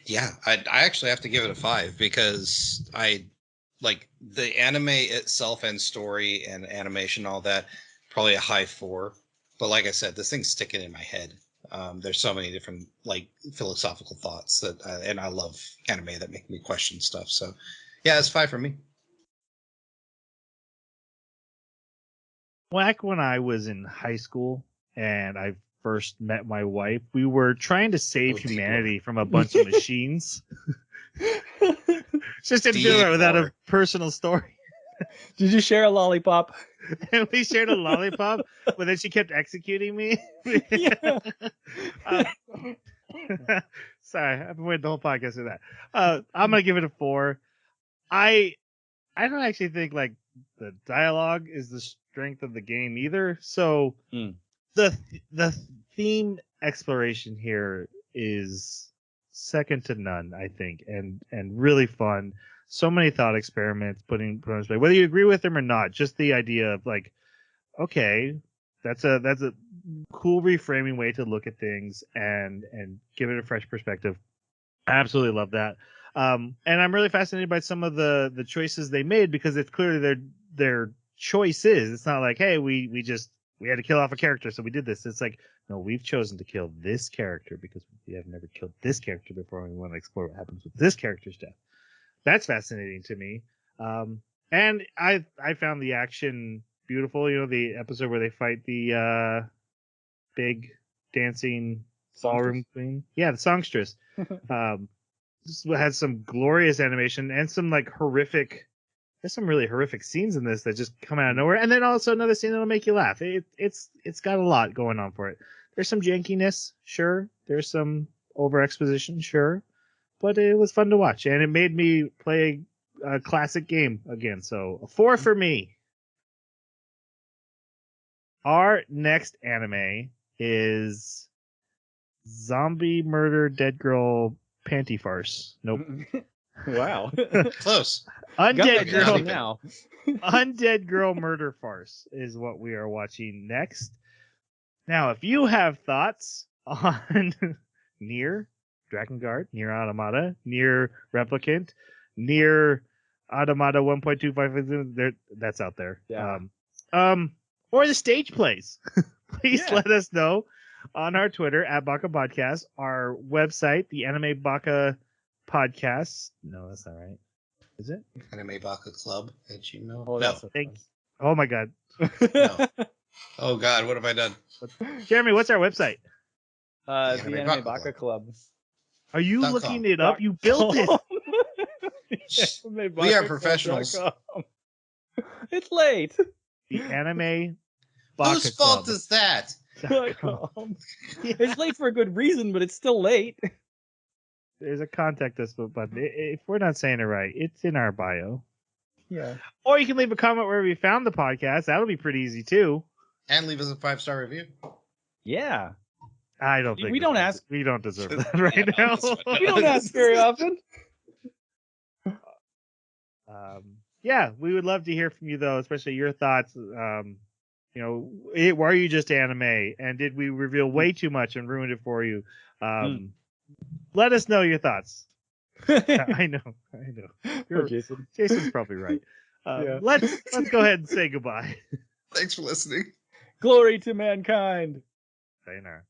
Yeah, I actually have to give it a 5 because I like the anime itself and story and animation, all that. Probably a high 4, but like I said, this thing's sticking in my head. There's so many different like philosophical thoughts that, and I love anime that make me question stuff. So, yeah, it's 5 for me. Back when I was in high school and I first met my wife, we were trying to save Oh, deep humanity lore. from a bunch of machines. Just didn't feel Deep right without a lore. personal story. Did you share a lollipop? And we shared a lollipop, but then she kept executing me. Yeah. Sorry, I've been waiting the whole podcast for that. I'm gonna give it a 4. I don't actually think like the dialogue is the strength of the game either. So the theme exploration here is second to none, I think, and really fun. So many thought experiments put on display. Whether you agree with them or not, just the idea of like, okay, that's a cool reframing way to look at things and give it a fresh perspective. I absolutely love that. And I'm really fascinated by some of the choices they made because it's clearly their choices. It's not like, hey, we had to kill off a character, so we did this. It's like, no, we've chosen to kill this character because we have never killed this character before. And we want to explore what happens with this character's death. That's fascinating to me. And I found the action beautiful. You know, the episode where they fight the big dancing ballroom queen. Yeah, the songstress. This had some glorious animation and some like horrific. There's some really horrific scenes in this that just come out of nowhere, and then also another scene that'll make you laugh. It's got a lot going on for it. There's some jankiness, sure. There's some over exposition, sure, but it was fun to watch, and it made me play a classic game again. So a 4 for me. Our next anime is Zombie Murder Dead Girl Panty Farce. Nope. Wow. Close. Undead Girl now. Undead Girl Murder Farce is what we are watching next. Now, if you have thoughts on Nier, Drakengard, Nier Automata, Nier Replicant, Nier Automata 1.25, that's out there. Yeah. Or the stage plays, please let us know on our Twitter at Baka Podcast, our website, the Anime Baka Podcast. No, that's not right. Is it? Anime Baka Club at Gmail. Oh, no. Oh my God. No. Oh God, what have I done? Jeremy, what's our website? The Anime Baka Club. Are you looking it up? You built it. We are professionals. It's late. The Anime Baka Whose fault Club. is that? It's late for a good reason, but it's still late. There's a contact us button. If we're not saying it right, it's in our bio. Yeah. Or you can leave a comment wherever you found the podcast. That'll be pretty easy too. And leave us a 5-star review. Yeah. I don't think We don't ask. we don't deserve that right Yeah, now. no, We don't ask very often. Yeah, we would love to hear from you though, especially your thoughts. Were you just anime, and did we reveal way too much and ruined it for you? Let us know your thoughts. I know. Jason. Jason's probably right. Yeah. Let's go ahead and say goodbye. Thanks for listening. Glory to mankind. Sayonara.